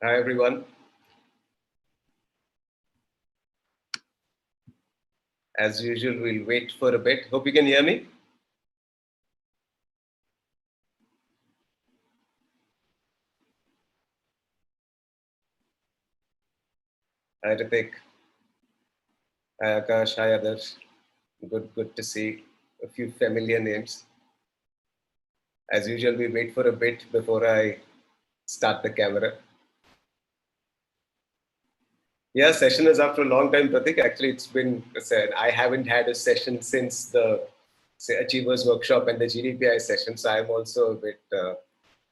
Hi, everyone. As usual, we'll wait for a bit. Hope you can hear me. Hi, Ritik. Hi, Akash. Hi, others. Good to see a few familiar names. As usual, we wait for a bit before I start the camera. Yeah, session is after a long time, Pratik. Actually, it's been said I haven't had a session since the Achievers Workshop and the GDPI session. So I'm also a bit,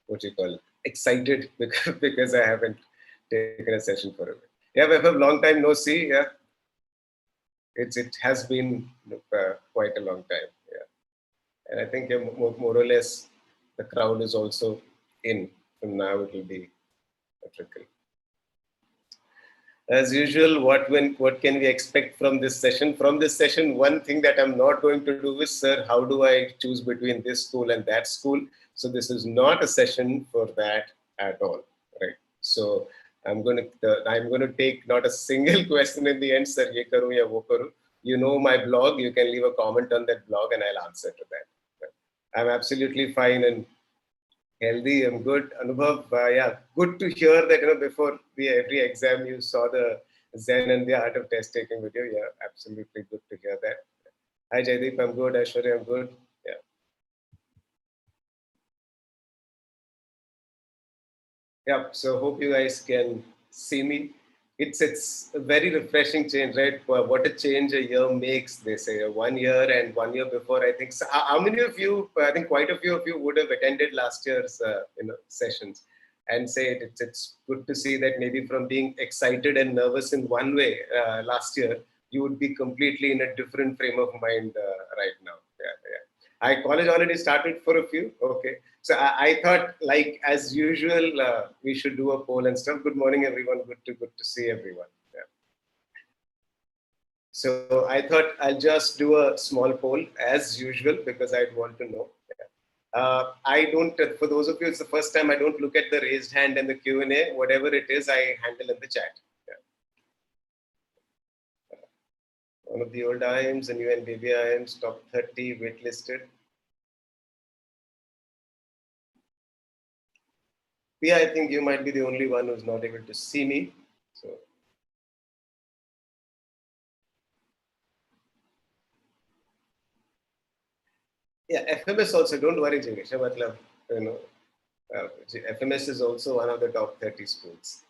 what you call, excited because I haven't taken a session for a bit. Yeah, we have a long time no see. Yeah, it has been quite a long time. Yeah, and I think more or less the crowd is also in. And now it will be a trickle. As usual, what can we expect from this session? From this session, one thing that I'm not going to do is, sir, how do I choose between this school and that school? So this is not a session for that at all, right? So I'm going to take not a single question in the end, sir. Ye karu ya wo karu. You know my blog. You can leave a comment on that blog, and I'll answer to that. I'm absolutely fine and healthy. I'm good. Anubhav, yeah, good to hear that, before every exam you saw the Zen and the Art of Test Taking video. Yeah, absolutely good to hear that. Hi, Jaideep, I'm good. Aishwarya, I'm good. Yeah. Yeah, so hope you guys can see me. It's a very refreshing change, right? What a change a year makes, they say. 1 year and 1 year before, I think. So how many of you, I think quite a few of you would have attended last year's sessions and say it's good to see that maybe from being excited and nervous in one way last year, you would be completely in a different frame of mind right now. Yeah, yeah. College already started for a few. Okay. So I thought, like as usual, we should do a poll and stuff. Good morning, everyone. Good to see everyone. Yeah. So I thought I'll just do a small poll as usual because I'd want to know. I don't. For those of you, it's the first time. I don't look at the raised hand and the Q&A. Whatever it is, I handle in the chat. Yeah. One of the old IMs, the new and baby IMs, top 30 waitlisted. Yeah, I think you might be the only one who's not able to see me. So. Yeah, FMS also, don't worry, Jinesh. Matlab, FMS is also one of the top 30 schools.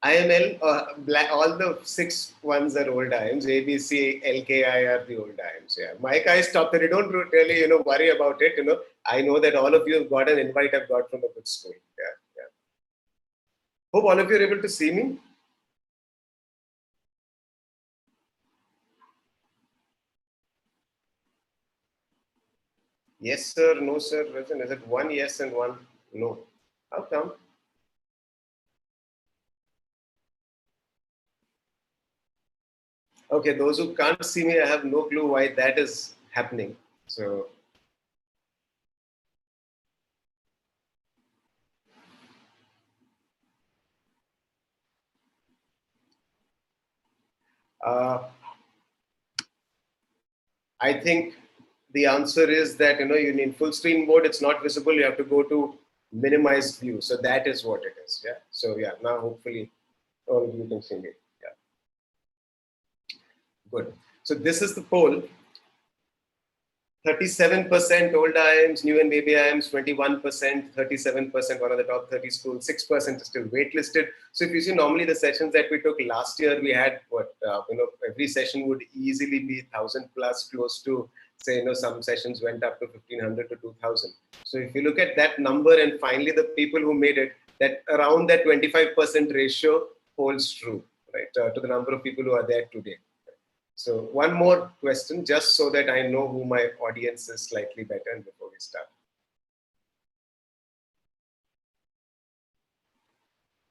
IML, all the 6 ones are old IMs. ABC, LKI are the old IMs. Yeah, my guys top 30. Don't really, worry about it. I know that all of you have got an invite I've got from a good school. Yeah, yeah. Hope all of you are able to see me. Yes, sir. No, sir. Is it one yes and one no? How come? Okay, those who can't see me, I have no clue why that is happening. So, uh, I think the answer is that, you need full screen mode. It's not visible. You have to go to minimize view. So that is what it is. Yeah. So yeah, now hopefully all of you can see it. Yeah. Good. So this is the poll. 37% old IIMs, new and baby IIMs, 21%, 37%, one of the top 30 schools, 6% is still waitlisted. So if you see, normally the sessions that we took last year, we had every session would easily be 1,000 plus, close to, say, some sessions went up to 1,500 to 2,000. So if you look at that number and finally the people who made it, that around that 25% ratio holds true, right, to the number of people who are there today. So one more question, just so that I know who my audience is slightly better and before we start.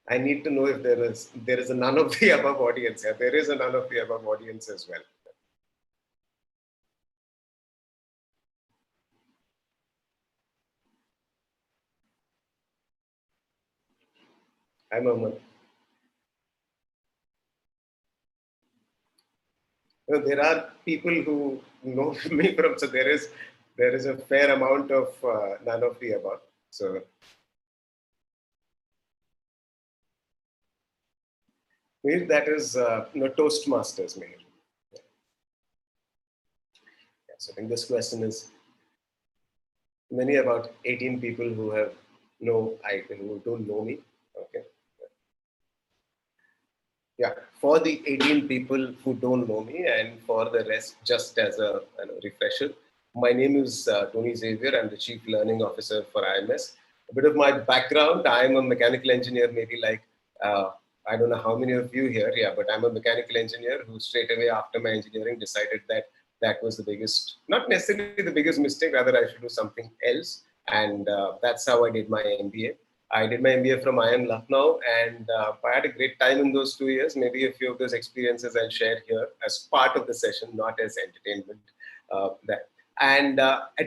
I need to know if there is a none of the above audience here. There is a none of the above audience as well. I'm a there are people who know me from, so there is a fair amount of none of the above. So maybe that is Toastmasters, maybe. Yeah, so I think this question is many about 18 people who have who don't know me. Okay. Yeah, for the 18 people who don't know me and for the rest, just as a refresher, my name is Tony Xavier. I'm the Chief Learning Officer for IMS. A bit of my background, I'm a mechanical engineer, maybe like, I don't know how many of you here, yeah, but I'm a mechanical engineer who straight away after my engineering decided that that was the biggest, not necessarily the biggest mistake, rather I should do something else. And that's how I did my MBA. I did my MBA from IIM Lucknow, and I had a great time in those 2 years. Maybe a few of those experiences I'll share here as part of the session, not as entertainment. That and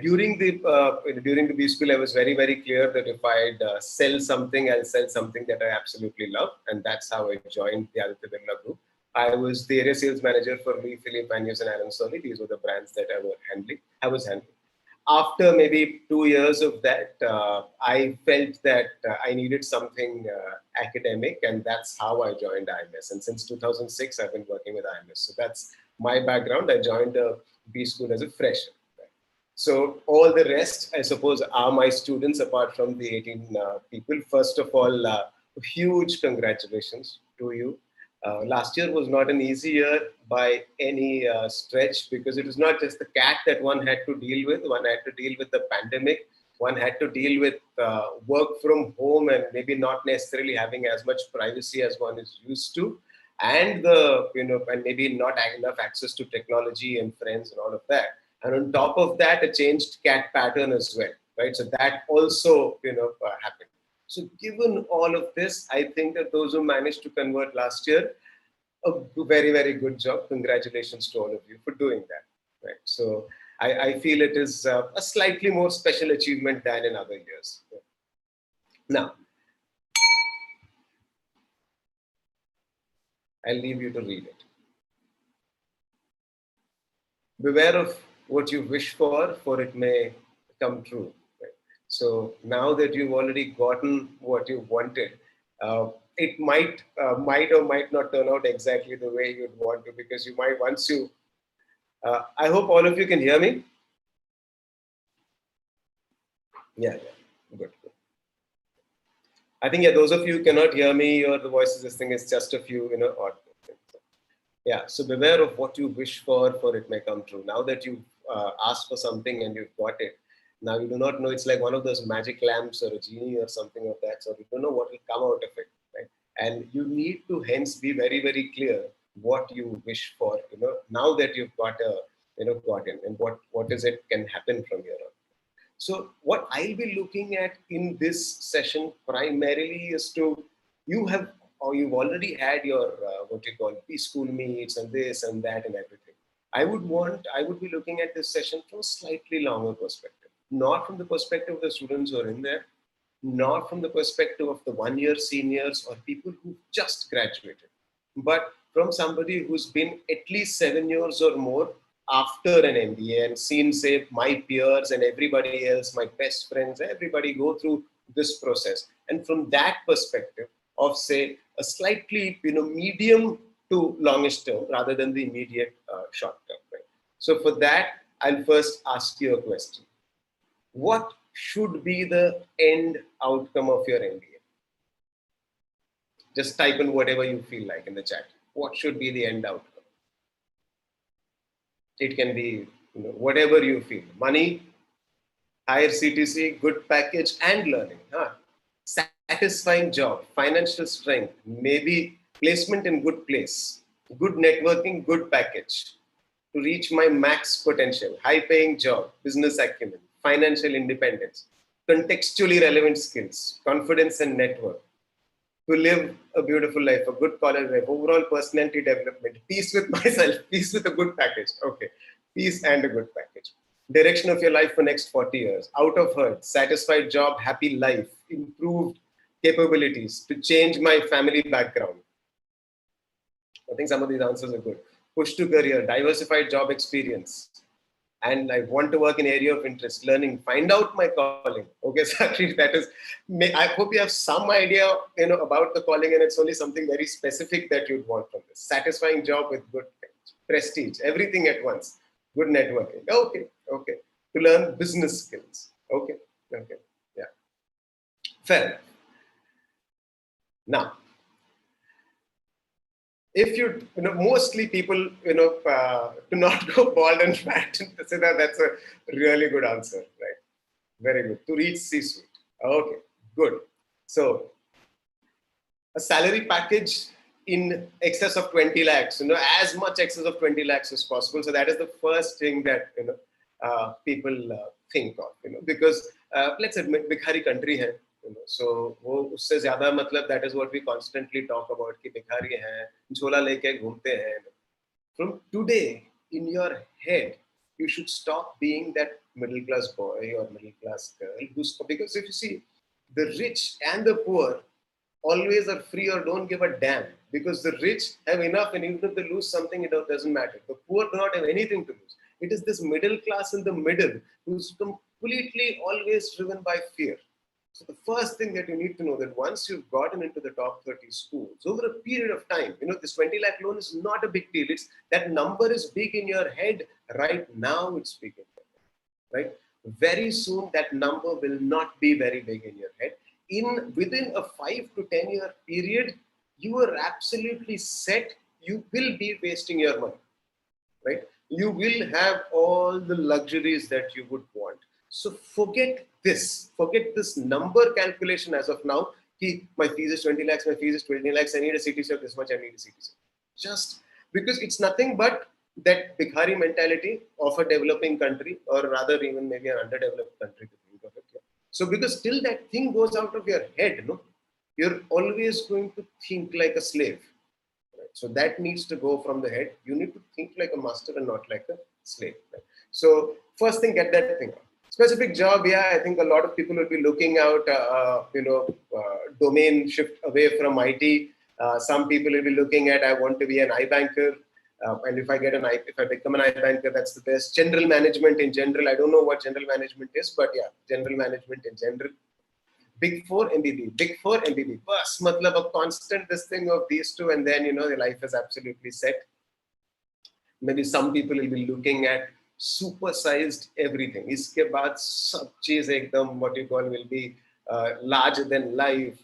during the B school, I was very very clear that if I'd sell something, I'll sell something that I absolutely love, and that's how I joined the Aditya Birla Group. I was the area sales manager for Lee, Philippe, Manius, and Aaron Solly. These were the brands that I was handling. After maybe 2 years of that, I felt that I needed something academic, and that's how I joined IMS. And since 2006, I've been working with IMS. So that's my background. I joined B school as a fresher. So all the rest, I suppose, are my students apart from the 18 people. First of all, huge congratulations to you. Last year was not an easy year by any stretch because it was not just the cat that one had to deal with. One had to deal with the pandemic. One had to deal with work from home and maybe not necessarily having as much privacy as one is used to, and and maybe not enough access to technology and friends and all of that. And on top of that, a changed cat pattern as well, right? So that also happened. So given all of this, I think that those who managed to convert last year, a very, very good job. Congratulations to all of you for doing that. Right. So I feel it is a slightly more special achievement than in other years. Now, I'll leave you to read it. Beware of what you wish for it may come true. Right? So now that you've already gotten what you wanted, it might or might not turn out exactly the way you'd want to, because you might once you. I hope all of you can hear me. Yeah, yeah, good. I think, yeah, those of you who cannot hear me or the voices, this thing is just a few, odd. Yeah, so beware of what you wish for it may come true. Now that you've asked for something and you've got it, now you do not know, it's like one of those magic lamps or a genie or something of that sort. You don't know what will come out of it, right? And you need to hence be very, very clear what you wish for, now that you've got gotten, and what is it can happen from here on. So what I'll be looking at in this session primarily is to, you have, or you've already had your, what you call B-school meets and this and that and everything. I would be looking at this session from a slightly longer perspective, not from the perspective of the students who are in there, not from the perspective of the 1 year seniors or people who just graduated, but from somebody who's been at least 7 years or more after an MBA and seen, say, my peers and everybody else, my best friends, everybody go through this process. And from that perspective of, say, a slightly, medium to longish term rather than the immediate short term. Right? So for that, I'll first ask you a question. What should be the end outcome of your MBA? Just type in whatever you feel like in the chat. What should be the end outcome? It can be whatever you feel. Money, higher CTC, good package, and learning. Satisfying job, financial strength, maybe placement in good place, good networking, good package to reach my max potential, high paying job, business acumen, financial independence, contextually relevant skills, confidence and network, to live a beautiful life, a good college life, overall personality development, peace with myself, peace with a good package. Okay, peace and a good package. Direction of your life for next 40 years. Out of hurt, satisfied job, happy life, improved capabilities to change my family background. I think some of these answers are good. Push to career, diversified job experience, and I want to work in area of interest, learning, find out my calling. Okay, so actually that is, I hope you have some idea, about the calling, and it's only something very specific that you'd want from this. Satisfying job with good prestige, everything at once, good networking. Okay, okay. To learn business skills. Okay, okay, yeah, fair. Now, if mostly people, to not go bald and fat, and say that that's a really good answer, right? Very good. To reach C-suite. Okay, good. So a salary package in excess of 20 lakhs, as much excess of 20 lakhs as possible. So that is the first thing that, people think of, because let's admit, Bikhari country hai, so वो उससे ज़्यादा मतलब that is what we constantly talk about कि भिखारी हैं, झोला लेके घूमते हैं. From today in your head, you should stop being that middle class boy or middle class girl because if you see, the rich and the poor always are free or don't give a damn, because the rich have enough, and even if they lose something, it doesn't matter. The poor do not have anything to lose. It is this middle class in the middle who's completely always driven by fear. So the first thing that you need to know, that once you've gotten into the top 30 schools over a period of time, this 20 lakh loan is not a big deal. It's that number is big in your head right now. It's big in your head, right? Very soon that number will not be very big in your head. Within a 5 to 10 year period, you are absolutely set. You will be wasting your money, right? You will have all the luxuries that you would want. So forget this number calculation as of now. My fees is 20 lakhs, my fees is 20 lakhs, I need a CTC of this much, I need a CTC. Just because it's nothing but that Bhikhari mentality of a developing country, or rather even maybe an underdeveloped country to think of it. Yeah. So because till that thing goes out of your head, you're always going to think like a slave. Right? So that needs to go from the head. You need to think like a master and not like a slave. Right? So first thing, get that thing out. Specific job, yeah, I think a lot of people will be looking out, domain shift away from IT. Some people will be looking at, I want to be an iBanker. And if I become an iBanker, that's the best. General management in general, I don't know what general management is, but yeah, general management in general. Big Four MBB, Big Four MBB. Bas, matlab a constant this thing of these two, and then the life is absolutely set. Maybe some people will be looking at supersized everything. Iske baad sab cheez ekdam what you call will be larger than life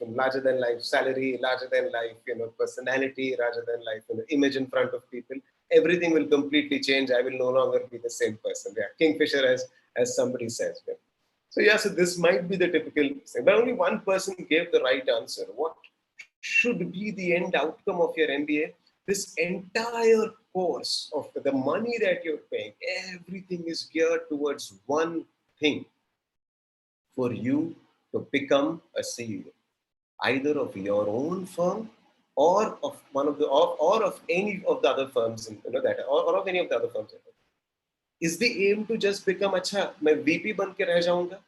salary, larger than life, personality, larger than life, image in front of people. Everything will completely change. I will no longer be the same person. Yeah, Kingfisher, as somebody says. Yeah. So yeah, so this might be the typical thing, but only one person gave the right answer. What should be the end outcome of your MBA? This entire course of the money that you're paying, everything is geared towards one thing: for you to become a CEO, either of your own firm or of one of the or of any of the other firms, or of any of the other firms. Is the aim to just become अच्छा मैं VP बन के रह जाऊंगा,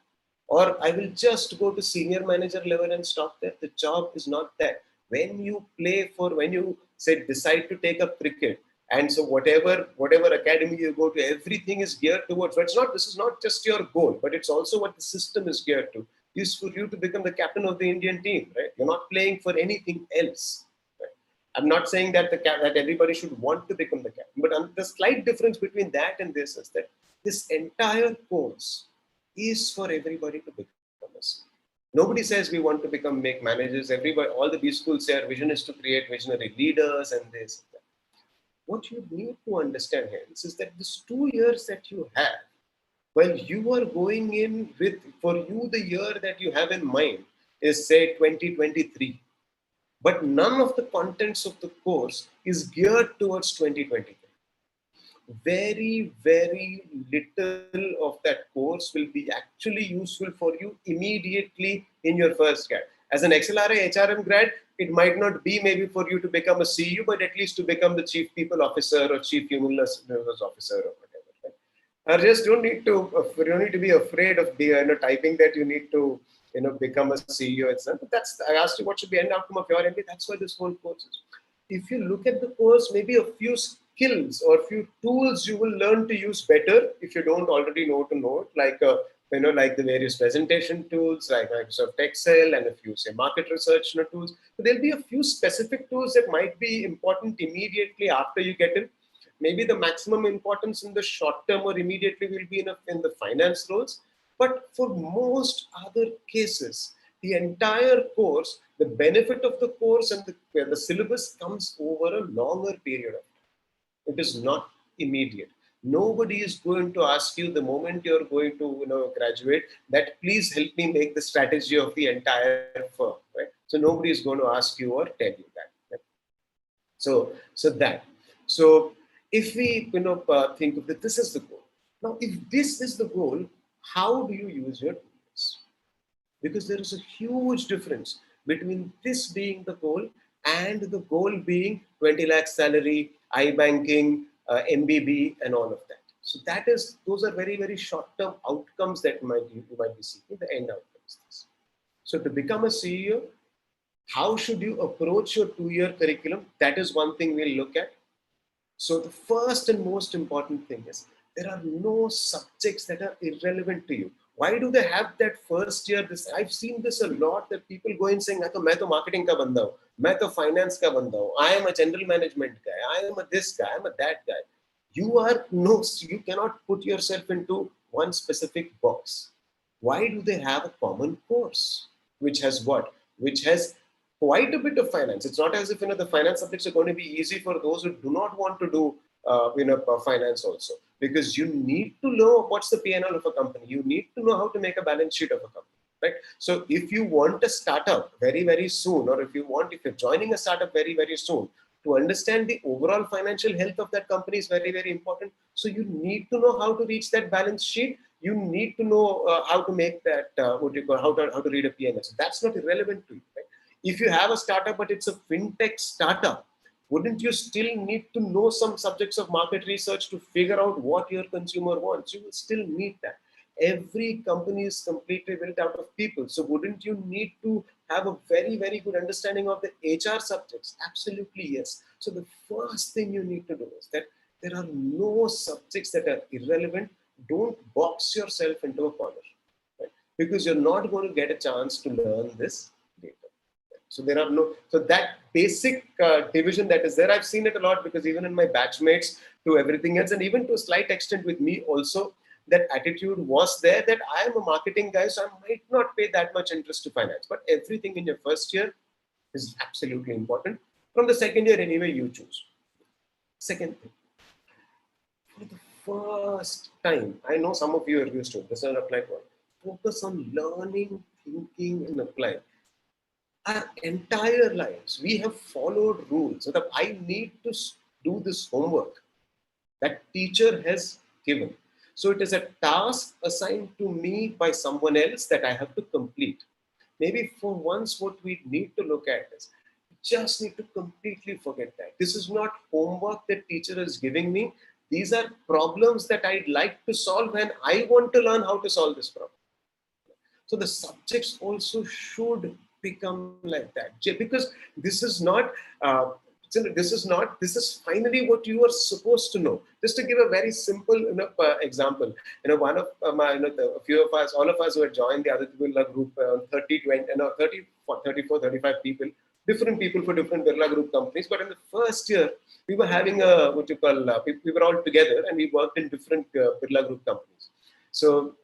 or I will just go to senior manager level and stop there? The job is not that. When you say decide to take up cricket, and so whatever academy you go to, everything is geared towards. So this is not just your goal, but it's also what the system is geared to. Is for you to become the captain of the Indian team, right? You're not playing for anything else. Right? I'm not saying that that everybody should want to become the captain, but the slight difference between that and this is that this entire course is for everybody to become a CEO. Nobody says we want to make managers. Everybody, all the B schools say our vision is to create visionary leaders and this and that. What you need to understand here is that this 2 years that you have, while you are going in with, for you, the year that you have in mind is say 2023. But none of the contents of the course is geared towards 2023. Very, very little of that course will be actually useful for you immediately in your first gap. As an XLRA HRM grad, it might not be maybe for you to become a CU, but at least to become the chief people officer or chief human resource officer or whatever. Right? Or just you don't need to be afraid of typing that you need to become a CEO, etc. But that's, I asked you what should be end outcome of your MBA. That's why this whole course is. If you look at the course, maybe a few skills or a few tools you will learn to use better if you don't already know to know it, like like the various presentation tools like Microsoft Excel and a few say market research tools. But there'll be a few specific tools that might be important immediately after you get in. Maybe the maximum importance in the short term or immediately will be in the finance roles. But for most other cases, the entire course, the benefit of the course and the syllabus comes over a longer period of time. It is not immediate. Nobody is going to ask you the moment you're going to graduate that please help me make the strategy of the entire firm. Right? So nobody is going to ask you or tell you that. Right? So if we think of that, this is the goal. Now, if this is the goal, how do you use your tools? Because there is a huge difference between this being the goal and the goal being 20 lakh salary, iBanking, MBB, and all of that. So those are very, very short-term outcomes that you might be seeking, the end outcomes. So to become a CEO, how should you approach your 2-year curriculum? That is one thing we'll look at. So the first and most important thing is there are no subjects that are irrelevant to you. Why do they have that first year? I've seen this a lot, that people go in saying, "मैं तो marketing का बंदा हूँ, मैं तो finance का बंदा हूँ, I am a general management guy, I am a this guy, I am a that guy." You cannot put yourself into one specific box. Why do they have a common course, which has what? Which has quite a bit of finance. It's not as if the finance subjects are going to be easy for those who do not want to do finance also, because you need to know what's the P&L of a company. You need to know how to make a balance sheet of a company, right? So if you want a startup very, very soon, or if you're joining a startup very, very soon, to understand the overall financial health of that company is very, very important. So you need to know how to reach that balance sheet. You need to know how to make that, how to read a P&L. So that's not irrelevant to you, right? If you have a startup, but it's a fintech startup, wouldn't you still need to know some subjects of market research to figure out what your consumer wants? You will still need that. Every company is completely built out of people. So wouldn't you need to have a very, very good understanding of the HR subjects? Absolutely, yes. So the first thing you need to do is that there are no subjects that are irrelevant. Don't box yourself into a corner, right? Because you're not going to get a chance to learn this later. So that basic division that is there, I've seen it a lot, because even in my batchmates to everything else, and even to a slight extent with me also, that attitude was there that I am a marketing guy, so I might not pay that much interest to finance. But everything in your first year is absolutely important. From the second year, anyway, you choose. Second thing, for the first time, I know some of you are used to it. This is an applied one. Focus on learning, thinking, and applying. Our entire lives, we have followed rules. So that I need to do this homework that teacher has given. So it is a task assigned to me by someone else that I have to complete. Maybe for once, what we need to look at is, just need to completely forget that. This is not homework that teacher is giving me. These are problems that I'd like to solve, and I want to learn how to solve this problem. So the subjects also should become like that, because this is finally what you are supposed to know. Just to give a very simple example, one of a few of us, all of us who had joined the Aditya Birla group, 34-35 people, different people for different Birla group companies. But in the first year, we were having we were all together and we worked in different Birla group companies. So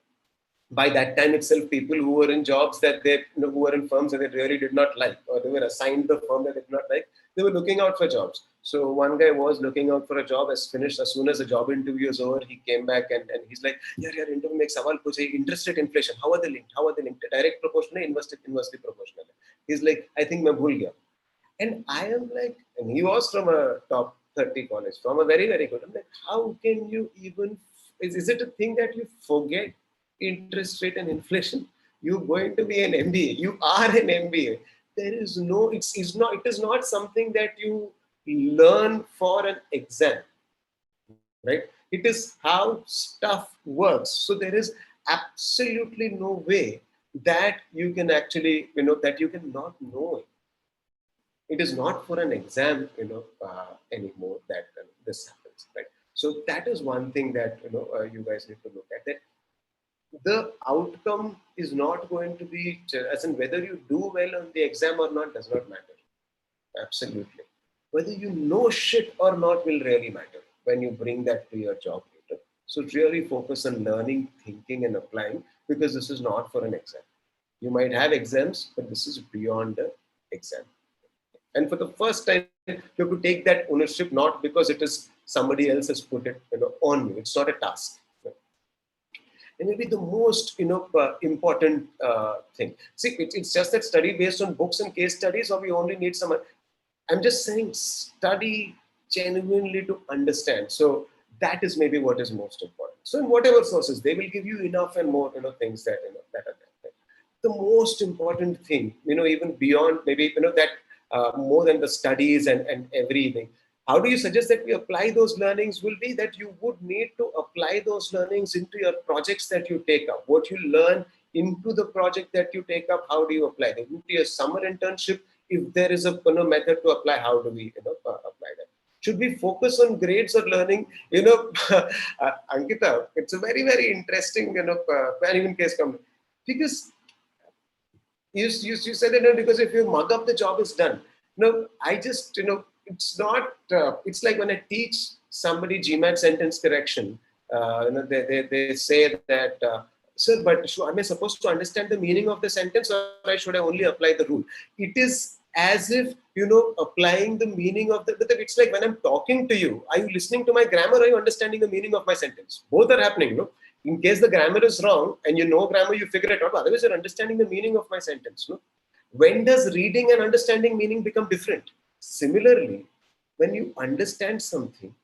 by that time itself, people who were in jobs that who were in firms that they really did not like, or they were assigned the firm that they did not like, they were looking out for jobs. So one guy was looking out for a job. As soon as the job interview is over, he came back and he's like, "Yeah, interview mein ek sawal puche, interest rate, inflation. How are they linked? Direct proportional, inversely proportional." He's like, "I think main bhul gaya." And I am like, and he was from a top 30 college, from a very, very good. I'm like, how can you even? Is it a thing that you forget interest rate and inflation? You're going to be an MBA. You are an MBA. There is no, it is not something that you learn for an exam, right? It is how stuff works. So there is absolutely no way that you can actually, that you can not know it. It is not for an exam, anymore that this happens, right? So that is one thing that, you guys need to look at, that the outcome is not going to be, as in whether you do well on the exam or not does not matter. Absolutely. Whether you know shit or not will really matter when you bring that to your job later. So really focus on learning, thinking, and applying, because this is not for an exam. You might have exams, but this is beyond the exam. And for the first time, you have to take that ownership, not because it is somebody else has put it, on you. It's not a task. And maybe the most, important thing. See, it's just that study based on books and case studies, or we only need some. I'm just saying, study genuinely to understand. So that is maybe what is most important. So in whatever sources, they will give you enough and more, things that, that are there. The most important thing, even beyond maybe, that more than the studies and everything, how do you suggest that we apply those learnings will be that you would need to apply those learnings into your projects that you take up. What you learn into the project that you take up, how do you apply them? Into your summer internship, if there is a method to apply, how do we apply that? Should we focus on grades or learning? Ankita, it's a very, very interesting, even case come, because you said that, because if you mug up, the job is done. No, I just, it's not, it's like when I teach somebody GMAT sentence correction, they say that, sir, but am I supposed to understand the meaning of the sentence, or should I only apply the rule? It is as if, applying the meaning of it's like when I'm talking to you, are you listening to my grammar, or are you understanding the meaning of my sentence? Both are happening, no? In case the grammar is wrong and you know grammar, you figure it out. Otherwise, you're understanding the meaning of my sentence. No? When does reading and understanding meaning become different? Similarly, when you understand something,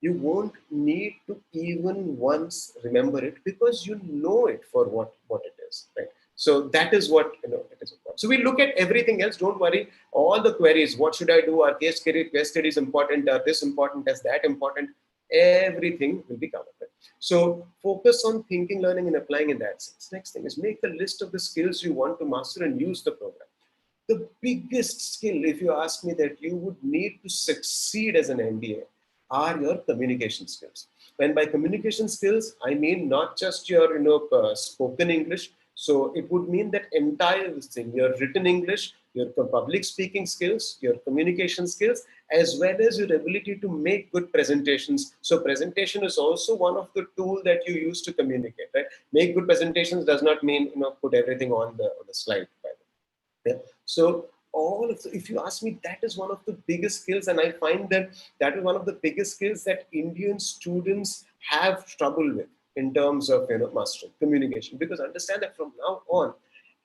you won't need to even once remember it, because you know it for what it is, right? So that is what, it is important. So we look at everything else. Don't worry. All the queries, what should I do? Are case studies important? Are this important? Is that important? Everything will be covered. Right? So focus on thinking, learning, and applying in that sense. Next thing is make a list of the skills you want to master and use the program. The biggest skill, if you ask me, that you would need to succeed as an MBA are your communication skills. And by communication skills, I mean not just your spoken English. So it would mean that entire thing, your written English, your public speaking skills, your communication skills, as well as your ability to make good presentations. So presentation is also one of the tools that you use to communicate, right? Make good presentations does not mean, put everything on the slide, by the way. Yeah. So if you ask me, that is one of the biggest skills, and I find that that is one of the biggest skills that Indian students have trouble with in terms of mastering communication. Because understand that from now on,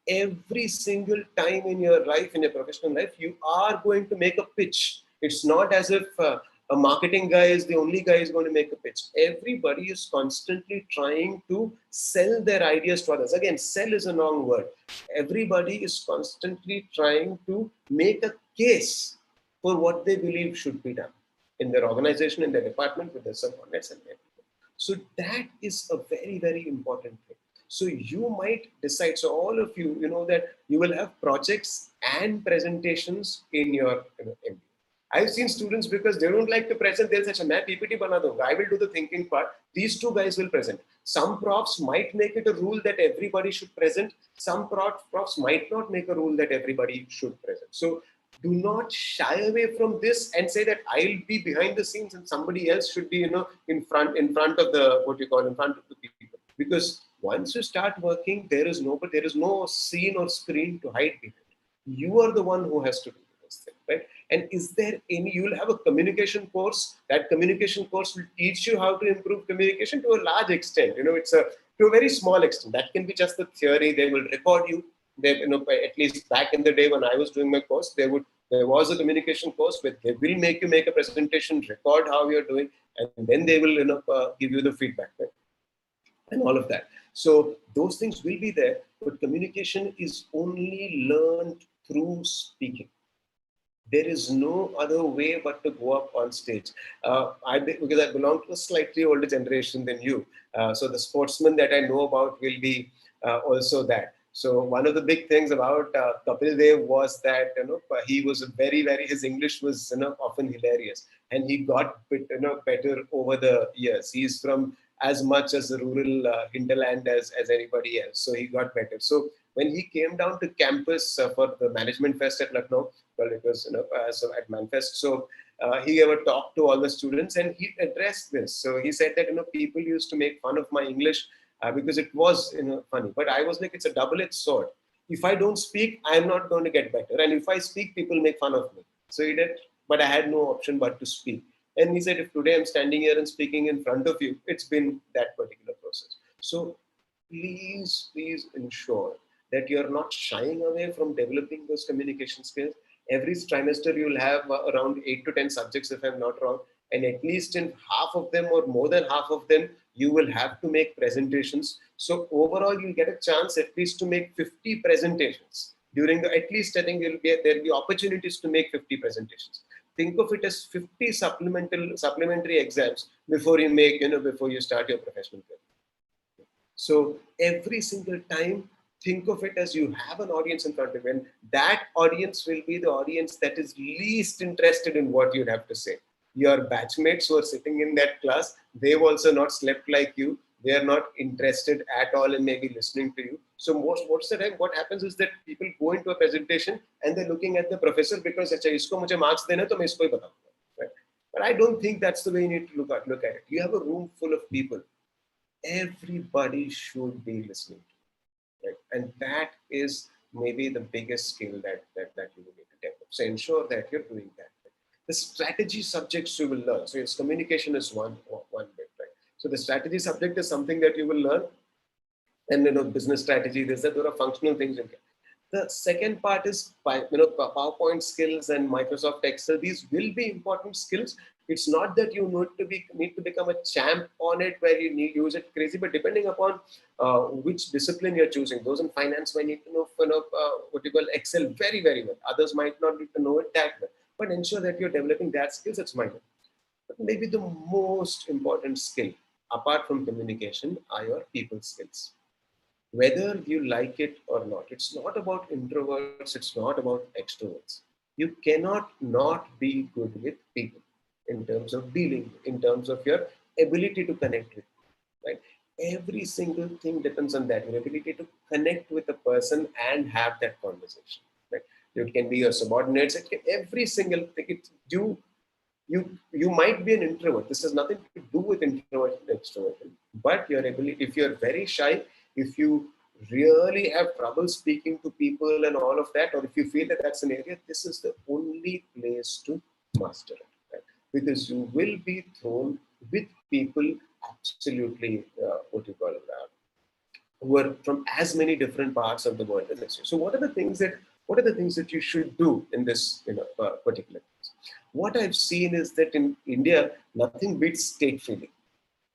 every single time in your life, in your professional life, you are going to make a pitch. It's not as if a marketing guy is the only guy who's going to make a pitch. Everybody is constantly trying to sell their ideas to others. Again, sell is a wrong word. Everybody is constantly trying to make a case for what they believe should be done in their organization, in their department, with their subordinates and everything. So that is a very, very important thing. So you might decide, so all of you, that you will have projects and presentations in your MBA. I've seen students, because they don't like to present, they'll say, "Main PPT bana dunga. I will do the thinking part. These two guys will present." Some profs might make it a rule that everybody should present. Some profs might not make a rule that everybody should present. So do not shy away from this and say that I'll be behind the scenes and somebody else should be, in front of the, in front of the people. Because once you start working, there is no scene or screen to hide behind. You are the one who has to do this thing, right? And is there any, you will have a communication course. That communication course will teach you how to improve communication to a large extent. It's to a very small extent. That can be just the theory. They will record you. They, at least back in the day when I was doing my course, there was a communication course where they will make you make a presentation, record how you're doing, and then they will give you the feedback, right? And all of that. So those things will be there. but communication is only learned through speaking. There is no other way but to go up on stage. Because I belong to a slightly older generation than you, so the sportsman that I know about will be also that. So one of the big things about Kapil Dev was that he was a very his English was often hilarious, and he got better over the years. He's from as much as the rural hinterland as anybody else, so he got better. So when he came down to campus for the management fest at Lucknow, well, it was so at Manfest. So he gave a talk to all the students, and he addressed this. So he said that people used to make fun of my English because it was funny, but I was like, it's a double-edged sword. If I don't speak, I'm not going to get better, and if I speak, people make fun of me. So he did, but I had no option but to speak. And he said, if today I'm standing here and speaking in front of you, it's been that particular process. So please ensure that you're not shying away from developing those communication skills. Every trimester you'll have around 8 to 10 subjects, if I'm not wrong, and at least in half of them or more than half of them you will have to make presentations. So overall you'll get a chance at least to make 50 presentations during the, at least I think there'll be opportunities to make 50 presentations. Think of it as 50 supplementary exams before you make before you start your professional career. So every single time, think of it as you have an audience in front of you, and that audience will be the audience that is least interested in what you'd have to say. Your batchmates who are sitting in that class, they've also not slept like you. They are not interested at all in maybe listening to you. So most of the time, what happens is that people go into a presentation and they're looking at the professor because अच्छा इसको मुझे marks देना तो मैं इसको ही बताऊंगा. Right? But I don't think that's the way you need to look at it. You have a room full of people. Everybody should be listening to, right? And that is maybe the biggest skill that you will need to develop. So ensure that you're doing that. The strategy subjects you will learn. So its communication is one bit, right? So the strategy subject is something that you will learn, and business strategy. There are functional things in here. The second part is PowerPoint skills and Microsoft Excel. These will be important skills. It's not that you need to become a champ on it where you need use it crazy, but depending upon which discipline you're choosing. Those in finance might need to know what you call Excel very well. Others might not need to know it that well. But ensure that you're developing that skills. It's minor. But maybe the most important skill, apart from communication, are your people skills. Whether you like it or not, it's not about introverts, it's not about extroverts. You cannot not be good with people in terms of dealing, in terms of your ability to connect with, right? Every single thing depends on that, your ability to connect with a person and have that conversation, right? It can be your subordinates, every single thing. You might be an introvert. This has nothing to do with introversion and extroversion, but your ability, if you're very shy, if you really have trouble speaking to people and all of that, or if you feel that that's an area, this is the only place to master it, right? Because you will be thrown with people absolutely who are from as many different parts of the world as you. So what are the things that you should do in this particular case? What I've seen is that in India, nothing beats state feeling.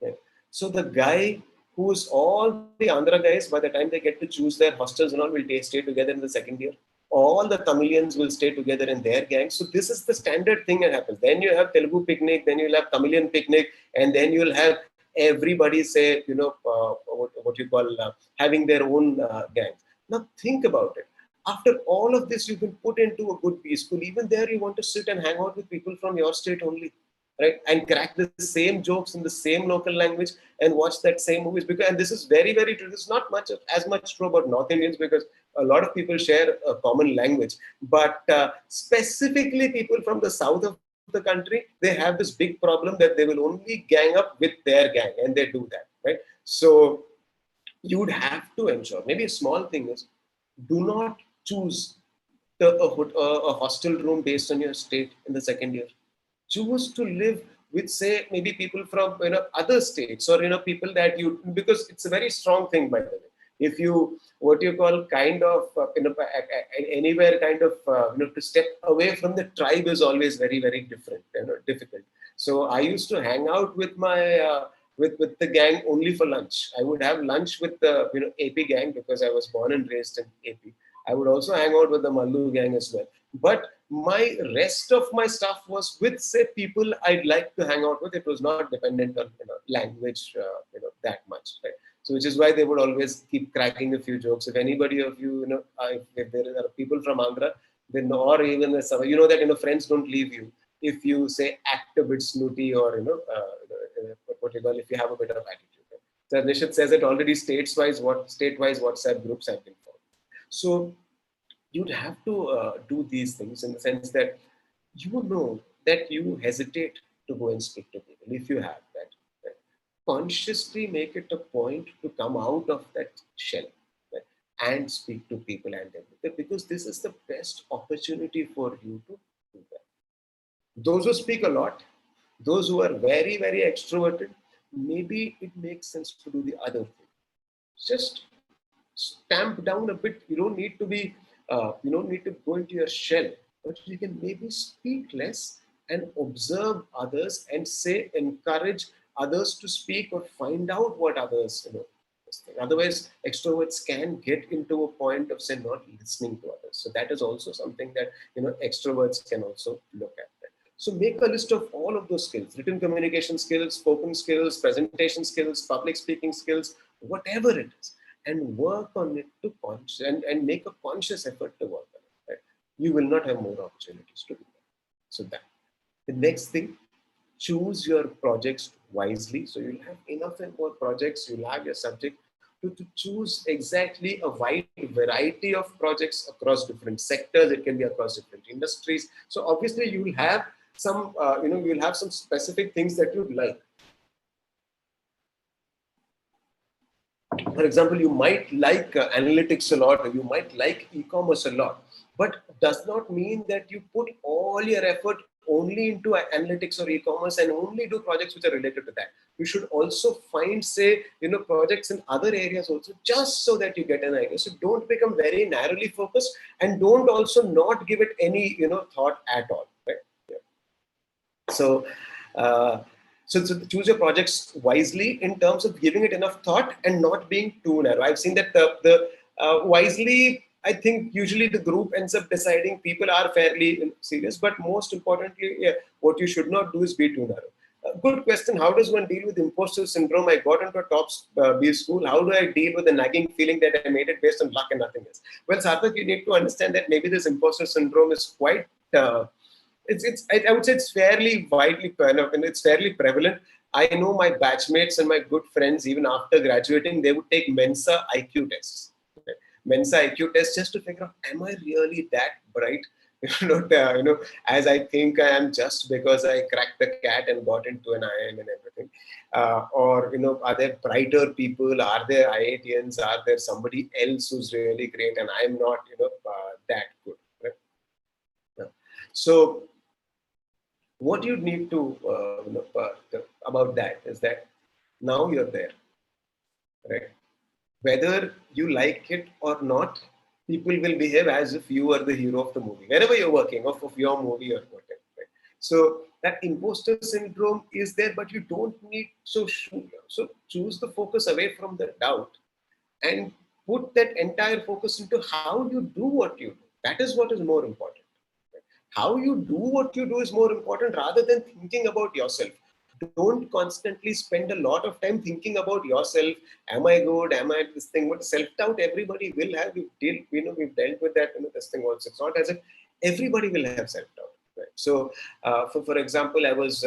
Right? So the guy who's all the Andhra guys, by the time they get to choose their hostels and all, will stay together in the second year. All the Tamilians will stay together in their gangs. So this is the standard thing that happens. Then you have Telugu picnic, then you'll have Tamilian picnic, and then you'll have everybody say, what you call having their own gangs. Now think about it. After all of this, you've been put into a good B school. Even there, you want to sit and hang out with people from your state only, right? And crack the same jokes in the same local language and watch that same movies. Because, and this is very true. This is not as much true about North Indians because a lot of people share a common language. But specifically, people from the south of the country, they have this big problem that they will only gang up with their gang, and they do that, right? So you would have to ensure. Maybe a small thing is, do not choose a hostel room based on your state in the second year. Choose to live with, say, maybe people from other states, or people that you, because it's a very strong thing, by the way. If you kind of anywhere kind of to step away from the tribe is always very difficult. So I used to hang out with my with the gang only for lunch. I would have lunch with the AP gang because I was born and raised in AP. I would also hang out with the Mallu gang as well. But my rest of my stuff was with say people I'd like to hang out with. It was not dependent on language that much, right? So which is why they would always keep cracking a few jokes. If anybody of you if there are people from Andhra, then or even that friends don't leave you if you say act a bit snooty or what you call if you have a bit of attitude. Right? So Nishit says it already statewise WhatsApp groups have been formed. So you'd have to do these things in the sense that that you hesitate to go and speak to people if you have that. Right? Consciously make it a point to come out of that shell, right? And speak to people and everything because this is the best opportunity for you to do that. Those who speak a lot, those who are very, very extroverted, maybe it makes sense to do the other thing. Just stamp down a bit. You don't need to go into your shell, but you can maybe speak less and observe others and say, encourage others to speak or find out what others, Otherwise, extroverts can get into a point of say not listening to others. So that is also something that extroverts can also look at. So make a list of all of those skills: written communication skills, spoken skills, presentation skills, public speaking skills, whatever it is, and work on it to and make a conscious effort to work on it. Right? You will not have more opportunities to do that. So that the next thing, choose your projects wisely. So you'll have enough and more projects, you'll have your subject to choose exactly a wide variety of projects across different sectors. It can be across different industries. So obviously you will have you'll have some specific things that you'd like. For example, you might like analytics a lot, or you might like e-commerce a lot, but does not mean that you put all your effort only into analytics or e-commerce and only do projects which are related to that. You should also find, say, projects in other areas also, just so that you get an idea. So don't become very narrowly focused, and don't also not give it any, thought at all. Right? Yeah. So, so choose your projects wisely in terms of giving it enough thought and not being too narrow. I've seen that the wisely, I think usually the group ends up deciding. People are fairly serious, but most importantly, yeah, what you should not do is be too narrow. Good question. How does one deal with imposter syndrome? I got into a top B school. How do I deal with the nagging feeling that I made it based on luck and nothing else? Well, Sarthak, you need to understand that maybe this imposter syndrome is quite I would say it's fairly widely and it's fairly prevalent. I know my batchmates and my good friends, even after graduating, they would take Mensa IQ tests. Okay? Mensa IQ tests just to figure out, am I really that bright? As I think I am, just because I cracked the cat and got into an IIM and everything. Or are there brighter people? Are there IITians? Are there somebody else who's really great and I'm not, that good? Right? Yeah. So what you need to about that is that now you're there, right? Whether you like it or not, people will behave as if you are the hero of the movie, wherever you're working, of your movie or whatever. Right? So that imposter syndrome is there, but you don't need so choose the focus away from the doubt and put that entire focus into how you do what you do. That is what is more important. How you do what you do is more important rather than thinking about yourself. Don't constantly spend a lot of time thinking about yourself. Am I good? Am I this thing? What self-doubt everybody will have. We've dealt with that, this thing also. It's not as if everybody will have self-doubt. Right? So, for example, I was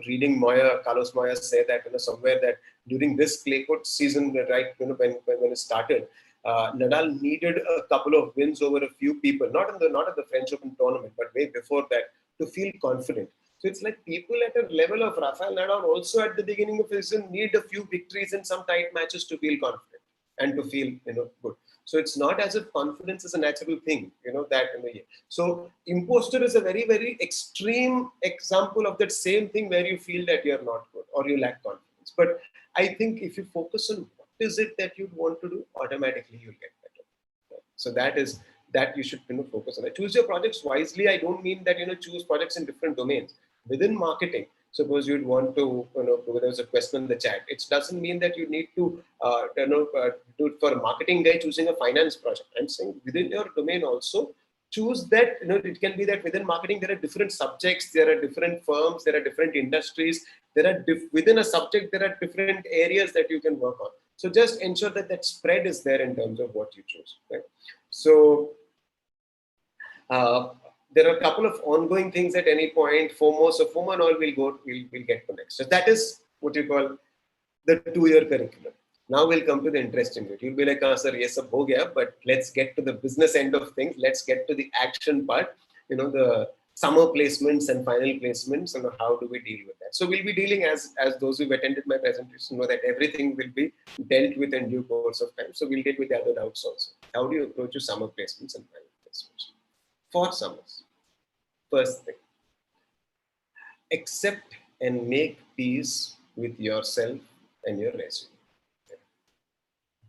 reading Carlos Moya say that somewhere that during this clay court season, right, when it started, Nadal needed a couple of wins over a few people, not at the French Open tournament, but way before that, to feel confident. So it's like people at a level of Rafael Nadal also at the beginning of the season need a few victories in some tight matches to feel confident and to feel good. So it's not as if confidence is a natural thing, that So imposter is a very, very extreme example of that same thing where you feel that you're not good or you lack confidence. But I think if you focus on what is it that you want to do, automatically you'll get better. Right? So that you should focus on. Choose your projects wisely. I don't mean that choose projects in different domains. Within marketing, Suppose you'd want to, there was a question in the chat. It doesn't mean that you need to, do it for a marketing guy choosing a finance project. I'm saying within your domain also, choose that, it can be that within marketing, there are different subjects, there are different firms, there are different industries, there are, within a subject, there are different areas that you can work on. So just ensure that that spread is there in terms of what you choose, right? So, there are a couple of ongoing things at any point. FOMO, so FOMO and all we'll get to next. So that is what you call the 2-year curriculum. Now we'll come to the interesting bit. You'll be like, oh, sir, yes, ho gaya, but let's get to the business end of things. Let's get to the action part, the summer placements and final placements, and how do we deal with that. So we'll be dealing, as those who've attended my presentation know, that everything will be dealt with in due course of time. So we'll get with the other doubts also. How do you approach your summer placements and final placements? For summers, first thing, accept and make peace with yourself and your resume.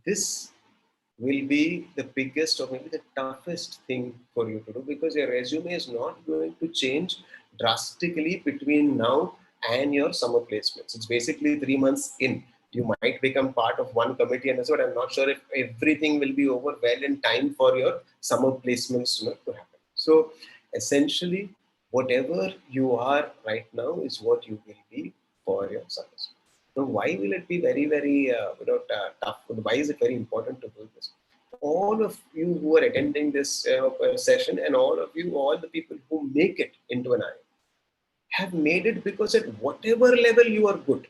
This will be the biggest or maybe the toughest thing for you to do, because your resume is not going to change drastically between now and your summer placements. It's basically 3 months in. You might become part of one committee, and that's what I'm not sure if everything will be over well in time for your summer placements to happen. So essentially, whatever you are right now is what you will be for your summers. Now, why will it be very, very tough? Why is it very important to do this? All of you who are attending this session, and all the people who make it into an IIM, have made it because at whatever level you are good.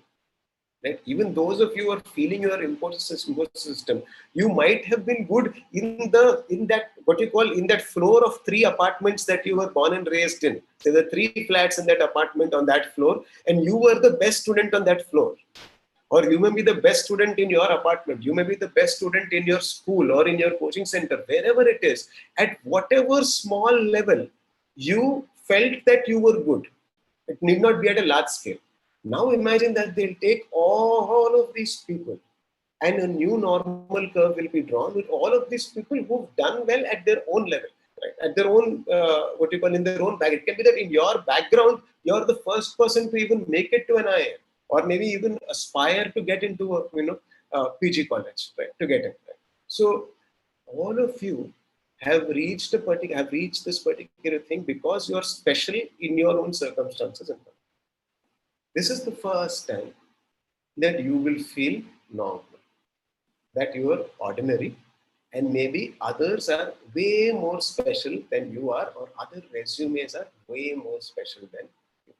Right? Even those of you who are feeling your imposter system, you might have been good in that floor of 3 apartments that you were born and raised in. There were 3 flats in that apartment on that floor, and you were the best student on that floor. Or you may be the best student in your apartment. You may be the best student in your school or in your coaching center, wherever it is. At whatever small level, you felt that you were good. It need not be at a large scale. Now imagine that they'll take all of these people, and a new normal curve will be drawn with all of these people who've done well at their own level, right? At their own, in their own bag. It can be that in your background, you're the first person to even make it to an IIM, or maybe even aspire to get into a PG college, right? To get in. Right? So all of you have reached this particular thing because you're special in your own circumstances. This is the first time that you will feel normal, that you are ordinary, and maybe others are way more special than you are, or other resumes are way more special than you.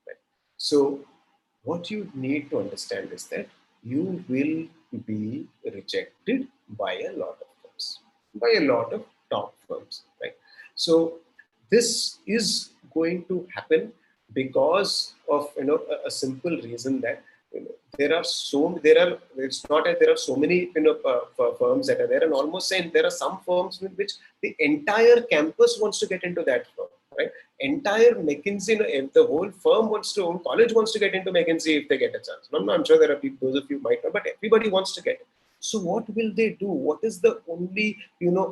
Right? So what you need to understand is that you will be rejected by a lot of firms, by a lot of top firms, right? So this is going to happen because of a simple reason that it's not that there are so many firms that are there, and almost saying there are some firms with which the entire campus wants to get into that firm, right? Entire McKinsey, the whole college wants to get into McKinsey if they get a chance. I'm sure there are people, those of you might know, but everybody wants to get it. So what will they do? What is the only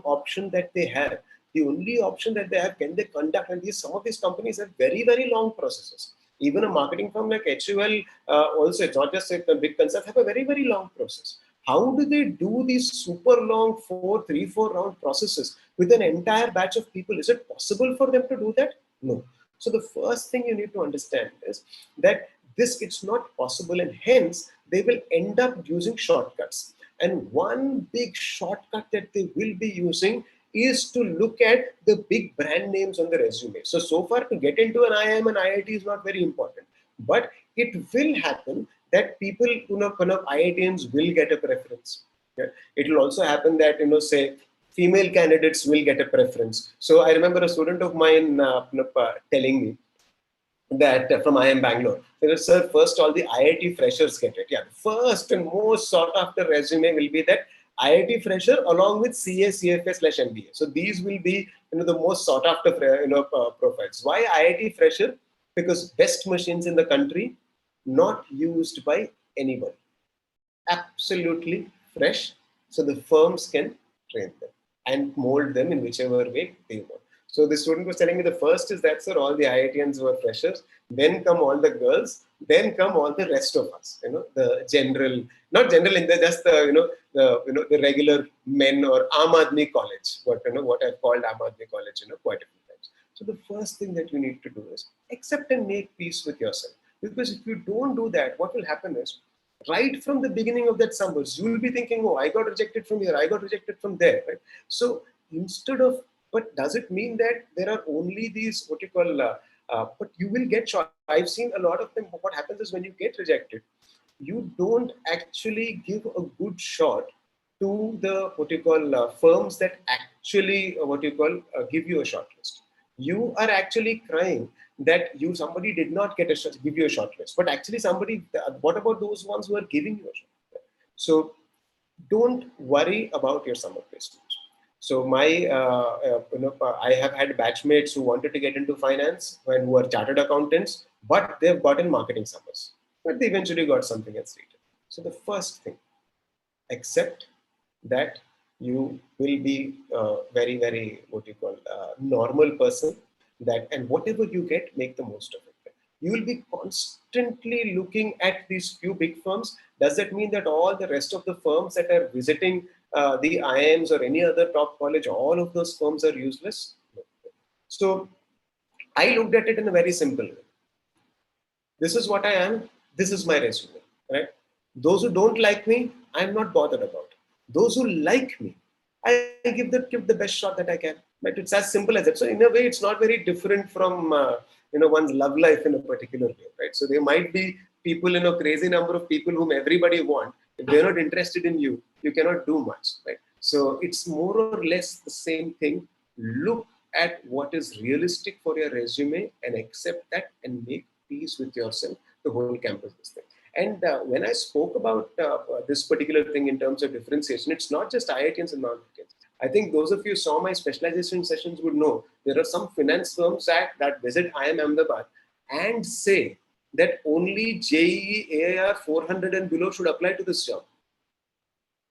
option that they have? The only option that they have, can they conduct? And some of these companies have very, very long processes. Even a marketing firm like HUL, also, it's not just a big concern, have a very, very long process. How do they do these super long 3-4 round processes with an entire batch of people? Is it possible for them to do that? No. So the first thing you need to understand is that it's not possible, and hence they will end up using shortcuts. And one big shortcut that they will be using is to look at the big brand names on the resume. So far, to get into an IIM and IIT is not very important, but it will happen that people, IITians will get a preference. Yeah? It will also happen that, say, female candidates will get a preference. So I remember a student of mine telling me that from IIM Bangalore, they said, sir, first all the IIT freshers get it. Yeah, the first and most sought after resume will be that IIT fresher along with CA, CFA/MBA. So these will be the most sought after profiles. Why IIT fresher? Because best machines in the country, not used by anybody, absolutely fresh, so the firms can train them and mold them in whichever way they want. So the student was telling me the first is that, sir, all the IITians were freshers. Then come all the girls. Then come all the rest of us. The general, not general in the just the the regular men or Aam Aadmi College. What I've called Aam Aadmi College. Quite a few times. So the first thing that you need to do is accept and make peace with yourself. Because if you don't do that, what will happen is right from the beginning of that summers, you will be thinking, oh, I got rejected from here, I got rejected from there. Right? So instead of, but does it mean that there are only these, what you call, but you will get shot. I've seen a lot of them. What happens is when you get rejected, you don't actually give a good shot to the, what you call, firms that actually, give you a shortlist. You are actually crying that somebody did not give you a shortlist, but actually somebody, what about those ones who are giving you a shortlist? So don't worry about your summer placements. So I have had batchmates who wanted to get into finance and who are chartered accountants, but they've gotten marketing summers, but they eventually got something else later. So the first thing, accept that you will be very, very, normal person, that, and whatever you get, make the most of it. You will be constantly looking at these few big firms. Does that mean that all the rest of the firms that are visiting the IIMs or any other top college, all of those firms are useless? No. So I looked at it in a very simple way. This is what I am. This is my resume, right? Those who don't like me, I'm not bothered about. Those who like me, I give the best shot that I can. Right? It's as simple as that. So in a way, it's not very different from one's love life in a particular way, right? So there might be people, crazy number of people whom everybody want. If they're not interested in you, you cannot do much, right? So it's more or less the same thing. Look at what is realistic for your resume and accept that and make peace with yourself, the whole campus this thing. And when I spoke about this particular thing in terms of differentiation, it's not just IITians and non-IITians. I think those of you who saw my specialization sessions would know there are some finance firms that visit IIM Ahmedabad and say that only JEE AIR 400 and below should apply to this job.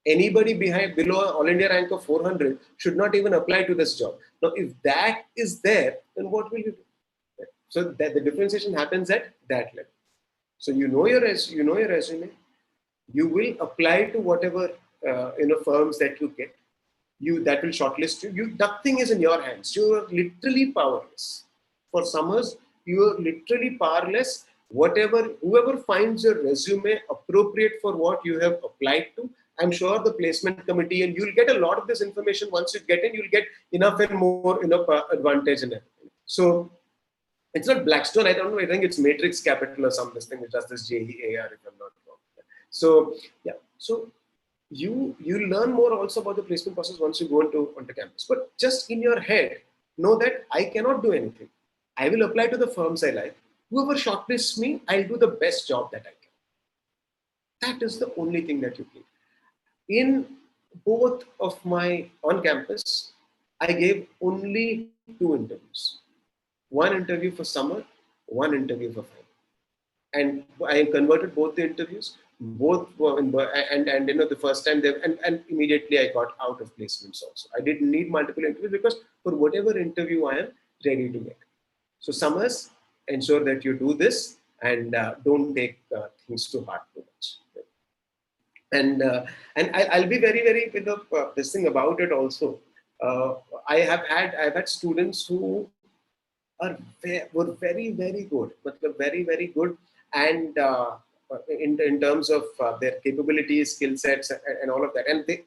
Anybody below All India rank of 400 should not even apply to this job. Now, if that is there, then what will you do? So that the differentiation happens at that level. So you know your resume, you will apply to whatever firms that you get. That will shortlist you. Nothing is in your hands. You are literally powerless. For summers, you are literally powerless. Whoever finds your resume appropriate for what you have applied to, I'm sure the placement committee, and you'll get a lot of this information once you get in. You'll get enough and more advantage in everything. So it's not Blackstone. I don't know. I think it's Matrix Capital or some this thing which does this JEAR, if I'm not wrong. So yeah. So you learn more also about the placement process once you go onto campus. But just in your head, know that I cannot do anything. I will apply to the firms I like. Whoever shortlists me, I'll do the best job that I can. That is the only thing that you need. In both of my on campus, I gave only 2 interviews. One interview for summer, one interview for final. And I converted both the interviews. Both were and the first time and immediately I got out of placements also. I didn't need multiple interviews because for whatever interview I am ready to get. So summers, ensure that you do this and don't take things too hard too much. And I'll be very, very this thing about it also. I've had students who were very, very good, but very, very good, and in terms of their capabilities, skill sets, and all of that. And they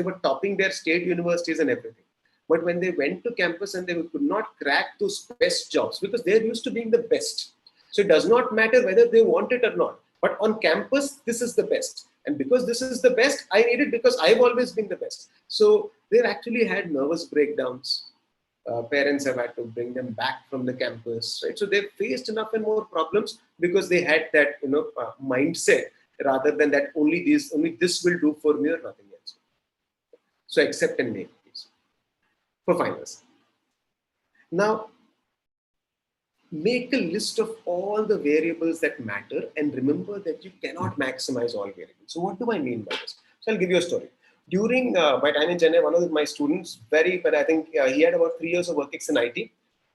were topping their state universities and everything. But when they went to campus and they could not crack those best jobs because they're used to being the best. So it does not matter whether they want it or not. But on campus, this is the best. And because this is the best, I need it because I've always been the best. So they've actually had nervous breakdowns. Parents have had to bring them back from the campus, right? So they've faced enough and more problems because they had that, mindset rather than that only this will do for me or nothing else. So accept and make peace. For finals. Now, make a list of all the variables that matter and remember that you cannot maximize all variables. So what do I mean by this? So I'll give you a story. During my time in Chennai, one of my students, but I think he had about 3 years of work ex in IT,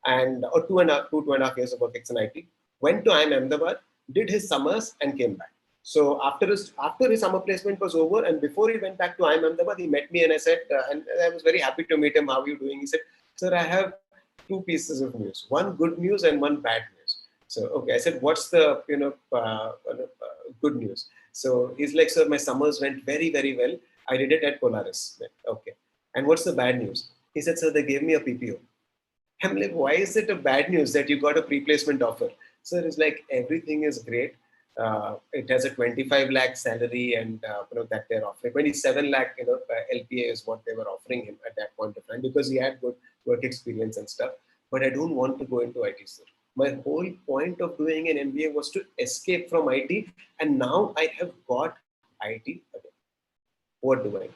and or 2.5 years of work ex in IT. Went to IIM Ahmedabad, did his summers, and came back. So after his summer placement was over, and before he went back to IIM Ahmedabad, he met me, and I said, and I was very happy to meet him. How are you doing? He said, "Sir, I have two pieces of news: one good news and one bad news." So okay, I said, "What's the good news?" So he's like, "Sir, my summers went very very well. I did it at Polaris." Okay. "And what's the bad news?" He said, "Sir, they gave me a PPO." I'm like, "Why is it a bad news that you got a pre-placement offer?" So it's like, everything is great. It has a 25 lakh salary, and that they're offering 27 lakh, LPA is what they were offering him at that point of time, because he had good work experience and stuff. But I don't want to go into IT, sir. My whole point of doing an MBA was to escape from IT, and now I have got IT again. What do I do?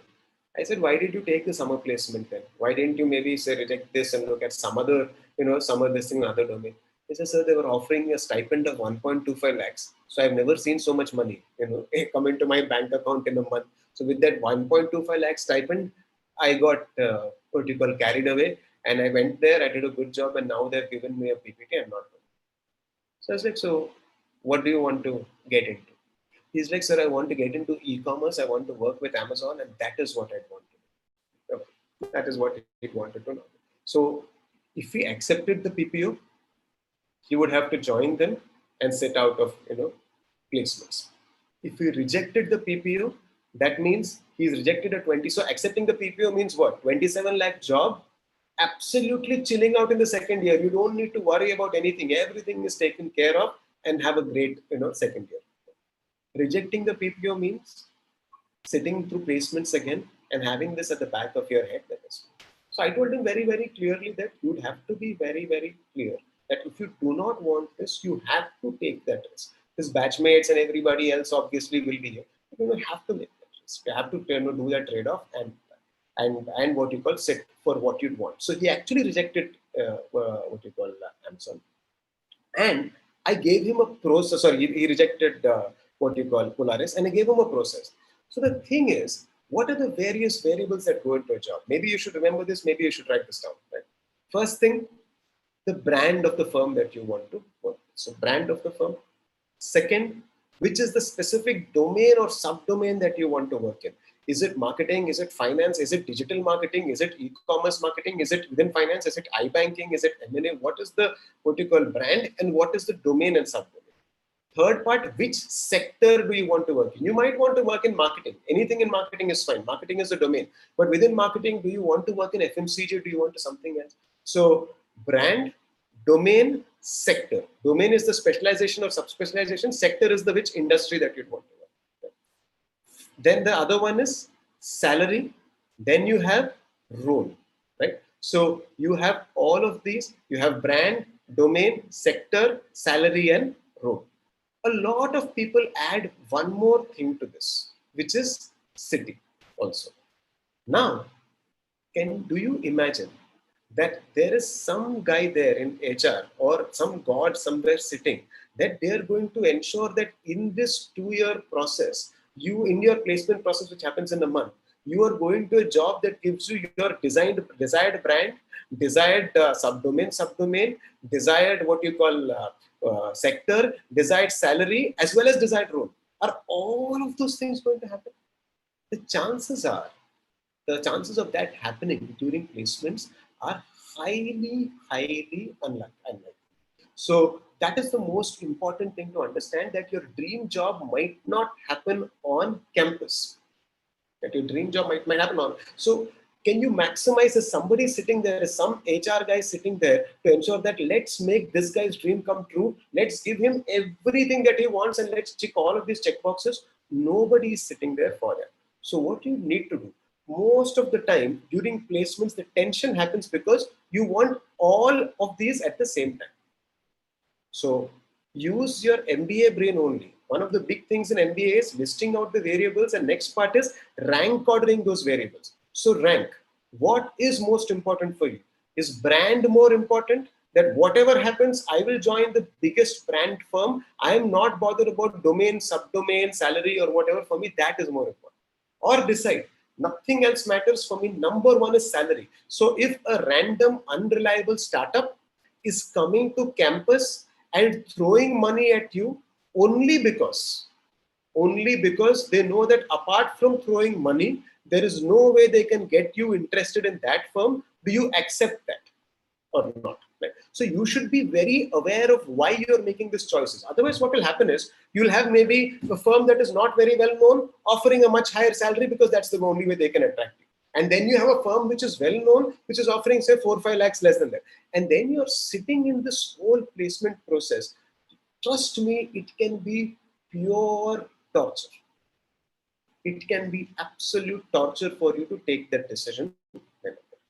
I said, "Why did you take the summer placement then? Why didn't you maybe say reject this and look at some other, summer this thing in other domain?" He said, "Sir, they were offering a stipend of 1.25 lakhs. So I've never seen so much money, come into my bank account in a month. So with that 1.25 lakh stipend, I got what you call carried away, and I went there, I did a good job, and now they've given me a PPT. I'm not going." So I was like, "So what do you want to get into?" He's like, "Sir, I want to get into e-commerce. I want to work with Amazon, and that is what I'd want to do." Okay. That is what he wanted to know. So if he accepted the PPO, he would have to join them and sit out of placements. If he rejected the PPO, that means he's rejected a 20. So accepting the PPO means what? 27 lakh job, absolutely chilling out in the second year. You don't need to worry about anything. Everything is taken care of, and have a great second year. Rejecting the PPO means sitting through placements again and having this at the back of your head. That is. So I told him very, very clearly that you'd have to be very, very clear that if you do not want this, you have to take that risk. His batchmates and everybody else obviously will be here. You have to make that risk. You have to do that trade-off, and what you call sit for what you'd want. So he actually rejected what you call Amazon. And I gave him a process. Sorry, he rejected what you call Polaris, and I gave him a process. So the thing is, what are the various variables that go into a job? Maybe you should remember this. Maybe you should write this down. Right? First thing, the brand of the firm that you want to work. So brand of the firm. Second, which is the specific domain or subdomain that you want to work in? Is it marketing? Is it finance? Is it digital marketing? Is it e-commerce marketing? Is it within finance? Is it iBanking? Is it M&A? What is the what you call brand, and what is the domain and subdomain? Third part, which sector do you want to work in? You might want to work in marketing. Anything in marketing is fine. Marketing is a domain. But within marketing, do you want to work in FMCG? Do you want to something else? So brand, domain, sector. Domain is the specialization or subspecialization. Sector is the which industry that you'd want to work. Then the other one is salary. Then you have role, right? So you have all of these. You have brand, domain, sector, salary, and role. A lot of people add one more thing to this, which is city also. Now, do you imagine that there is some guy there in HR or some god somewhere sitting that they are going to ensure that in this 2-year process, you in your placement process, which happens in a month, you are going to a job that gives you your desired brand, desired subdomain, desired what you call sector, desired salary, as well as desired role. Are all of those things going to happen? The chances of that happening during placements are highly, highly unlikely. So that is the most important thing to understand, that your dream job might not happen on campus. That your dream job might happen on. So can you maximize, as somebody sitting there, as some HR guy sitting there, to ensure that let's make this guy's dream come true. Let's give him everything that he wants, and let's tick all of these check boxes. Nobody is sitting there for that. So what you need to do, most of the time during placements, the tension happens because you want all of these at the same time. So use your MBA brain only. One of the big things in MBA is listing out the variables, and next part is rank ordering those variables. So rank. What is most important for you? Is brand more important? That whatever happens, I will join the biggest brand firm. I am not bothered about domain, subdomain, salary, or whatever. For me, that is more important. Or decide, Nothing else matters for me. Number one is salary. So if a random, unreliable startup is coming to campus and throwing money at you only because they know that apart from throwing money, there is no way they can get you interested in that firm, do you accept that or not? Right? So you should be very aware of why you're making these choices. Otherwise, what will happen is you'll have maybe a firm that is not very well known offering a much higher salary because that's the only way they can attract you. And then you have a firm which is well known, which is offering say 4 or 5 lakhs less than that. And then you're sitting in this whole placement process. Trust me, it can be pure torture. It can be absolute torture for you to take that decision.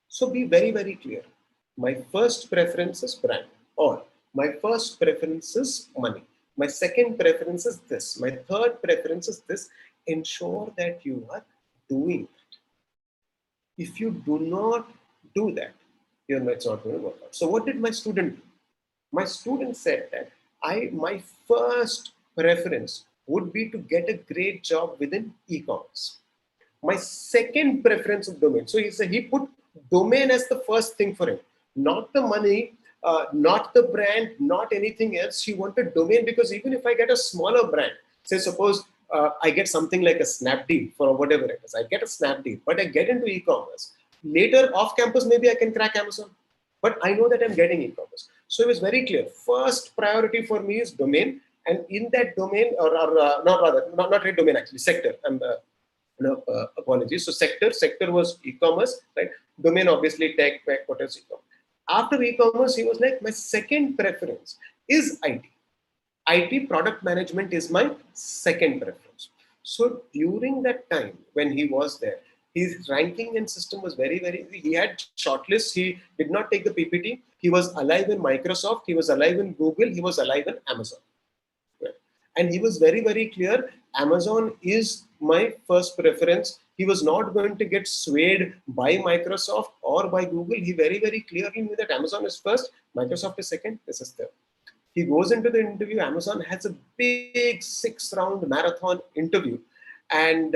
So be very, very clear. My first preference is brand, or my first preference is money. My second preference is this. My third preference is this. Ensure that you are doing that. If you do not do that, it's not going to work out. So what did my student do? My student said that my first preference would be to get a great job within e-commerce. My second preference of domain. So he put domain as the first thing for him, not the money, not the brand, not anything else. He wanted domain because even if I get a smaller brand, say suppose I get something like a Snapdeal for whatever it is, I get a Snapdeal, but I get into e-commerce. Later off campus, maybe I can crack Amazon, but I know that I'm getting e-commerce. So it was very clear. First priority for me is domain, and in that domain, not really domain actually, sector. Apologies. So sector was e-commerce, right? Domain obviously tech, what else e-commerce. After e-commerce, he was like, my second preference is IT. IT product management is my second preference. So during that time when he was there, his ranking and system was very, very, he had shortlists. He did not take the PPT. He was alive in Microsoft. He was alive in Google. He was alive in Amazon. And he was very, very clear. Amazon is my first preference. He was not going to get swayed by Microsoft or by Google. He very, very clearly knew that Amazon is first, Microsoft is second, this is third. He goes into the interview. Amazon has a big 6-round marathon interview. And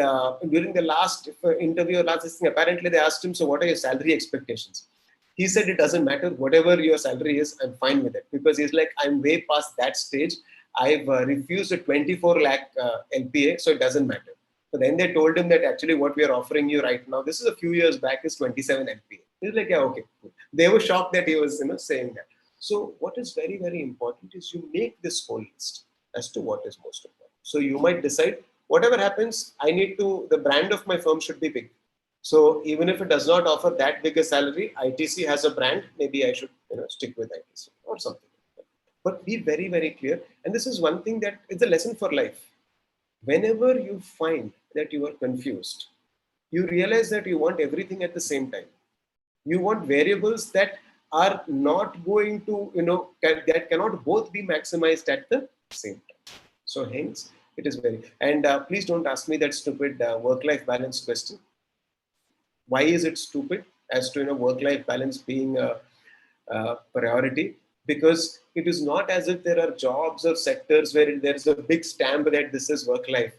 during the last interview, last thing, apparently they asked him, so what are your salary expectations? He said, it doesn't matter. Whatever your salary is, I'm fine with it. Because he's like, I'm way past that stage. I've refused a 24 lakh LPA, so it doesn't matter. So then they told him that actually what we are offering you right now, this is a few years back, is 27 LPA. He's like, yeah, okay. Cool. They were shocked that he was saying that. So what is very, very important is you make this whole list as to what is most important. So you might decide, whatever happens, the brand of my firm should be big. So even if it does not offer that big a salary, ITC has a brand, maybe I should stick with ITC or something. But be very, very clear. And this is one thing that is a lesson for life. Whenever you find that you are confused, you realize that you want everything at the same time. You want variables that are not going to, that cannot both be maximized at the same time. So hence, it is very, and please don't ask me that stupid work-life balance question. Why is it stupid as to, work-life balance being a priority? Because it is not as if there are jobs or sectors where there is a big stamp that this is work-life,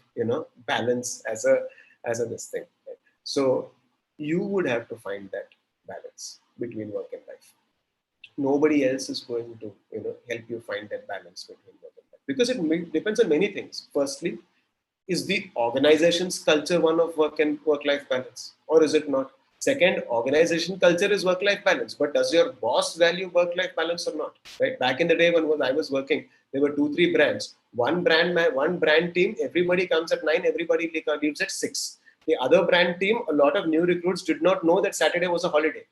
balance as a this thing. Right? So you would have to find that balance between work and life. Nobody else is going to, help you find that balance between work and life, because it depends on many things. Firstly, is the organization's culture one of work-life balance, or is it not? Second, organization culture is work-life balance, but does your boss value work-life balance or not? Right? Back in the day when I was working, there were 2-3 brands. One brand team, everybody comes at 9, everybody leaves at 6. The other brand team, a lot of new recruits did not know that Saturday was a holiday,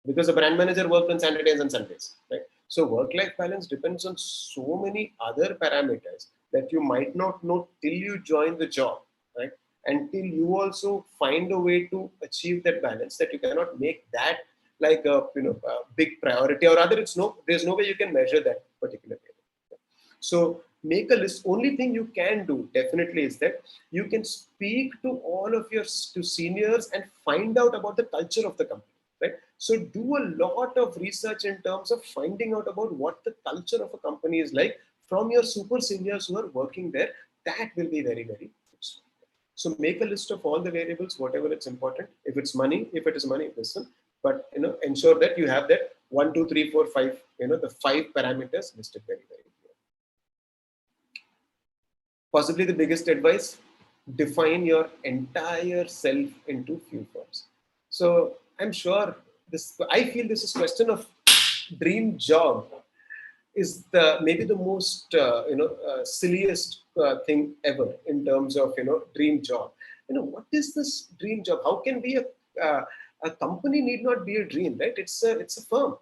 because the brand manager worked on Saturdays and Sundays. Right? So work-life balance depends on so many other parameters that you might not know till you join the job, right? Until you also find a way to achieve that balance, that you cannot make that like a big priority, or rather there's no way you can measure that particular way. So make a list. Only thing you can do definitely is that you can speak to all of your seniors and find out about the culture of the company. Right? So do a lot of research in terms of finding out about what the culture of a company is like from your super seniors who are working there. That will be very, very useful. So make a list of all the variables, whatever it's important. If it's money, if it is money, listen. But ensure that you have that 1, 2, 3, 4, 5. The 5 parameters listed very, very clear. Possibly the biggest advice: define your entire self into few forms. So I'm sure this. I feel this is question of dream job is the maybe the most silliest thing ever in terms of dream job. What is this dream job? How can be a company need not be a dream, right? It's a firm.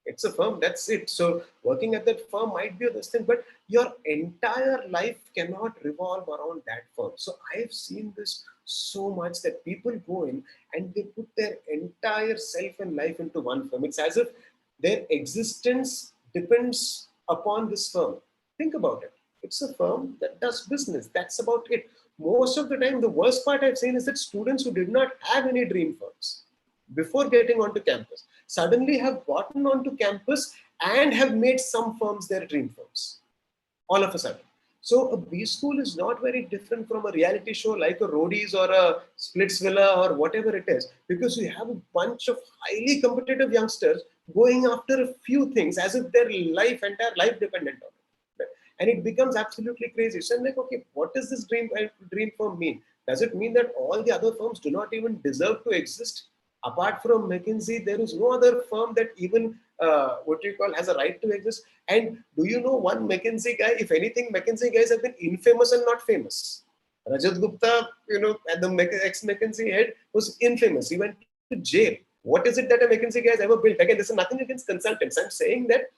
It's a firm, that's it. So working at that firm might be this thing, but your entire life cannot revolve around that firm. So I've seen this so much that people go in and they put their entire self and life into one firm. It's as if their existence depends upon this firm. Think about it. It's a firm that does business. That's about it. Most of the time, the worst part I've seen is that students who did not have any dream firms before getting onto campus suddenly have gotten onto campus and have made some firms their dream firms all of a sudden. So a B school is not very different from a reality show like a Roadies or a Splitsvilla or whatever it is, because you have a bunch of highly competitive youngsters going after a few things as if their entire life dependent on it. Right? And it becomes absolutely crazy. So I'm like, okay, what does this dream firm mean? Does it mean that all the other firms do not even deserve to exist? Apart from McKinsey, there is no other firm that even has a right to exist. And do you know one McKinsey guy? If anything, McKinsey guys have been infamous and not famous. Rajat Gupta, at the ex-McKinsey head, was infamous. He went to jail. What is it that a McKinsey guy has ever built? Again, this is nothing against consultants. I'm saying that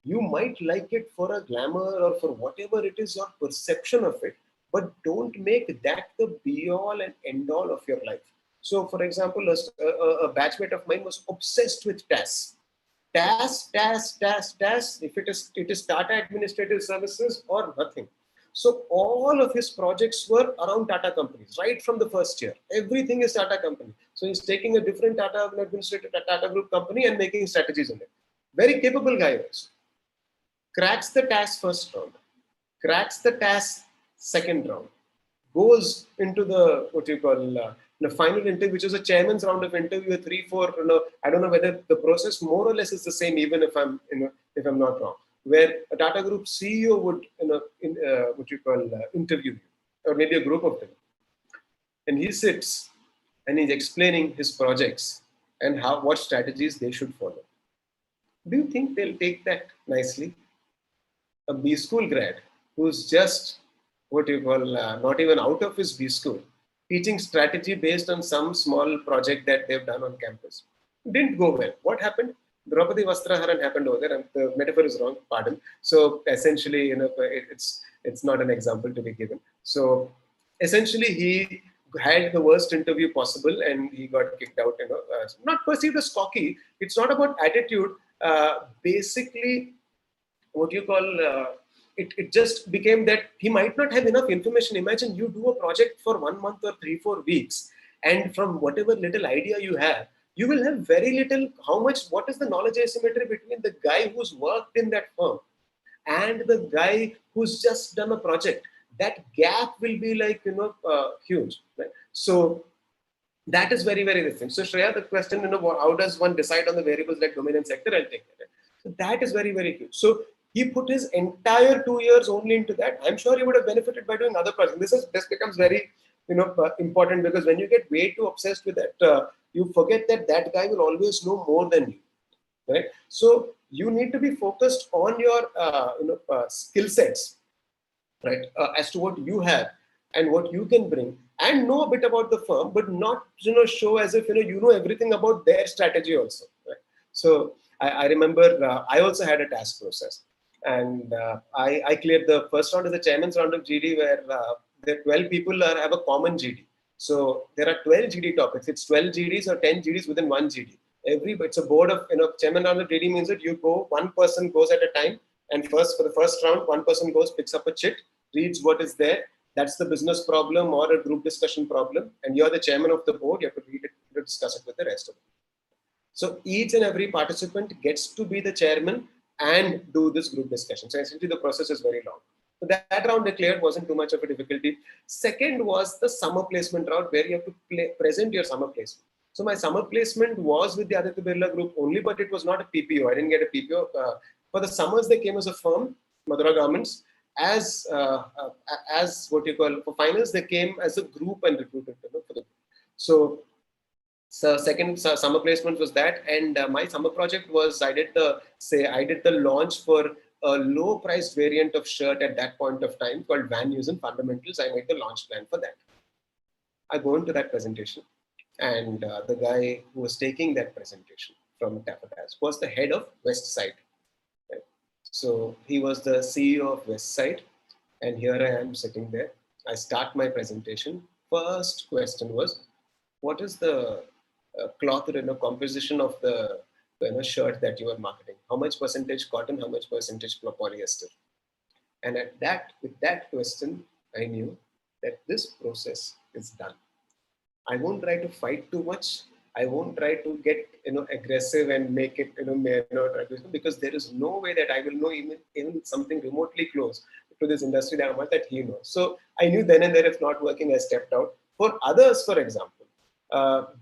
you might like it for a glamour or for whatever it is, your perception of it, but don't make that the be-all and end-all of your life. So, for example, a batchmate of mine was obsessed with TAS. TAS. If it is Tata Administrative Services or nothing. So all of his projects were around Tata companies, right from the first year. Everything is Tata company. So he's taking a different Tata Administrative Tata Group company and making strategies in it. Very capable guy also. Cracks the TAS first round, cracks the TAS second round, goes into the the final interview, which is a chairman's round of interview, 3, 4. I don't know whether the process more or less is the same, even if I'm not wrong. Where a Tata Group CEO would interview you, or maybe a group of them, and he sits and he's explaining his projects and what strategies they should follow. Do you think they'll take that nicely? A B school grad who's just not even out of his B school, teaching strategy based on some small project that they've done on campus. Didn't go well. What happened? Draupadi Vastraharan happened over there, and the metaphor is wrong, pardon. So essentially, it's not an example to be given. So essentially, he had the worst interview possible and he got kicked out, not perceived as cocky. It's not about attitude. Basically, it just became that he might not have enough information. Imagine you do a project for 1 month or 3, 4 weeks, and from whatever little idea you have, you will have very little. What is the knowledge asymmetry between the guy who's worked in that firm and the guy who's just done a project? That gap will be huge, right? So that is very, very different. So Shreya, the question, how does one decide on the variables like domain and sector? I'll take that. So that is very, very huge. So he put his entire 2 years only into that. I'm sure he would have benefited by doing other projects. This becomes very, important, because when you get way too obsessed with that, you forget that guy will always know more than you, right? So you need to be focused on your, skill sets, right? As to what you have and what you can bring, and know a bit about the firm, but not, show as if, you know everything about their strategy also, right? So I remember I also had a task process. And I cleared the first round of the chairman's round of GD, where the 12 people have a common GD. So there are 12 GD topics. It's 12 GDs or 10 GDs within one GD. It's a board of, chairman round of GD means that one person goes at a time. And for the first round, one person goes, picks up a chit, reads what is there. That's the business problem or a group discussion problem. And you're the chairman of the board. You have to read it, to discuss it with the rest of them. So each and every participant gets to be the chairman and do this group discussion. So essentially the process is very long. So that round I cleared, wasn't too much of a difficulty. Second was the summer placement route where you have to present your summer placement. So my summer placement was with the Aditya Birla Group only, but it was not a PPO. I didn't get a PPO. For the summers, they came as a firm, Madura Garments. As what you call, for finals, they came as a group and recruited, for the group. So second summer placement was that, and my summer project was I did the launch for a low priced variant of shirt at that point of time called Van Heusen Fundamentals. I made the launch plan for that. I go into that presentation, and the guy who was taking that presentation from Tapatas was the head of West Side. Right? So he was the CEO of West Side, and here I am sitting there. I start my presentation. First question was, what is the cloth composition of the shirt that you are marketing? How much percentage cotton? How much percentage polyester? And with that question, I knew that this process is done. I won't try to fight too much. I won't try to get aggressive and make it because there is no way that I will know even something remotely close to this industry that much that he knows. So I knew then and there, if not working, I stepped out. For others, for example,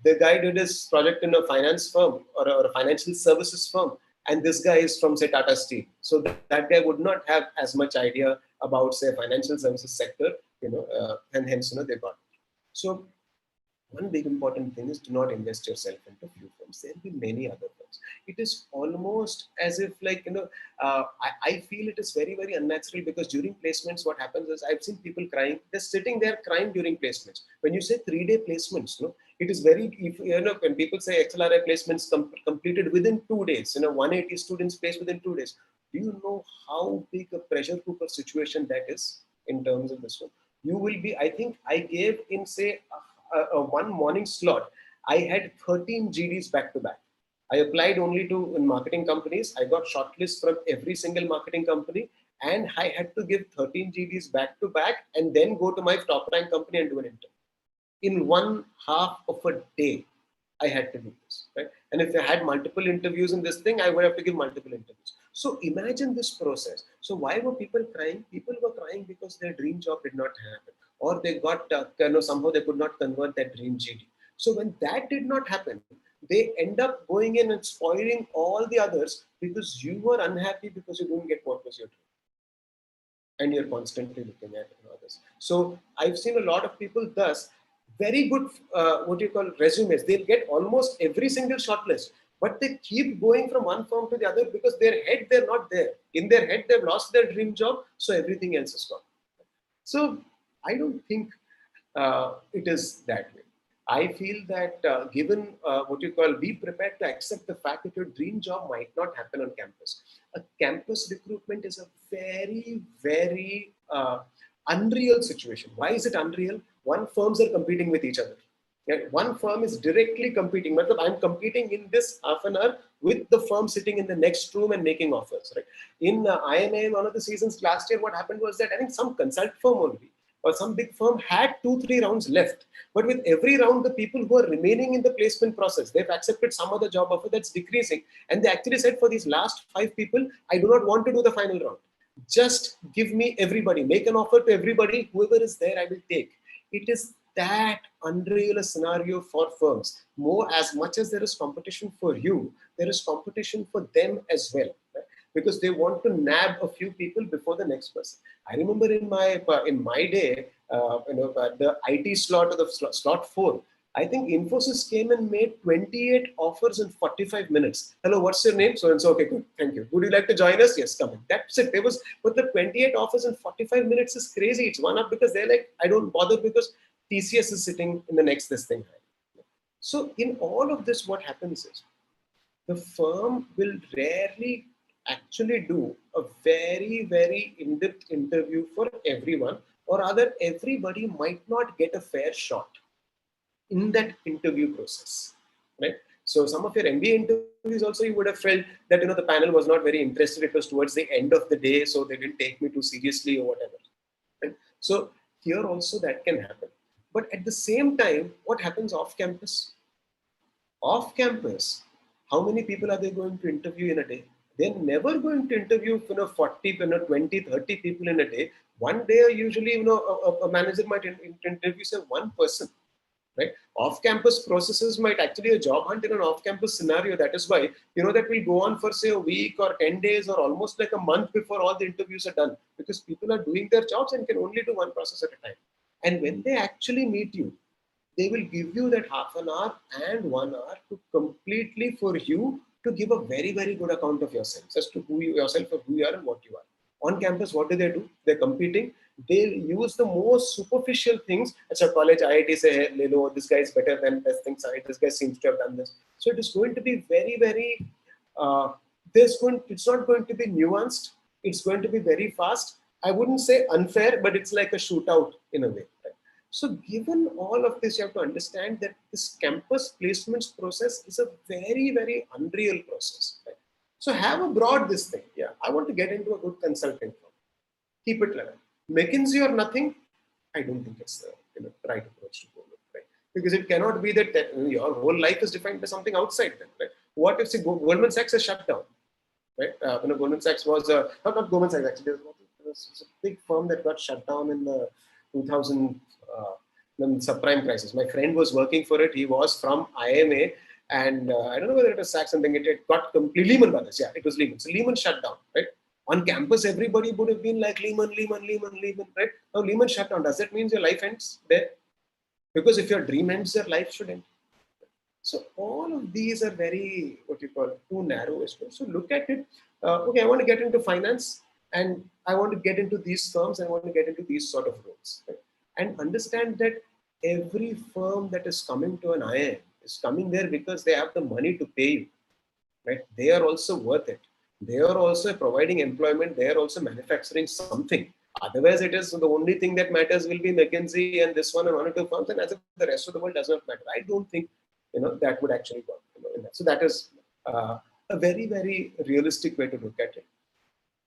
the guy did his project in a finance firm or a financial services firm, and this guy is from, say, Tata Steel. So that guy would not have as much idea about, say, financial services sector, and hence, they got it. So one big important thing is, do not invest yourself into few firms. There will be many other firms. It is almost as if I feel it is very, very unnatural, because during placements, what happens is I've seen people crying. They're sitting there crying during placements. When you say 3-day placements, it is very, when people say XLRI placements completed within 2 days, 180 students placed within 2 days. Do you know how big a pressure cooker situation that is in terms of this one? You will be, I think I gave in, say, one morning slot, I had 13 GDs back to back. I applied only to marketing companies. I got shortlists from every single marketing company, and I had to give 13 GDs back to back and then go to my top rank company and do an interview. In 1/2 of a day, I had to do this, right? And if I had multiple interviews in this thing, I would have to give multiple interviews. So imagine this process. So why were people crying? People were crying because their dream job did not happen, or they got somehow they could not convert that dream GD. So when that did not happen, they end up going in and spoiling all the others because you were unhappy because you didn't get what was your dream, and you're constantly looking at others. So I've seen a lot of people thus very good resumes. They'll get almost every single shortlist, but they keep going from one firm to the other because they're not there. In their head, they've lost their dream job, so everything else is gone. So I don't think it is that way. I feel that given be prepared to accept the fact that your dream job might not happen on campus. A campus recruitment is a very, very unreal situation. Why is it unreal? One, firms are competing with each other. One firm is directly competing. I'm competing in this half an hour with the firm sitting in the next room and making offers. Right? In IMA, one of the seasons last year, what happened was that I think some consult firm only, or some big firm, had 2-3 rounds left. But with every round, the people who are remaining in the placement process, they've accepted some other job offer that's decreasing. And they actually said, for these last 5 people, I do not want to do the final round. Just give me everybody, make an offer to everybody, whoever is there, I will take. It is that unreal a scenario for firms. More, as much as there is competition for you, there is competition for them as well. Right? Because they want to nab a few people before the next person. I remember in my day, the IT slot, or the slot 4, I think Infosys came and made 28 offers in 45 minutes. Hello, what's your name? So and so. Okay, good. Thank you. Would you like to join us? Yes, come in. That's it. But the 28 offers in 45 minutes is crazy. It's one up because they're like, I don't bother because TCS is sitting in the next this thing. So in all of this, what happens is the firm will rarely actually do a very, very in-depth interview for everyone, or rather everybody might not get a fair shot in that interview process, right? So some of your MBA interviews also, you would have felt that the panel was not very interested. It was towards the end of the day, so they didn't take me too seriously or whatever. Right? So here also that can happen. But at the same time, what happens off campus? Off campus, how many people are they going to interview in a day? They're never going to interview 40, 20, 30 people in a day. One day, usually, a manager might interview say one person, right? Off-campus processes might actually a job hunt in an off-campus scenario. That is why, that will go on for say a week or 10 days or almost like a month before all the interviews are done, because people are doing their jobs and can only do one process at a time. And when they actually meet you, they will give you that half an hour and 1 hour to completely for you to give a very, very good account of yourself, as to who you yourself or who you are and what you are. On campus, what do? They're competing. They use the most superficial things. At a college, IIT say, hey, this guy is better than this thing. This guy seems to have done this. So it is going to be very, very, it's not going to be nuanced. It's going to be very fast. I wouldn't say unfair, but it's like a shootout in a way. Right? So given all of this, you have to understand that this campus placements process is a very, very unreal process. Right? So have a broad this thing. Yeah, I want to get into a good consulting firm. Keep it level. McKinsey or nothing, I don't think it's the right approach to go with, right? Because it cannot be that your whole life is defined by something outside them, right? What if say Goldman Sachs is shut down, right? Goldman Sachs was not Goldman Sachs actually. It was a big firm that got shut down in the 2000 subprime crisis. My friend was working for it. He was from IMA, and I don't know whether it was Sachs something. It got completely Lehman Brothers. Yeah, it was Lehman. So Lehman shut down, right? On campus, everybody would have been like Lehman, right? Now Lehman shut down. Does that mean your life ends there? Because if your dream ends, your life should end. So all of these are very, too narrow. So look at it. Okay, I want to get into finance and I want to get into these firms. I want to get into these sort of roles. Right? And understand that every firm that is coming to an IIM is coming there because they have the money to pay you. Right? They are also worth it. They are also providing employment. They are also manufacturing something. Otherwise, it is the only thing that matters will be McKinsey and this one and one or two firms, and as if the rest of the world does not matter. I don't think that would actually work. So that is a very, very realistic way to look at it.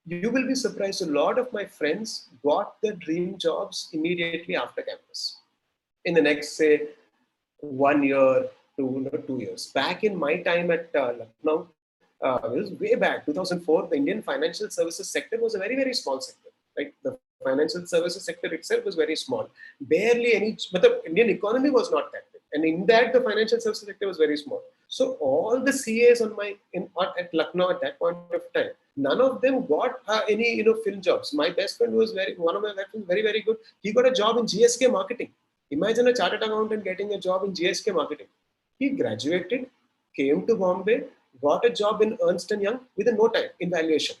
You will be surprised. A lot of my friends got their dream jobs immediately after campus. In the next, say, 1 year to 2 years. Back in my time at Lucknow, it was way back, 2004, the Indian financial services sector was a very, very small sector. Right? The financial services sector itself was very small. Barely any, but the Indian economy was not that big. And in that, the financial services sector was very small. So all the CAs at Lucknow at that point of time, none of them got any film jobs. My best friend was one of my best friends, very, very good. He got a job in GSK marketing. Imagine a chartered accountant getting a job in GSK marketing. He graduated, came to Bombay, got a job in Ernst & Young within no time in valuation.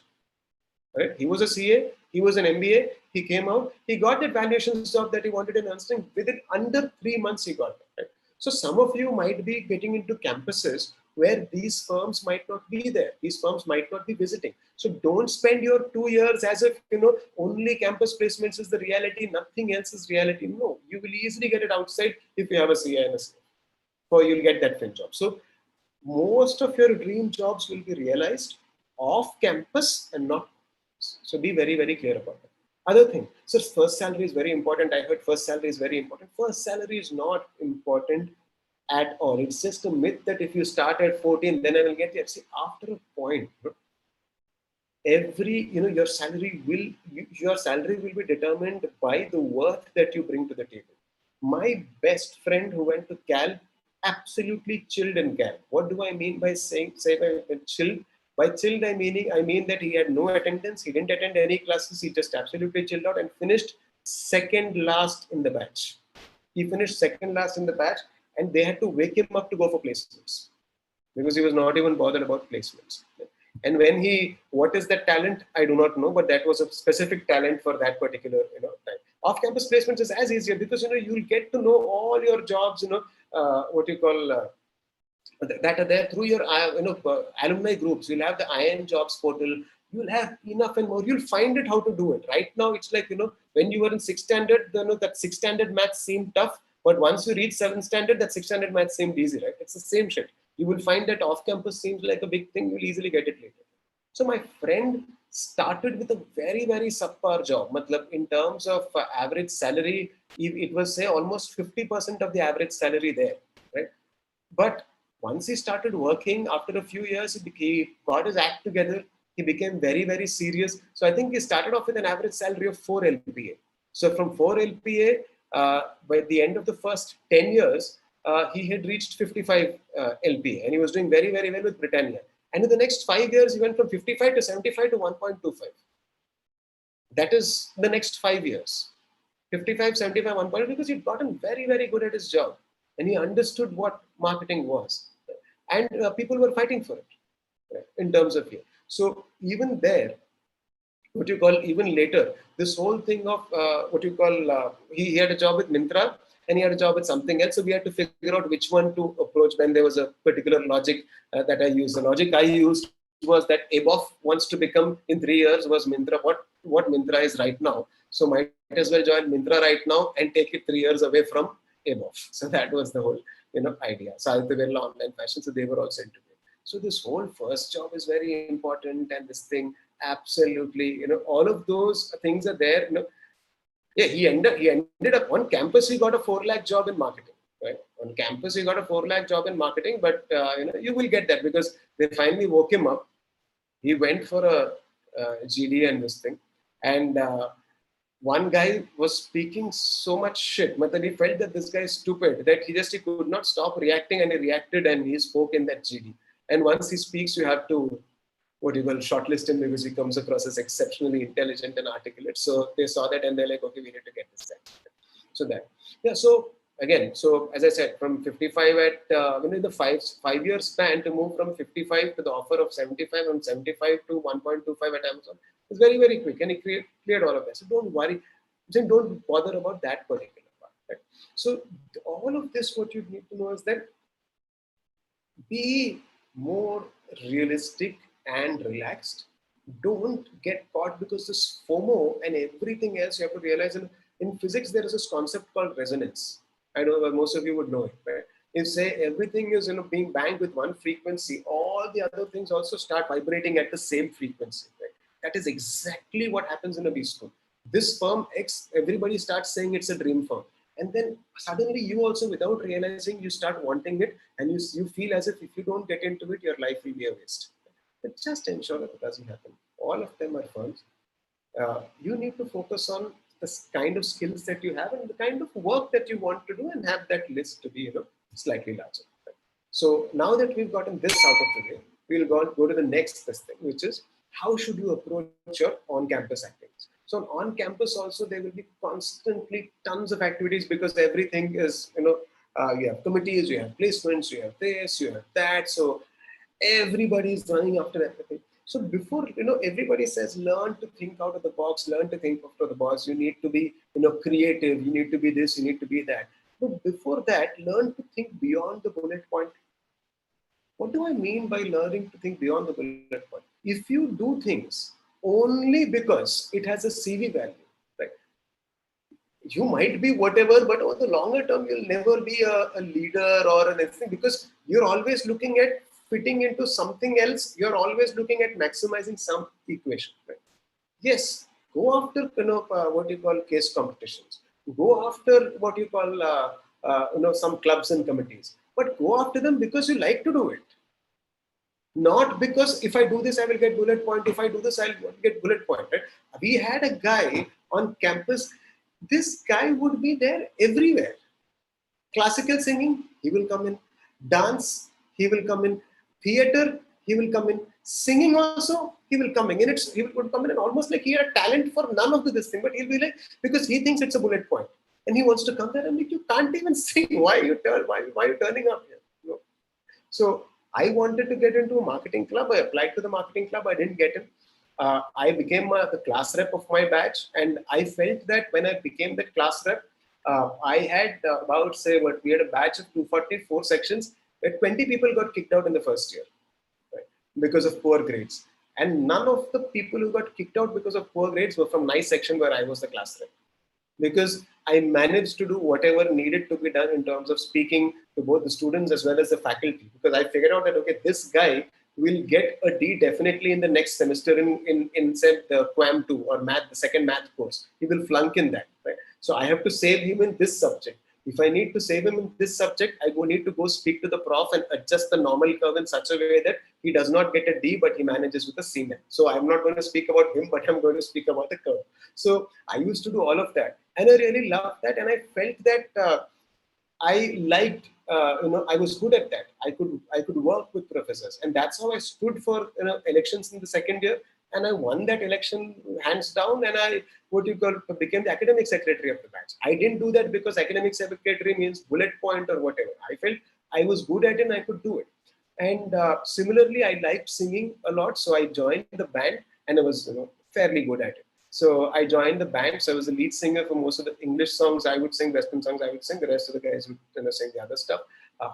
Right? He was a CA, he was an MBA, he came out, he got that valuations job that he wanted in Ernst & Young. Within under 3 months, he got it. Right? So some of you might be getting into campuses where these firms might not be there. These firms might not be visiting. So don't spend your 2 years as if, only campus placements is the reality, nothing else is reality. No, you will easily get it outside if you have a CA and a CA. So you'll get that film job. So most of your dream jobs will be realized off campus and not. So be very, very clear about that. Other thing, so first salary is very important. I heard first salary is very important. First salary is not important at all. It's just a myth that if you start at 14, then I will get it. See, after a point, your salary will be determined by the worth that you bring to the table. My best friend who went to Cal absolutely chilled in Cal. What do I mean by saying chilled? By chilled, I mean that he had no attendance. He didn't attend any classes. He just absolutely chilled out and finished second last in the batch. He finished second last in the batch, and they had to wake him up to go for placements because he was not even bothered about placements. And when what is that talent? I do not know, but that was a specific talent for that particular time. Off-campus placements is as easier because you'll get to know all your jobs. That are there through your alumni groups. You'll have the IIM jobs portal. You'll have enough and more. You'll find it how to do it. Right now, it's like when you were in 6th standard, that 6th standard math seemed tough, but once you reach 7th standard, that 6th standard math seemed easy. Right? It's the same shit. You will find that off-campus seems like a big thing. You'll easily get it later. So my friend started with a very, very subpar job. In terms of average salary, it was say almost 50% of the average salary there, right? But once he started working, after a few years, he got his act together. He became very, very serious. So I think he started off with an average salary of 4 LPA. So from 4 LPA, by the end of the first 10 years, he had reached 55 LPA, and he was doing very, very well with Britannia. And in the next 5 years, he went from 55 to 75 to 1.25. That is the next 5 years. 55, 75, 1 point, because he'd gotten very, very good at his job and he understood what marketing was. And people were fighting for it, right, in terms of here. So even there, what you call, even later, this whole thing of what you call, he had a job with Mintra and he had a job with something else. So we had to figure out which one to approach when there was a particular logic that I used. The logic I used was that Aboff wants to become in 3 years was Mintra, what Mintra is right now. So might as well join Mintra right now and take it 3 years away from Aboff. So that was the whole idea. So they were online fashion, so they were also into it. So this whole first job is very important, and this thing absolutely, all of those things are there. Yeah, he ended up on campus. He got a 4 lakh job in marketing. Right, on campus he got a 4 lakh job in marketing, but you will get that because they finally woke him up. He went for a GD and this thing, and one guy was speaking so much shit, but then he felt that this guy is stupid, that he could not stop reacting, and he reacted and he spoke in that GD. And once he speaks, you have to shortlist him because he comes across as exceptionally intelligent and articulate. So they saw that and they're like, okay, we need to get this guy. So that, yeah. So again, so as I said, from 55 at within the five-year span to move from 55 to the offer of 75 and 75 to 1.25 at Amazon is very, very quick, and he cleared all of that. So don't worry, don't bother about that particular part. Right? So all of this, what you need to know is that be more realistic and relaxed. Don't get caught, because this FOMO and everything else, you have to realize in physics there is this concept called resonance. I know most of you would know it, right? If say everything is being banged with one frequency, all the other things also start vibrating at the same frequency. Right? That is exactly what happens in a B school. This firm X, everybody starts saying it's a dream firm. And then suddenly you also, without realizing, you start wanting it, and you feel as if you don't get into it, your life will be a waste. But just ensure that it doesn't happen. All of them are firms. You need to focus on the kind of skills that you have and the kind of work that you want to do, and have that list to be slightly larger. So now that we've gotten this out of the way, we'll go to the next thing, which is how should you approach your on-campus activities. So on campus also there will be constantly tons of activities, because everything is you have committees, you have placements, you have this, you have that. So everybody is running after everything. So before everybody says learn to think out of the box, learn to think out of the box. You need to be creative. You need to be this. You need to be that. But before that, learn to think beyond the bullet point. What do I mean by learning to think beyond the bullet point? If you do things only because it has a CV value, right? You might be whatever, but over the longer term, you'll never be a leader or anything, because you're always looking at fitting into something else. You're always looking at maximizing some equation. Right? Yes, go after what you call case competitions. Go after what you call some clubs and committees, but go after them because you like to do it. Not because if I do this, I will get bullet point. If I do this, I'll get bullet point. Right? We had a guy on campus. This guy would be there everywhere. Classical singing, he will come in. Dance, he will come in. Theater, he will come in. Singing also, he will come in. He would come in and almost like he had a talent for none of this thing, but he'll be like, because he thinks it's a bullet point. And he wants to come there and like, you can't even sing. Why are you turning up here? So I wanted to get into a marketing club. I applied to the marketing club. I didn't get in. I became the class rep of my batch. And I felt that when I became the class rep, I had we had a batch of 244 sections. 20 people got kicked out in the first year, right, because of poor grades. And none of the people who got kicked out because of poor grades were from my section where I was the class rep. Because I managed to do whatever needed to be done in terms of speaking to both the students as well as the faculty. Because I figured out that, okay, this guy will get a D definitely in the next semester in say, the QAM 2 or math, the second math course. He will flunk in that, right? So I have to save him in this subject. If I need to save him in this subject, I need to go speak to the prof and adjust the normal curve in such a way that he does not get a D, but he manages with a C net. So I'm not going to speak about him, but I'm going to speak about the curve. So I used to do all of that, and I really loved that, and I felt that I liked, I was good at that. I could work with professors, and that's how I stood for elections in the second year, and I won that election hands down, and I became the academic secretary of the batch. I didn't do that because academic secretary means bullet point or whatever. I felt I was good at it and I could do it. And similarly, I liked singing a lot, so I joined the band, and I was fairly good at it. So I joined the band. So I was the lead singer for most of the English songs. I would sing Western songs. I would sing. The rest of the guys would sing the other stuff.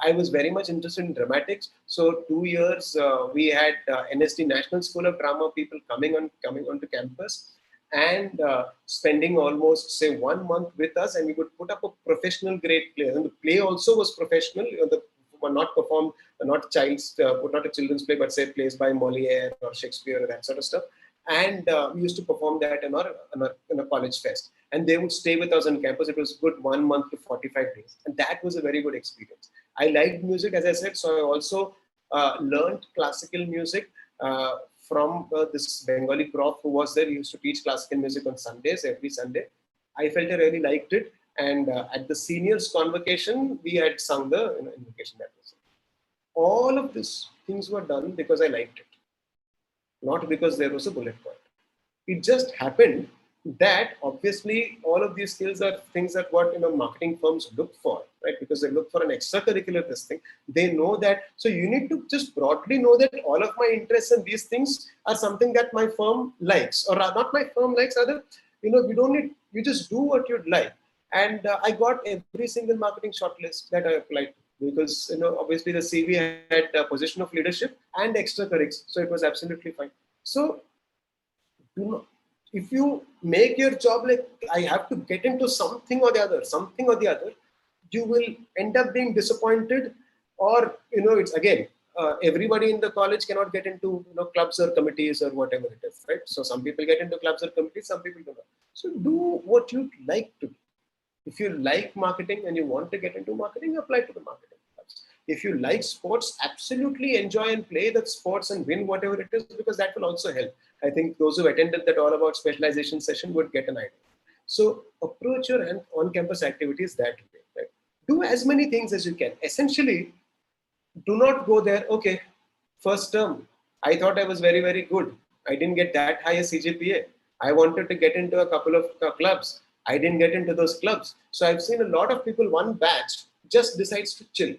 I was very much interested in dramatics. So 2 years we had NSD National School of Drama people coming onto campus and spending almost say 1 month with us, and we would put up a professional grade play. And the play also was professional. The were not performed, not a children's play, but say plays by Molière or Shakespeare or that sort of stuff. And we used to perform that in a college fest. And they would stay with us on campus. It was good 1 month to 45 days. And that was a very good experience. I liked music, as I said, so I also learned classical music from this Bengali prof who was there. He used to teach classical music on Sundays, every Sunday. I felt I really liked it. And at the seniors convocation, we had sung the invocation that was. All of these things were done because I liked it, not because there was a bullet point. It just happened that obviously all of these skills are things that what marketing firms look for, right? Because they look for an extracurricular this thing. They know that. So you need to just broadly know that all of my interests and these things are something that my firm likes, or not my firm likes. Other, you don't need. You just do what you'd like. And I got every single marketing shortlist that I applied to, because obviously the CV had a position of leadership and extracurriculars, so it was absolutely fine. So if you make your job like I have to get into something or the other, you will end up being disappointed, or it's again everybody in the college cannot get into clubs or committees or whatever it is, right? So some people get into clubs or committees, some people do not. So do what you like to do. If you like marketing and you want to get into marketing, apply to the marketing clubs. If you like sports, absolutely enjoy and play that sports and win whatever it is, because that will also help. I think those who attended that all about specialization session would get an idea. So approach your on-campus activities that way. Right? Do as many things as you can. Essentially, do not go there, okay, first term, I thought I was very, very good. I didn't get that high a CGPA. I wanted to get into a couple of clubs. I didn't get into those clubs. So I've seen a lot of people, one batch just decides to chill.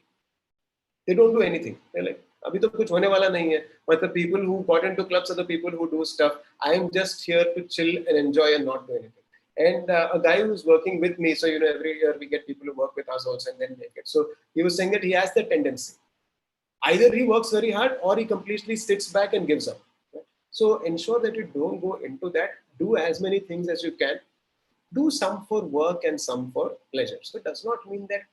They don't do anything. They're like, abhi to kuch hone wala nahi hai. But the people who got into clubs are the people who do stuff. I am just here to chill and enjoy and not do anything. And a guy who's working with me, so every year we get people who work with us also and then make it. So he was saying that he has the tendency. Either he works very hard or he completely sits back and gives up. Right? So ensure that you don't go into that. Do as many things as you can. Do some for work and some for pleasure. So it does not mean that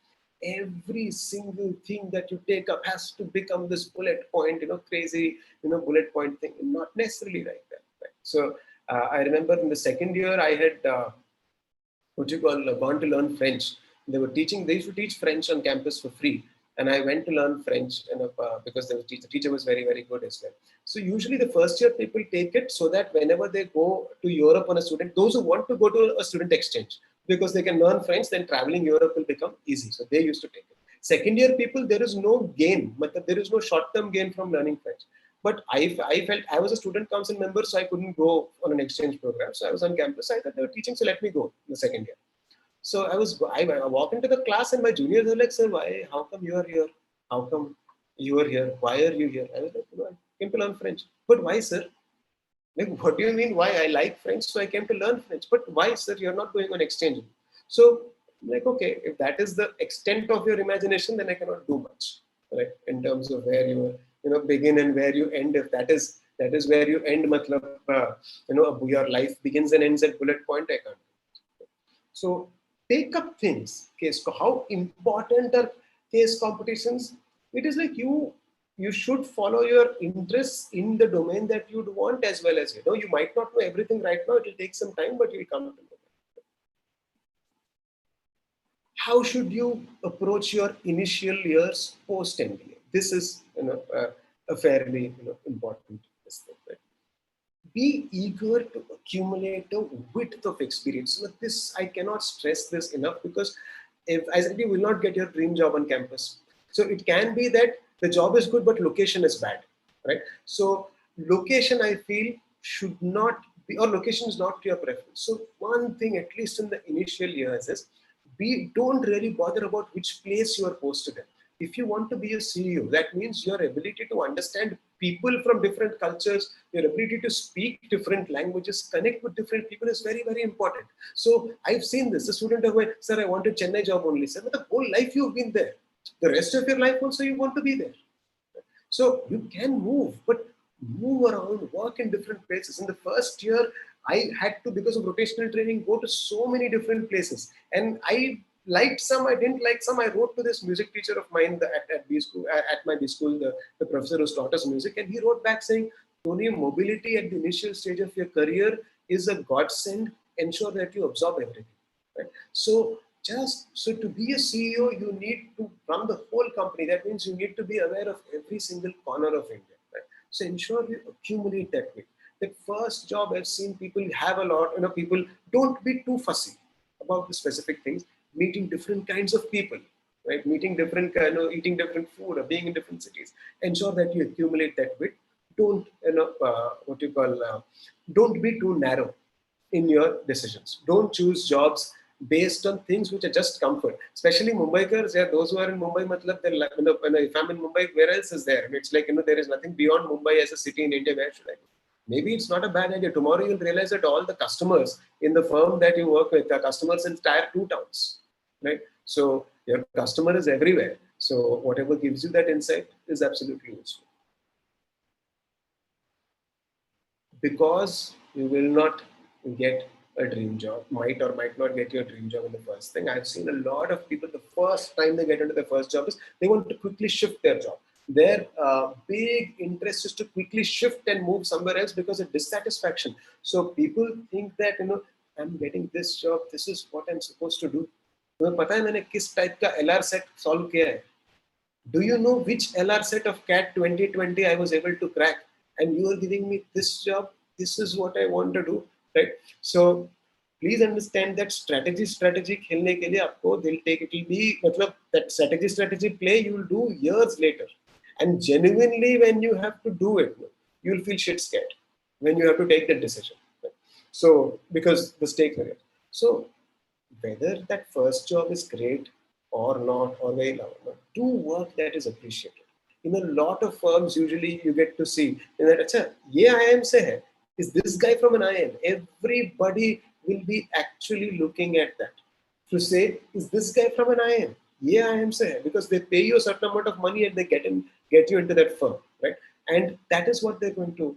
every single thing that you take up has to become this bullet point, crazy, bullet point thing. Not necessarily like that. Right? So I remember in the second year, I had gone to learn French. They used to teach French on campus for free. And I went to learn French because the teacher was very, very good as well. So usually the first year people take it so that whenever they go to Europe on a student, those who want to go to a student exchange, because they can learn French, then traveling Europe will become easy. So they used to take it. Second year people, there is no gain, but there is no short-term gain from learning French. But I felt I was a student council member, so I couldn't go on an exchange program. So I was on campus. I thought they were teaching, so let me go in the second year. So I walk into the class and my juniors are like, sir, why? How come you are here? How come you are here? Why are you here? I was like, I came to learn French. But why, sir? Like, what do you mean why? I like French, so I came to learn French. But why, sir? You're not going on exchange. So like, okay, if that is the extent of your imagination, then I cannot do much, right? In terms of where you begin and where you end. If that is where you end, matlab, your life begins and ends at bullet point, I can't. So take up things. How important are case competitions? It is like you should follow your interests in the domain that you'd want, as well as you might not know everything right now. It will take some time, but you'll come to know. how should you approach your initial years post MBA? This is a fairly important thing. Right? Be eager to accumulate a width of experience. So this, I cannot stress this enough, because if I said, you will not get your dream job on campus. So it can be that the job is good, but location is bad, right? So location, I feel, should not be, or location is not your preference. So one thing, at least in the initial years, is don't really bother about which place you are posted in. If you want to be a CEO, that means your ability to understand people from different cultures, your ability to speak different languages, connect with different people is very, very important. So I've seen this. A student of mine, sir, I want a Chennai job only. Sir, but the whole life you've been there. The rest of your life also you want to be there. So you can move, but move around, work in different places. In the first year, I had to, because of rotational training, go to so many different places. And I liked some, I didn't like some. I wrote to this music teacher of mine at B school, at my B school, the professor who taught us music, and he wrote back saying, Tony, mobility at the initial stage of your career is a godsend. Ensure that you absorb everything. Right? So to be a CEO, you need to run the whole company. That means you need to be aware of every single corner of India. Right? So ensure you accumulate that way. The first job, I've seen people have a lot, people don't be too fussy about the specific things, meeting different kinds of people, right? Meeting different, eating different food or being in different cities. Ensure that you accumulate that bit. Don't, don't be too narrow in your decisions. Don't choose jobs based on things which are just comfort. Especially Mumbaikars, yeah, those who are in Mumbai, matlab, they're like, if I'm in Mumbai, where else is there? It's like, there is nothing beyond Mumbai as a city in India. Where should I go? Maybe it's not a bad idea. Tomorrow you'll realize that all the customers in the firm that you work with are customers in tier 2 towns, right? So your customer is everywhere. So whatever gives you that insight is absolutely useful. Because you will not get a dream job, might or might not get your dream job in the first thing. I've seen a lot of people, the first time they get into their first job is they want to quickly shift their job. Their big interest is to quickly shift and move somewhere else because of dissatisfaction. So people think that, I'm getting this job, this is what I'm supposed to do. तुम्हें पता है मैंने किस type का LR set solve किया है? Do you know which LR set of CAT 2020 I was able to crack? And you are giving me this job. This is what I want to do, right? So please understand that strategy खेलने के लिए आपको they'll take, it will be, मतलब that strategy play you will do years later. And genuinely when you have to do it, you will feel shit scared when you have to take that decision. Right? So because the stakes are there. So whether that first job is great or not, or very low, do work that is appreciated. In a lot of firms, usually you get to see that, Acha, ye IIM se hai. Is this guy from an IIM? Everybody will be actually looking at that to say, is this guy from an IIM? Ye IIM se hai. Because they pay you a certain amount of money and they get you into that firm, right? And that is what they're going to,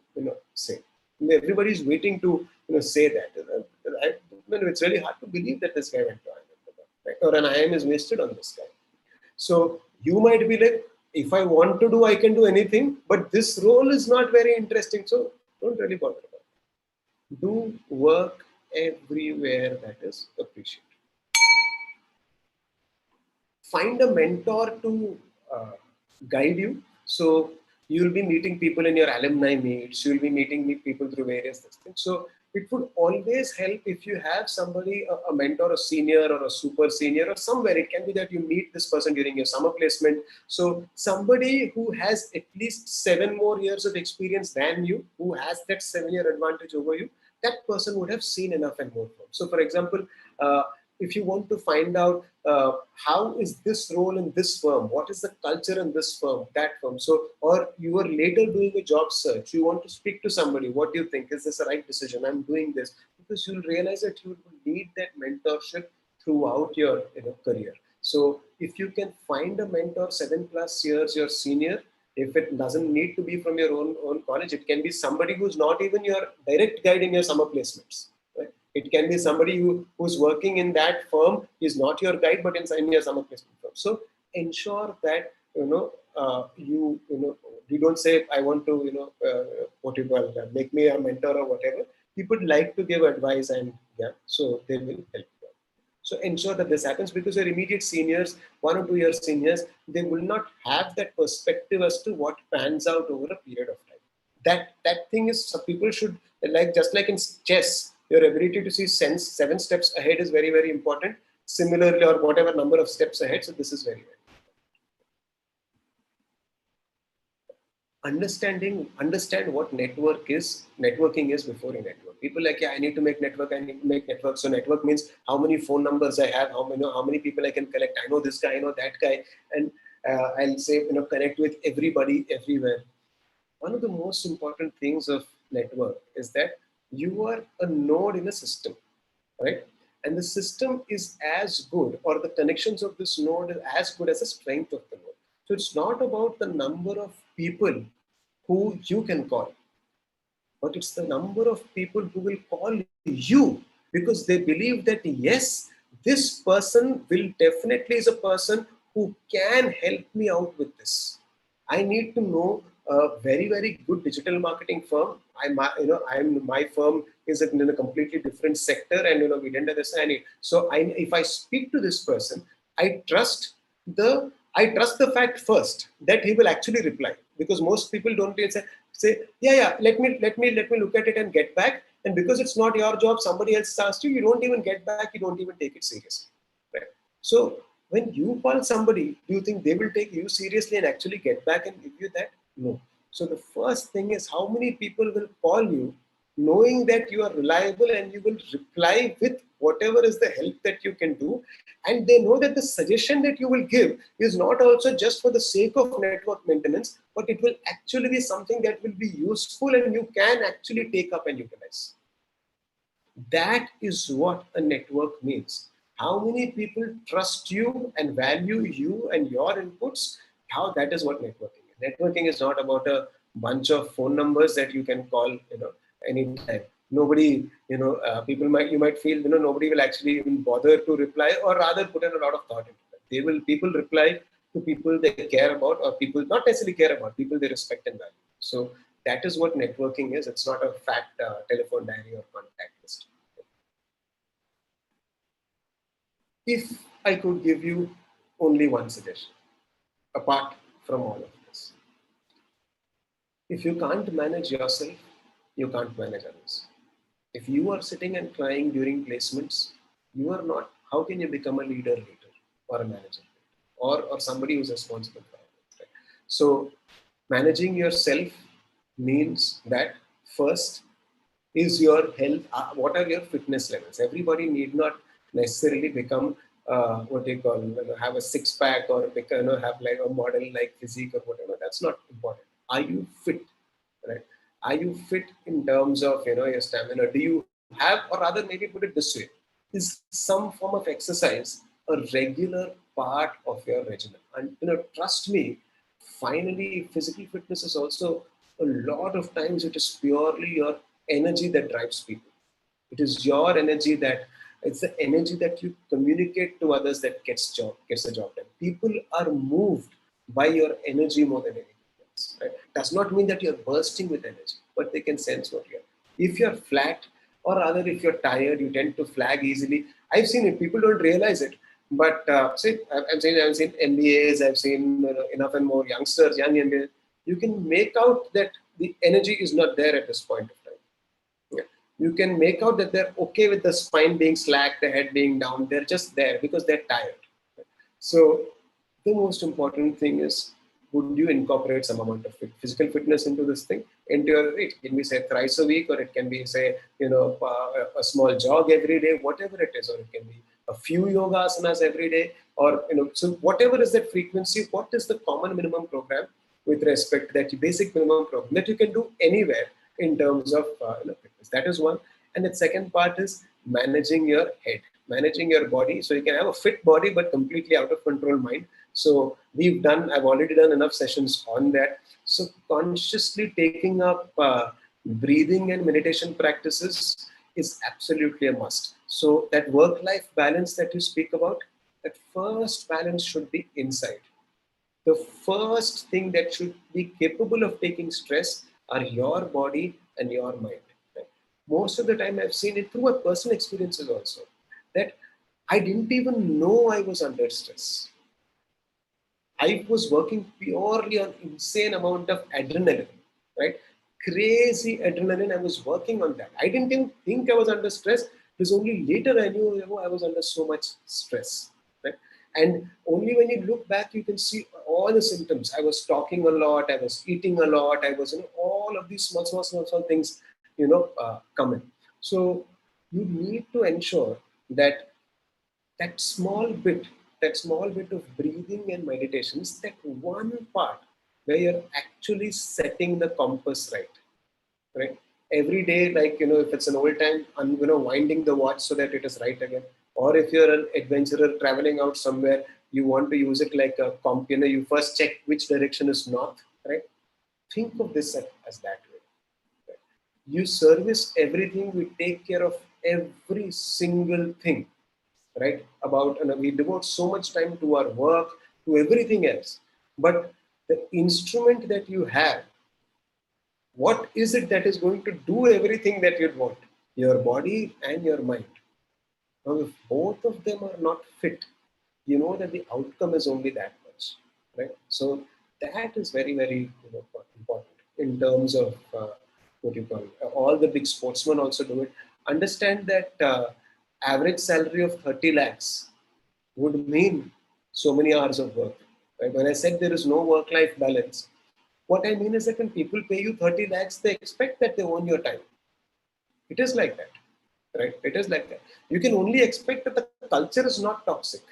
say. Everybody's waiting to, say that. It's really hard to believe that this guy went to IIM, right? Or an IIM is wasted on this guy. So you might be like, if I want to do, I can do anything, but this role is not very interesting. So don't really bother about it. Do work everywhere that is appreciated. Find a mentor to guide you. So you'll be meeting people in your alumni meets, you'll be meeting people through various things. So it would always help if you have somebody, a mentor, a senior or a super senior or somewhere. It can be that you meet this person during your summer placement. So somebody who has at least 7 more years of experience than you, who has that 7-year advantage over you, that person would have seen enough and more from. So for example, if you want to find out how is this role in this firm, what is the culture in this firm, that firm. So, or you are later doing a job search, you want to speak to somebody, what do you think? Is this a right decision? I'm doing this. Because you'll realize that you will need that mentorship throughout your career. So if you can find a mentor 7+ years your senior, if it doesn't need to be from your own college, it can be somebody who's not even your direct guide in your summer placements. Right? It can be somebody who's working in that firm, is not your guide, but in your summer placement firm. So ensure that you don't say, I want to make me a mentor or whatever. People like to give advice, and yeah, so they will help you. So ensure that this happens, because your immediate seniors, 1 or 2 year seniors, they will not have that perspective as to what pans out over a period of time. That thing is, some people should, like, just like in chess, your ability to see 7 steps ahead is very, very important. Similarly, or whatever number of steps ahead. So this is very, very understand what networking is before you network. People like, yeah, I need to make network, I need to make network. So network means how many phone numbers I have, how many people I can collect. I know this guy, I know that guy, and I'll say, connect with everybody everywhere. One of the most important things of network is that you are a node in a system, right? And the system is as good, or the connections of this node is as good as the strength of the node. So it's not about the number of people who you can call, but it's the number of people who will call you, because they believe that, yes, this person will definitely is a person who can help me out with this. I need to know a very, very good digital marketing firm. My firm is in a completely different sector, and we didn't understand it. So if I speak to this person, I trust the fact first that he will actually reply, because most people don't really say, yeah, let me look at it and get back. And because it's not your job, somebody else asked you, you don't even get back, you don't even take it seriously, right? So when you call somebody, do you think they will take you seriously and actually get back and give you that? No. So the first thing is, how many people will call you knowing that you are reliable and you will reply with whatever is the help that you can do. And they know that the suggestion that you will give is not also just for the sake of network maintenance, but it will actually be something that will be useful and you can actually take up and utilize. That is what a network means. How many people trust you and value you and your inputs? How That is what networking is. Networking is not about a bunch of phone numbers that you can call, anytime. Nobody, you might feel, nobody will actually even bother to reply, or rather put in a lot of thought into that. People reply to people they care about, or people not necessarily care about, people they respect and value. So that is what networking is. It's not a fat telephone diary or contact list. If I could give you only one suggestion, apart from all of this, if you can't manage yourself, you can't manage others. If you are sitting and crying during placements, you are not, how can you become a leader later, or a manager, or somebody who's responsible for it? Right? So managing yourself means that first is your health. What are your fitness levels? Everybody need not necessarily become what they call, have a six pack, or become, have like a model like physique or whatever. That's not important. Are you fit, right? Are you fit in terms of, your stamina? Do you have, or rather, maybe put it this way: is some form of exercise a regular part of your regimen? And trust me, finally, physical fitness is also, a lot of times it is purely your energy that drives people. It is your energy that, it's the energy that you communicate to others that gets the job done. People are moved by your energy more than anything else. Right? Does not mean that you're bursting with energy, but they can sense what you're. If you're flat, or rather if you're tired, you tend to flag easily. I've seen it. People don't realize it. But say, I've seen MBAs, I've seen enough and more youngsters, young MBAs. You can make out that the energy is not there at this point of time. Yeah. You can make out that they're okay with the spine being slack, the head being down. They're just there because they're tired. So the most important thing is, would you incorporate some amount of physical fitness into this thing? Into your, it can be say thrice a week, or it can be say, a small jog every day, whatever it is, or it can be a few yoga asanas every day, or so whatever is that frequency. What is the common minimum program with respect to that basic minimum program that you can do anywhere in terms of fitness? That is one. And the second part is managing your head, managing your body, so you can have a fit body but completely out of control mind. So I've already done enough sessions on that. So consciously taking up breathing and meditation practices is absolutely a must. So that work-life balance that you speak about, that first balance should be inside. The first thing that should be capable of taking stress are your body and your mind. Right? Most of the time, I've seen it through my personal experiences also, that I didn't even know I was under stress. I was working purely on insane amount of adrenaline, right? Crazy adrenaline. I was working on that. I didn't even think I was under stress. It was only later I knew, I was under so much stress, right? And only when you look back, you can see all the symptoms. I was talking a lot. I was eating a lot. I was, all of these small things, come in. So you need to ensure that that small bit, that small bit of breathing and meditation is that one part where you're actually setting the compass right, right? Every day, like, if it's an old time, I'm, winding the watch so that it is right again. Or if you're an adventurer traveling out somewhere, you want to use it like a comp, you first check which direction is north, right? Think of this as that way. Right? You service everything, we take care of every single thing, right? About, we devote so much time to our work, to everything else. But the instrument that you have, what is it that is going to do everything that you'd want? Your body and your mind. Now, if both of them are not fit, you know that the outcome is only that much, right? So that is very, very important in terms of what you call it. All the big sportsmen also do it. Understand that average salary of 30 lakhs would mean so many hours of work. Right? When I said there is no work-life balance, what I mean is that when people pay you 30 lakhs, they expect that they own your time. It is like that, right? It is like that. You can only expect that the culture is not toxic,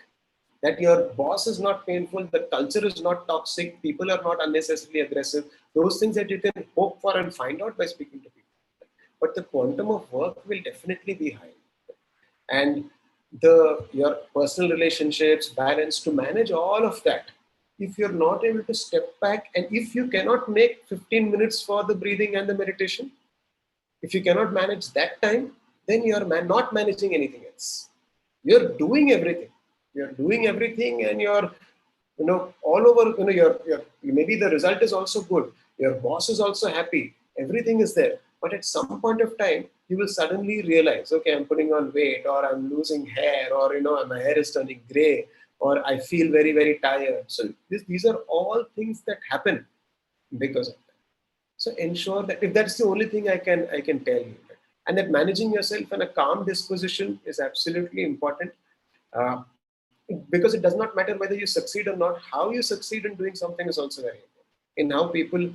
that your boss is not painful, the culture is not toxic, people are not unnecessarily aggressive. Those things that you can hope for and find out by speaking to people. But the quantum of work will definitely be high. And your personal relationships, balance, to manage all of that, if you're not able to step back, and if you cannot make 15 minutes for the breathing and the meditation, if you cannot manage that time, then you're not managing anything else. You're doing everything. You're doing everything, and you're, all over, maybe the result is also good. Your boss is also happy. Everything is there. But at some point of time, you will suddenly realize, okay, I'm putting on weight, or I'm losing hair, or, my hair is turning gray, or I feel very, very tired. So these are all things that happen because of that. So ensure that, if that's the only thing I can tell you, and that managing yourself in a calm disposition is absolutely important, uh, because it does not matter whether you succeed or not. How you succeed in doing something is also very important. In how people,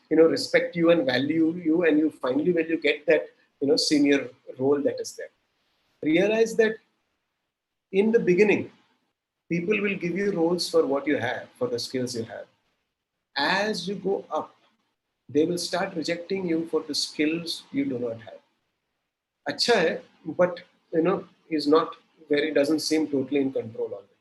respect you and value you, and you finally, when you get that, senior role that is there, realize that in the beginning, people will give you roles for what you have, for the skills you have. As you go up, they will start rejecting you for the skills you do not have. अच्छा है, but he's not very, doesn't seem totally in control of it.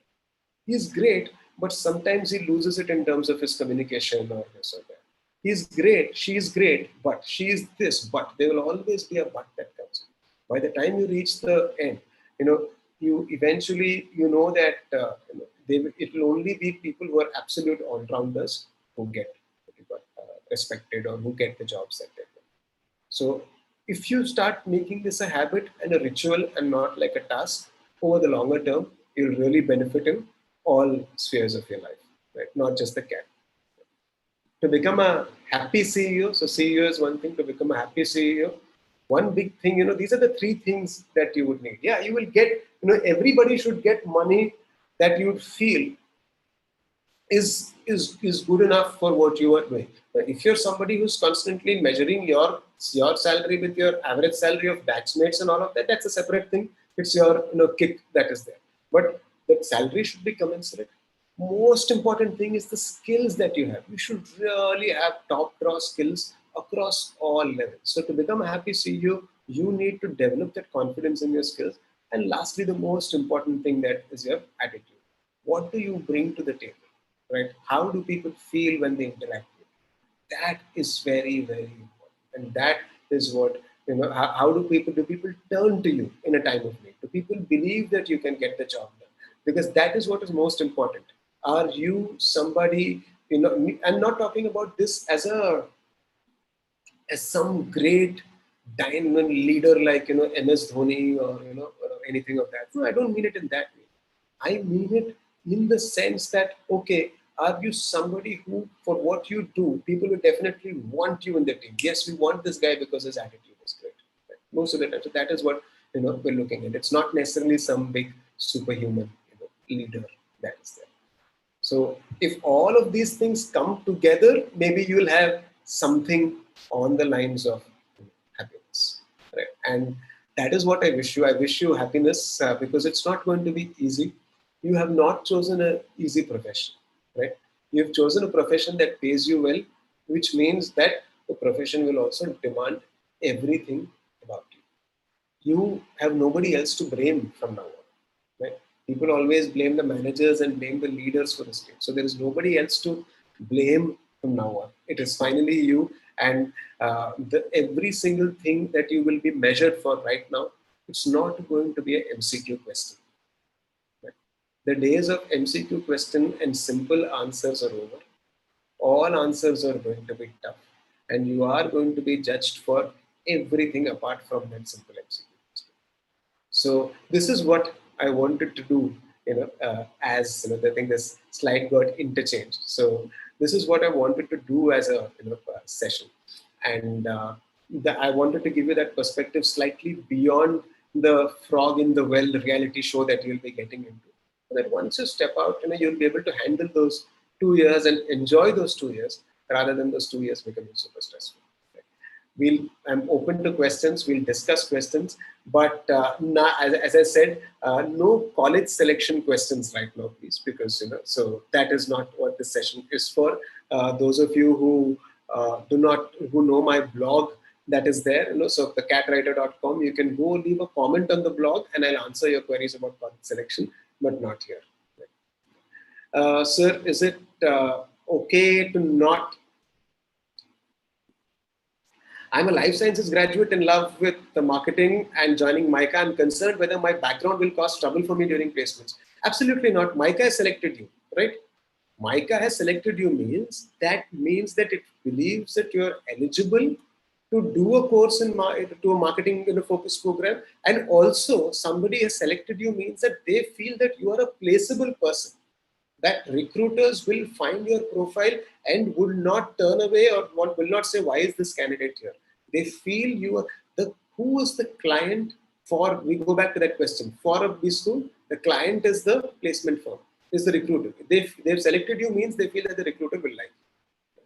He's great, but sometimes he loses it in terms of his communication or this or that. He's great, she's great, but she's this, but there will always be a but that comes in. By the time you reach the end, you eventually, that it will only be people who are absolute all-rounders who get respected, or who get the jobs that they do. So if you start making this a habit and a ritual and not like a task, over the longer term, you'll really benefit in all spheres of your life, right? Not just the cat. To become a happy CEO, so CEO is one thing, to become a happy CEO, one big thing, these are the three things that you would need. Yeah, you will get, everybody should get money that you feel is good enough for what you are doing. But if you're somebody who's constantly measuring your salary with your average salary of batchmates and all of that, that's a separate thing. It's your kick that is there. But that salary should be commensurate. Most important thing is the skills that you have. You should really have top draw skills across all levels. So to become a happy CEO, you need to develop that confidence in your skills. And lastly, the most important thing, that is your attitude. What do you bring to the table? Right? How do people feel when they interact with you? That is very, very important. And that is what, how do people turn to you in a time of need? Do people believe that you can get the job done? Because that is what is most important. Are you somebody, I'm not talking about this as some great diamond leader like, MS Dhoni, or, anything of that. No, I don't mean it in that way. I mean it in the sense that, okay, are you somebody who, for what you do, people will definitely want you in the team. Yes, we want this guy because his attitude is great. Right? Most of the time. So that is what we're looking at. It's not necessarily some big superhuman leader that is there. So if all of these things come together, maybe you'll have something on the lines of happiness, right? And that is what I wish you. I wish you happiness because it's not going to be easy. You have not chosen an easy profession, right? You've chosen a profession that pays you well, which means that the profession will also demand everything about you. You have nobody else to blame from now on, right? People always blame the managers and blame the leaders for this thing. So there is nobody else to blame from now on. It is finally you, and every single thing that you will be measured for right now, it's not going to be an MCQ question. Right? The days of MCQ question and simple answers are over. All answers are going to be tough, and you are going to be judged for everything apart from that simple MCQ. So this is what I wanted to do, as I think this slide got interchanged. So this is what I wanted to do as a session, and I wanted to give you that perspective slightly beyond the frog in the well reality show that you'll be getting into. So that once you step out, you'll be able to handle those 2 years and enjoy those 2 years rather than those 2 years becoming super stressful. I'm open to questions. We'll discuss questions, but as I said, no college selection questions right now, please, because so that is not what this session is for. Those of you who who know my blog that is there, so thecatwriter.com, you can go leave a comment on the blog, and I'll answer your queries about college selection, but not here. Sir, is it okay to not? I'm a life sciences graduate in love with the marketing and joining MICA. I'm concerned whether my background will cause trouble for me during placements. Absolutely not. MICA has selected you, right? MICA has selected you means that it believes that you're eligible to do a course to a marketing focus program, and also somebody has selected you means that they feel that you are a placeable person, that recruiters will find your profile and would not turn away or will not say, why is this candidate here? They feel you are who is the client for, we go back to that question, for a B school, the client is the placement firm, is the recruiter. They've selected you means they feel that the recruiter will like you.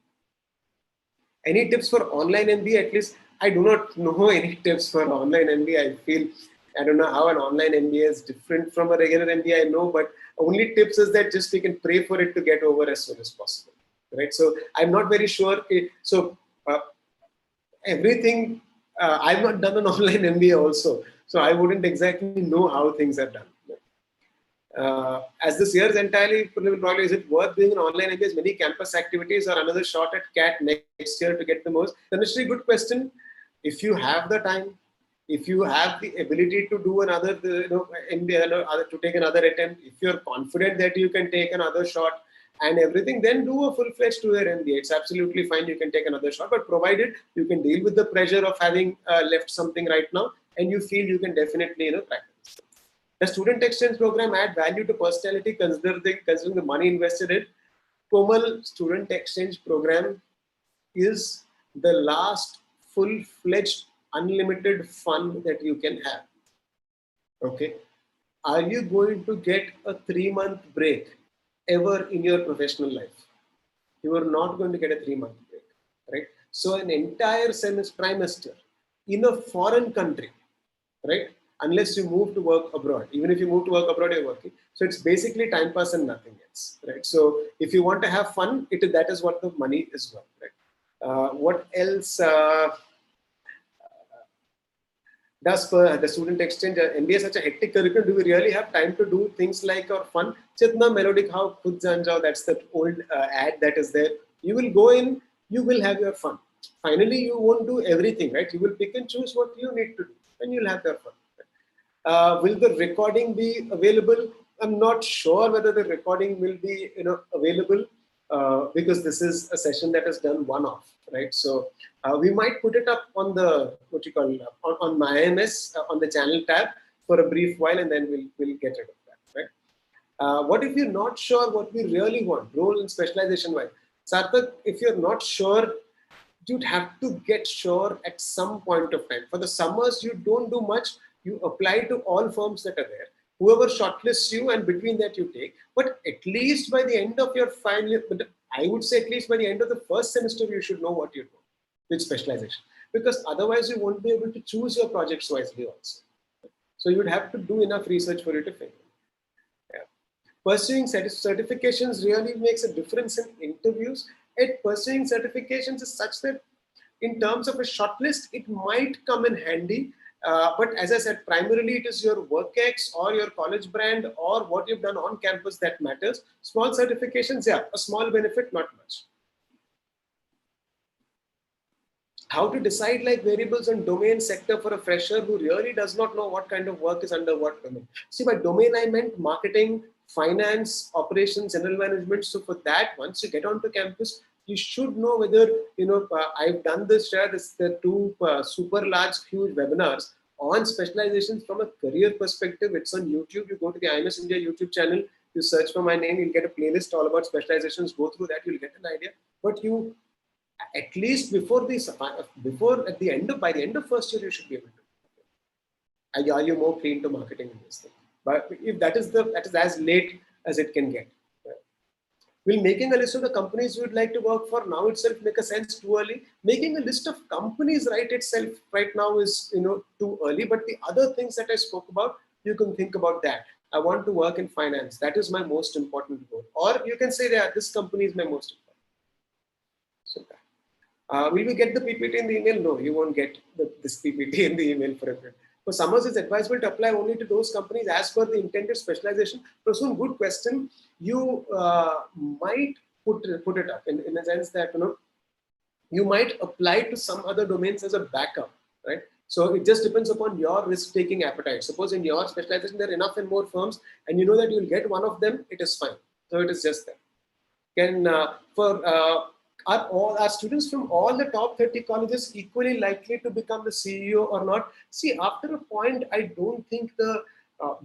Any tips for online MBA? At least I do not know any tips for online MBA. I don't know how an online MBA is different from a regular MBA. I know, but only tips is that just we can pray for it to get over as soon as possible, right? So I'm not very sure. Everything, I've not done an online MBA also, so I wouldn't exactly know how things are done. As this year is entirely, probably is it worth doing an online MBA? Many campus activities or another shot at CAT next year to get the most? Tanushree, good question. If you have the time, if you have the ability to do another MBA, to take another attempt, if you're confident that you can take another shot and everything, then do a full-fledged 2-year MBA. It's absolutely fine. You can take another shot, but provided you can deal with the pressure of having left something right now, and you feel you can definitely practice. The student exchange program add value to personality considering the money invested in. Komal, student exchange program is the last full-fledged unlimited fun that you can have. Okay. Are you going to get a 3-month break ever in your professional life? You are not going to get a 3-month break, right? So an entire trimester in a foreign country, right? Unless you move to work abroad. Even if you move to work abroad, you're working. So it's basically time pass and nothing else, right? So if you want to have fun, that is what the money is worth, right? What else? Does the student exchange MBA such a hectic curriculum? Do we really have time to do things like our fun? Chitna melodic how khud jaan jao, that's the old ad that is there. You will go in, you will have your fun. Finally, you won't do everything, right? You will pick and choose what you need to do, and you'll have your fun. Will the recording be available? I'm not sure whether the recording will be available because this is a session that is done one-off, right? So we might put it up on the on my IMS on the channel tab for a brief while, and then we'll get rid of that, right? What if you're not sure what we really want, role and specialization wise? Sarthak, if you're not sure, you'd have to get sure at some point of time. For the summers, you don't do much. You apply to all firms that are there. Whoever shortlists you, and between that you take. But at least by the end of your final year, I would say at least by the end of the first semester, you should know what you do with specialization. Because otherwise, you won't be able to choose your projects wisely also. So you would have to do enough research for you to figure. Yeah. Pursuing certifications really makes a difference in interviews. And pursuing certifications is such that in terms of a shortlist, it might come in handy. But as I said, primarily it is your work ex or your college brand or what you've done on campus that matters. Small certifications, yeah, a small benefit, not much. How to decide like variables and domain sector for a fresher who really does not know what kind of work is under what domain. See, by domain, I meant marketing, finance, operations, general management. So for that, once you get onto campus, you should know whether, I've done this, share this, the two super large, huge webinars on specializations from a career perspective. It's on YouTube. You go to the IMS India YouTube channel, you search for my name, you'll get a playlist all about specializations. Go through that, you'll get an idea. But you, at least before at the end of, by the end of first year, you should be able to. Are you more keen to marketing in this thing? But if that is as late as it can get. Will making a list of the companies you would like to work for now itself make a sense too early? Making a list of companies right now is too early. But the other things that I spoke about, you can think about that. I want to work in finance. That is my most important goal. Or you can say that this company is my most important. So will we get the PPT in the email? No, you won't get this PPT in the email for everyone. For summers, it's advisable to apply only to those companies as per the intended specialization. So, good question. You might put it up in a sense that you might apply to some other domains as a backup, right? So it just depends upon your risk-taking appetite. Suppose in your specialization there are enough and more firms, and you know that you'll get one of them, it is fine. So it is just that. Are all our students from all the top 30 colleges equally likely to become the CEO or not? See, after a point, I don't think the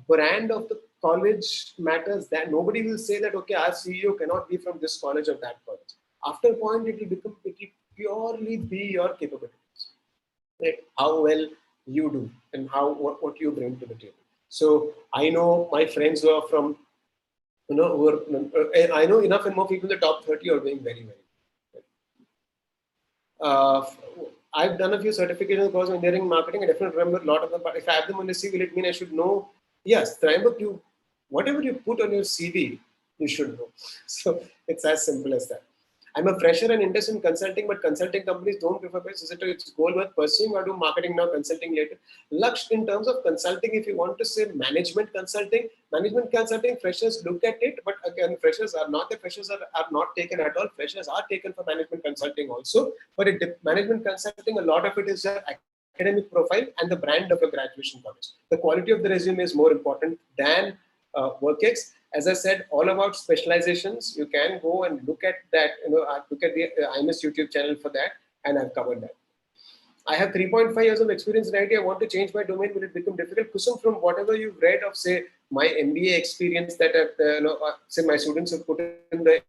brand of the college matters. That nobody will say that, okay, our CEO cannot be from this college or that college. After a point, it will purely be your capabilities, right? How well you do and what you bring to the table. So I know my friends who are from, I know enough and more people in the top 30 are doing very, very. I've done a few certifications course on engineering marketing. I definitely remember a lot of them, but if I have them on the CV, will it mean I should know? Yes, remember whatever you put on your CV, you should know. So it's as simple as that. I'm a fresher and interested in consulting, but consulting companies don't prefer best. Is it its goal worth pursuing or do marketing now, consulting later? Laksh, in terms of consulting, if you want to say management consulting, freshers look at it, but again, freshers are not taken at all. Freshers are taken for management consulting also, but management consulting, a lot of it is your academic profile and the brand of your graduation college. The quality of the resume is more important than WorkX. As I said, all about specializations. You can go and look at that. Look at the IMS YouTube channel for that, and I've covered that. I have 3.5 years of experience in IT. I want to change my domain. Will it become difficult? Kusum, from whatever you've read of, say, my MBA experience that say my students have put in their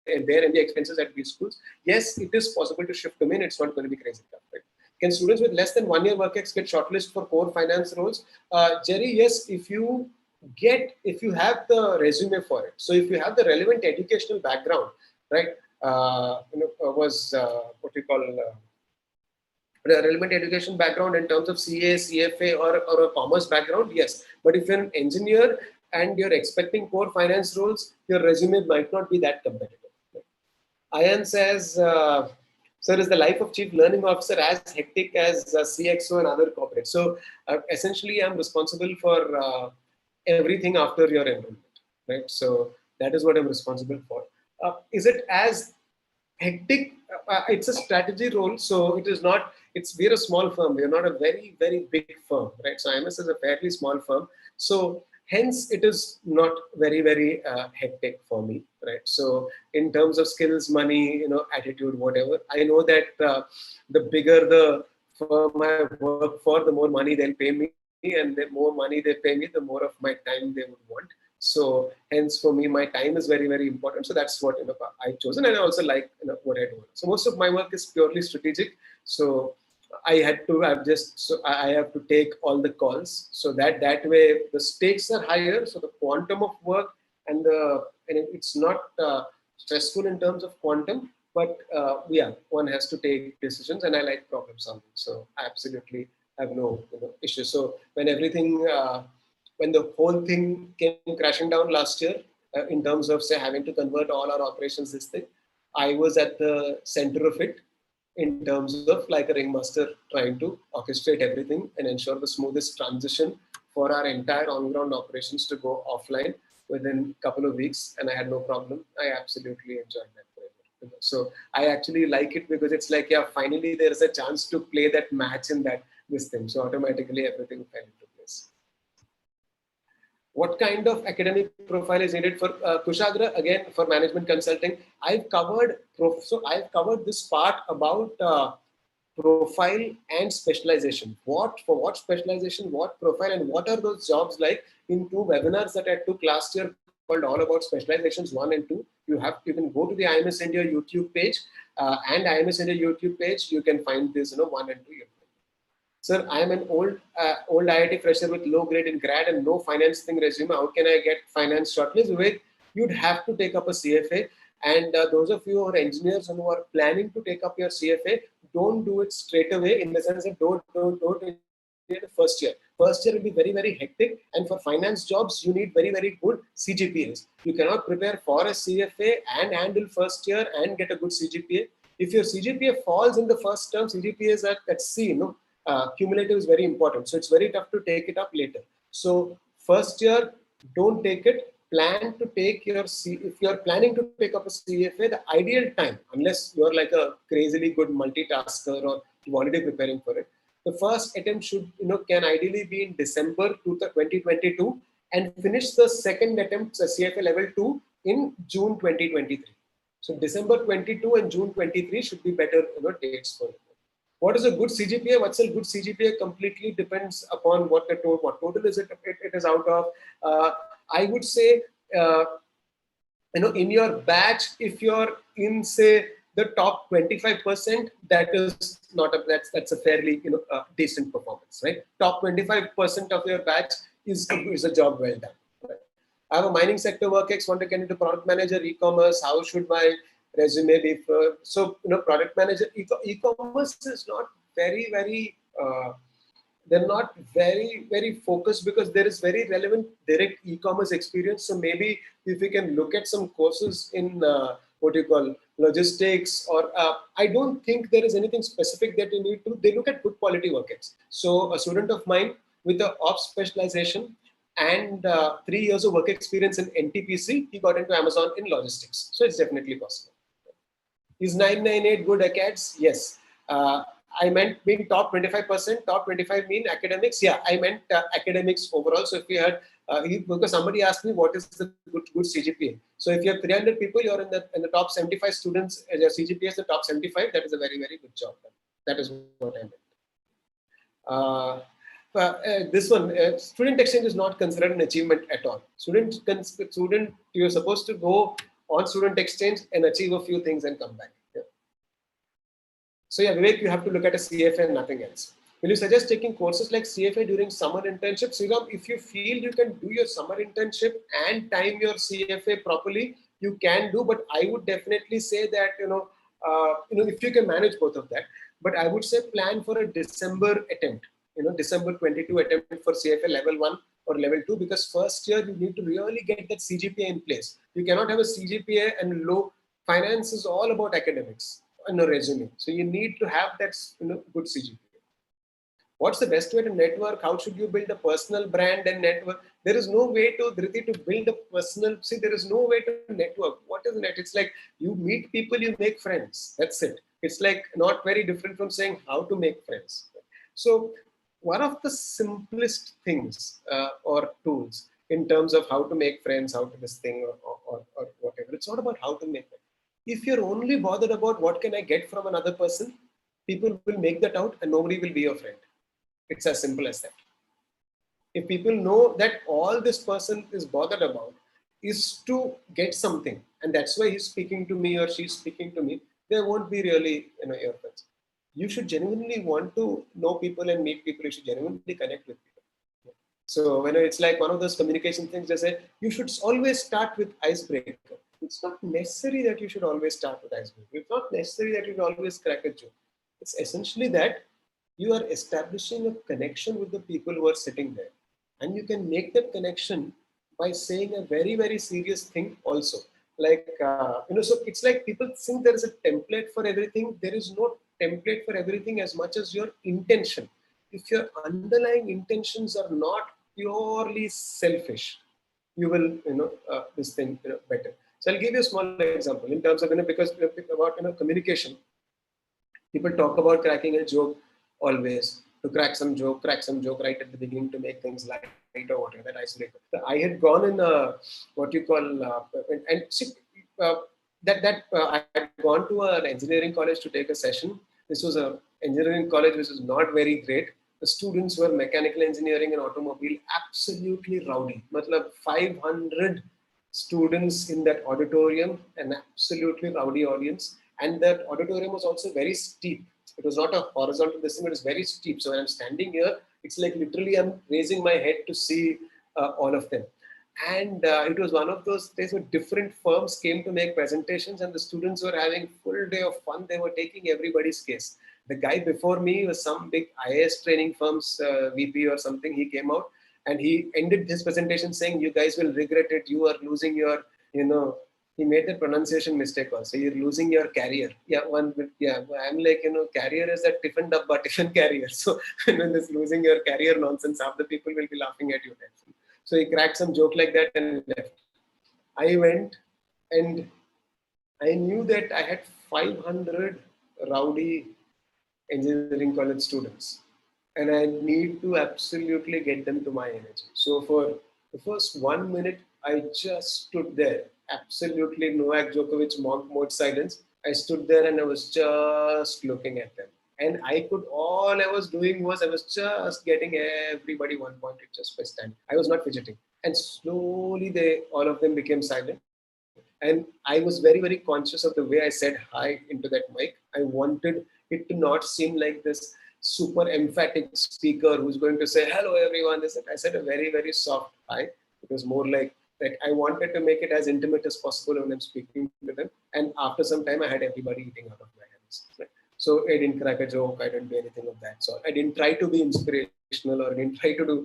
MBA expenses at these schools, yes, it is possible to shift domain. It's not going to be crazy tough, right? Can students with less than 1 year WorkX get shortlisted for core finance roles? Jerry, yes, if you have the resume for it. So if you have the relevant educational background, right? What we call relevant education background in terms of CA, CFA, or a commerce background, yes. But if you're an engineer and you're expecting core finance roles, your resume might not be that competitive. Ayan says, sir, is the life of chief learning officer as hectic as CXO and other corporates? So essentially, I'm responsible for everything after your enrollment, right? So that is what I'm responsible for. Is it as hectic? It's a strategy role, so it is not. We're a small firm. We're not a very, very big firm, right? So IMS is a fairly small firm, so hence it is not very, very hectic for me, right? So in terms of skills, money, attitude, whatever, I know that the bigger the firm I work for, the more money they'll pay me. and the more money they pay me, the more of my time they would want. So hence for me, my time is very, very important. So that's what I've chosen, and I also like what I do. So most of my work is purely strategic. So I have to take all the calls. So that way the stakes are higher. So the quantum of work and it's not stressful in terms of quantum, but yeah, one has to take decisions, and I like problem solving. So I absolutely have no issue. So when the whole thing came crashing down last year, in terms of say having to convert all our operations, this thing, I was at the center of it in terms of like a ringmaster trying to orchestrate everything and ensure the smoothest transition for our entire on-ground operations to go offline within a couple of weeks, and I had no problem. I absolutely enjoyed that. So I actually like it because it's like, yeah, finally there's a chance to play that match in this thing. So automatically everything fell into place. What kind of academic profile is needed for Kushagra? Again, for management consulting, I've covered this part about profile and specialization. What specialization, what profile, and what are those jobs like in 2 webinars that I took last year called all about specializations 1 and 2. You can go to the IMS India YouTube page and IMS India YouTube page. You can find this 1 and 2. Sir, I am an old IIT fresher with low grade in grad and no finance thing resume. How can I get finance shortlist? Wait, you'd have to take up a CFA. And those of you who are engineers and who are planning to take up your CFA, don't do it straight away, in the sense that don't in the first year. First year will be very, very hectic. And for finance jobs, you need very, very good CGPAs. You cannot prepare for a CFA and handle first year and get a good CGPA. If your CGPA falls in the first term, CGPA is at C, cumulative is very important. So it's very tough to take it up later. So first year, don't take it. Plan to take if you're planning to take up a CFA, the ideal time, unless you're like a crazily good multitasker or you're already preparing for it, the first attempt can ideally be in December 2022 and finish the second attempt, CFA level 2, in June 2023. So December 22 and June 23 should be better dates for it. What is a good CGPA? What's a good CGPA completely depends upon what total is it is out of. I would say, in your batch, if you're in, say, the top 25%, that's a fairly decent performance, right? Top 25% of your batch is a job well done. Right? I have a mining sector work ex, want to get into product manager, e-commerce. How should my resume be? Product manager, e-commerce is not very, very. They're not very, very focused because there is very relevant direct e-commerce experience. So maybe if we can look at some courses in logistics, or I don't think there is anything specific that you need to. They look at good quality work ex. So a student of mine with the ops specialization and 3 years of work experience in NTPC, he got into Amazon in logistics. So it's definitely possible. Is 998 good acads? Yes. I meant being top 25%, top 25 mean academics. Yeah, I meant academics overall. So if we had, because somebody asked me what is the good CGPA. So if you have 300 people, you're in the top 75 students, your CGPA is the top 75. That is a very, very good job. That is what I meant. This one, student exchange is not considered an achievement at all. You're supposed to go on student exchange and achieve a few things and come back. Yeah. So yeah, Vivek, you have to look at a CFA and nothing else. Will you suggest taking courses like CFA during summer internship? Sriram, if you feel you can do your summer internship and time your CFA properly, you can do. But I would definitely say that if you can manage both of that. But I would say plan for a December attempt. December 22 attempt for CFA level 1 or level 2, because first year you need to really get that CGPA in place. You cannot have a CGPA and low. Finance is all about academics and a resume. So you need to have that good CGPA. What's the best way to network? How should you build a personal brand and network? There is no way to build a personal. See, there is no way to network. What is net? It's like you meet people, you make friends. That's it. It's like not very different from saying how to make friends. So one of the simplest things or tools in terms of how to make friends, how to this thing or whatever. It's not about how to make it. If you're only bothered about what can I get from another person, people will make that out and nobody will be your friend. It's as simple as that. If people know that all this person is bothered about is to get something, and that's why he's speaking to me or she's speaking to me, there won't be really, earphones. You should genuinely want to know people and meet people. You should genuinely connect with people. So it's like one of those communication things. They say you should always start with icebreaker. It's not necessary that you should always start with icebreaker. It's not necessary that you should always crack a joke. It's essentially that you are establishing a connection with the people who are sitting there, and you can make that connection by saying a very, very serious thing also. Like so it's like people think there is a template for everything. There is no template for everything as much as your intention. If your underlying intentions are not purely selfish, you will this thing better. So I'll give you a small example in terms of because about communication. People talk about cracking a joke always, to crack some joke right at the beginning to make things light or whatever, that icebreaker. I had gone in what you call and see, I had gone to an engineering college to take a session. This was a engineering college which was not very great. The students were mechanical engineering and automobile, absolutely rowdy. Matlab 500 students in that auditorium, an absolutely rowdy audience. And that auditorium was also very steep. It was not a horizontal distance, it was very steep. So when I'm standing here, it's like literally I'm raising my head to see all of them. And it was one of those days where different firms came to make presentations, and the students were having full day of fun. They were taking everybody's case. The guy before me was some big IAS training firm's VP or something. He came out and he ended his presentation saying, "You guys will regret it. You are losing your, he made the pronunciation mistake also. You're losing your carrier." Yeah, I'm like, carrier is that tiffin dabba, tiffin carrier. So this losing your carrier nonsense, half the people will be laughing at you. So he cracked some joke like that and left. I went and I knew that I had 500 rowdy engineering college students, and I need to absolutely get them to my energy. So for the first 1 minute, I just stood there, absolutely Novak Djokovic monk mode silence. I stood there and I was just looking at them. And all I was doing was I was just getting everybody 1 point just by standing. I was not fidgeting. And slowly all of them became silent. And I was very, very conscious of the way I said hi into that mic. I wanted it to not seem like this super emphatic speaker who's going to say, "Hello, everyone." I said a very, very soft hi. It was more like I wanted to make it as intimate as possible when I'm speaking to them. And after some time, I had everybody eating out of my hands. Right? So I didn't crack a joke. I didn't do anything of that sort. I didn't try to be inspirational, or I didn't try to do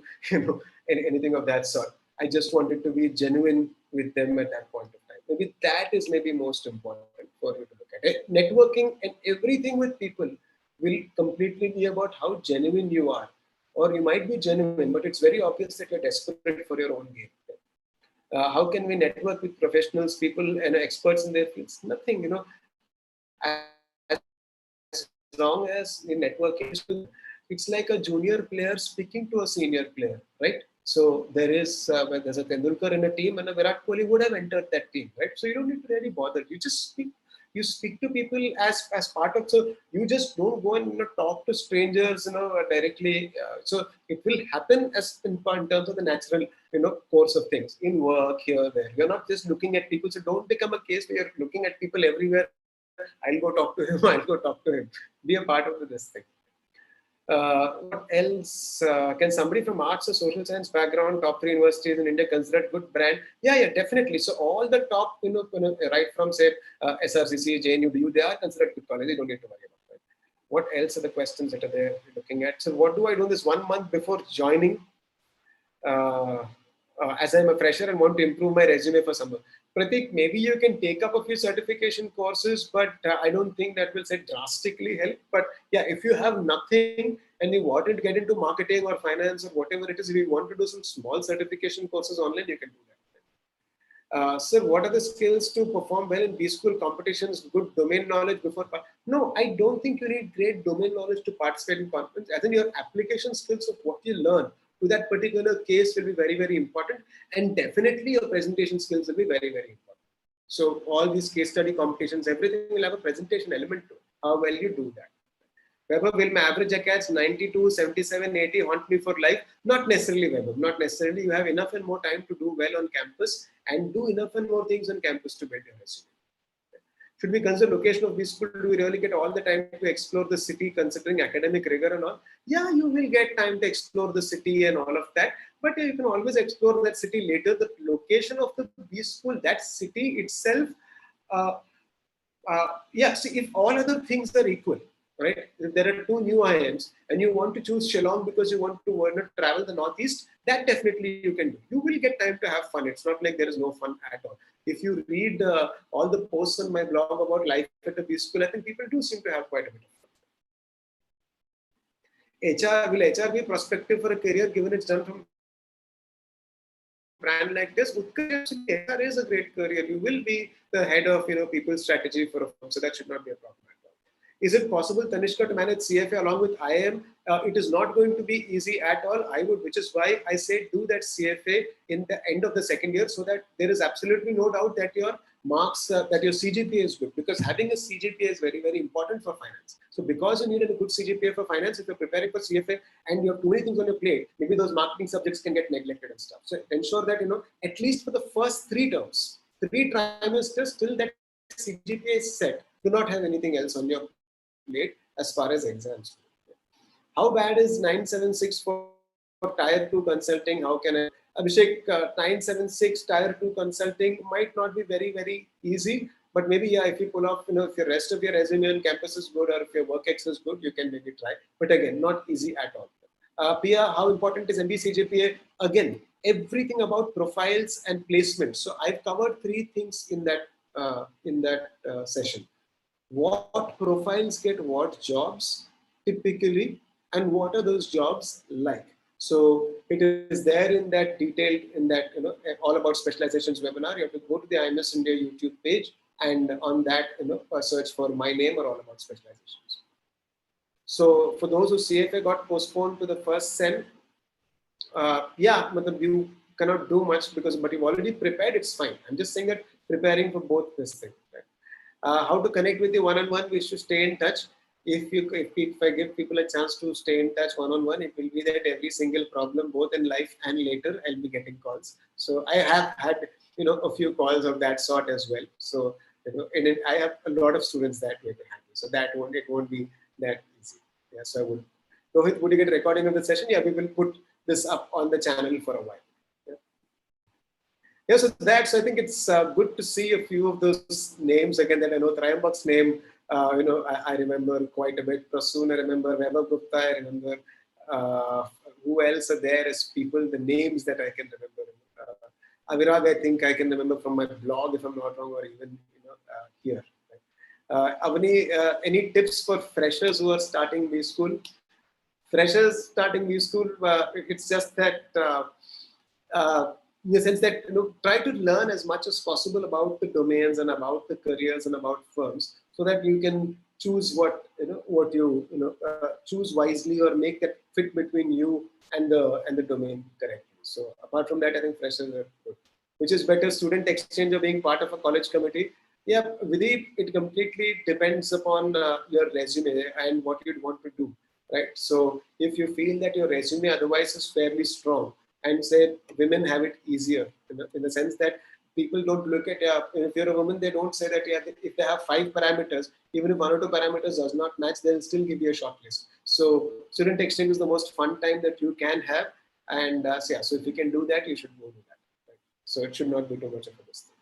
anything of that sort. I just wanted to be genuine with them at that point of time. Maybe that is most important for you to look at it. Networking and everything with people will completely be about how genuine you are. Or you might be genuine, but it's very obvious that you're desperate for your own gain. How can we network with professionals, people and experts in their fields? Nothing, as long as the networking is, it's like a junior player speaking to a senior player, right? So there's a Tendulkar in a team, and a Virat Kohli would have entered that team, right? So you don't need to really bother. You just speak. You speak to people as part of. So you just don't go and talk to strangers, directly. So it will happen as in terms of the natural, course of things in work here there. You're not just looking at people. So don't become a case where you're looking at people everywhere. I'll go talk to him. I'll go talk to him. Be a part of this thing. What else? Can somebody from arts or social science background, top 3 universities in India, considered good brand? Yeah, definitely. So all the top, right from say SRCC, JNU, they are considered good colleges. You don't need to worry about that. What else are the questions that are there looking at? So what do I do this 1 month before joining? As I'm a fresher and want to improve my resume for summer. Pratik, maybe you can take up a few certification courses, but I don't think that will say drastically help. But yeah, if you have nothing and you want to get into marketing or finance or whatever it is, if you want to do some small certification courses online, you can do that. Sir, what are the skills to perform well in B-school competitions? Good domain knowledge before? No, I don't think you need great domain knowledge to participate in conference. I think your application skills of what you learn to that particular case will be very, very important. And definitely your presentation skills will be very, very important. So all these case study competitions, everything will have a presentation element to it, how well you do that. Weber, will my average ACADS 92, 77, 80 haunt me for life? Not necessarily, Weber. Not necessarily. You have enough and more time to do well on campus and do enough and more things on campus to build your resume. Should we consider location of this school? Do we really get all the time to explore the city considering academic rigor and all? Yeah, you will get time to explore the city and all of that. But you can always explore that city later. The location of the B school, that city itself, uh, yeah, see, if all other things are equal, right? If there are two new IIMs and you want to choose Shillong because you want to travel the Northeast, that definitely you can do. You will get time to have fun. It's not like there is no fun at all. If you read all the posts on my blog about life at a B school, I think people do seem to have quite a bit of fun. Will HR be prospective for a career given it's done from brand like this? HR is a great career. You will be the head of people's strategy for a firm, so that should not be a problem at all. Is it possible, Tanishka, to manage CFA along with IIM? It is not going to be easy at all. Which is why I say do that CFA in the end of the second year, so that there is absolutely no doubt that your marks, that your CGPA is good, because having a CGPA is very, very important for finance. So because you need a good CGPA for finance, if you're preparing for CFA and you have too many things on your plate, maybe those marketing subjects can get neglected and stuff. So ensure that, at least for the first 3 terms, 3 trimesters, till that CGPA is set, do not have anything else on your plate as far as exams. How bad is 976 for Tier 2 consulting? How can I? Abhishek, 976 Tier 2 consulting might not be very, very easy, but maybe, yeah, if you pull off, if the rest of your resume on campus is good or if your work ex is good, you can maybe try. But again, not easy at all. Pia, how important is MBA CGPA? Again, everything about profiles and placements. So I've covered 3 things in that session. What profiles get what jobs typically, and what are those jobs like? So it is there in that detailed, in that all about specializations webinar. You have to go to the IMS India YouTube page, and on that search for my name or all about specializations. So for those who CFA got postponed to the first sem, yeah, you cannot do much but you've already prepared. It's fine. I'm just saying that preparing for both this thing. Right? How to connect with you one-on-one? We should stay in touch. If I give people a chance to stay in touch one-on-one, it will be that every single problem, both in life and later, I'll be getting calls. So I have had a few calls of that sort as well. So and I have a lot of students that way to handle. So it won't be that easy. Yeah. So I would. Rohit, would you get a recording of the session? Yeah, we will put this up on the channel for a while. Yeah, so I think it's good to see a few of those names again. That I know Trayambak's name, I remember quite a bit. Prasoon, I remember. Weber Gupta, I remember. Who else are there as people? The names that I can remember. Avirag, I think I can remember from my blog, if I'm not wrong, or even here. Avani, any tips for freshers who are starting B school? Freshers starting B school, it's just that. In the sense that try to learn as much as possible about the domains and about the careers and about firms, so that you can choose what you choose wisely, or make that fit between you and the domain correctly. So apart from that, I think freshers are good. Which is better, student exchange or being part of a college committee? Yeah, Videep, it completely depends upon your resume and what you'd want to do, right? So if you feel that your resume otherwise is fairly strong, and say women have it easier in the sense that people don't look at, if you're a woman, they don't say that if they have 5 parameters, even if 1 or 2 parameters does not match, they'll still give you a short list. So student exchange is the most fun time that you can have. And so if you can do that, you should go do that. Right? So it should not be too much of a mistake.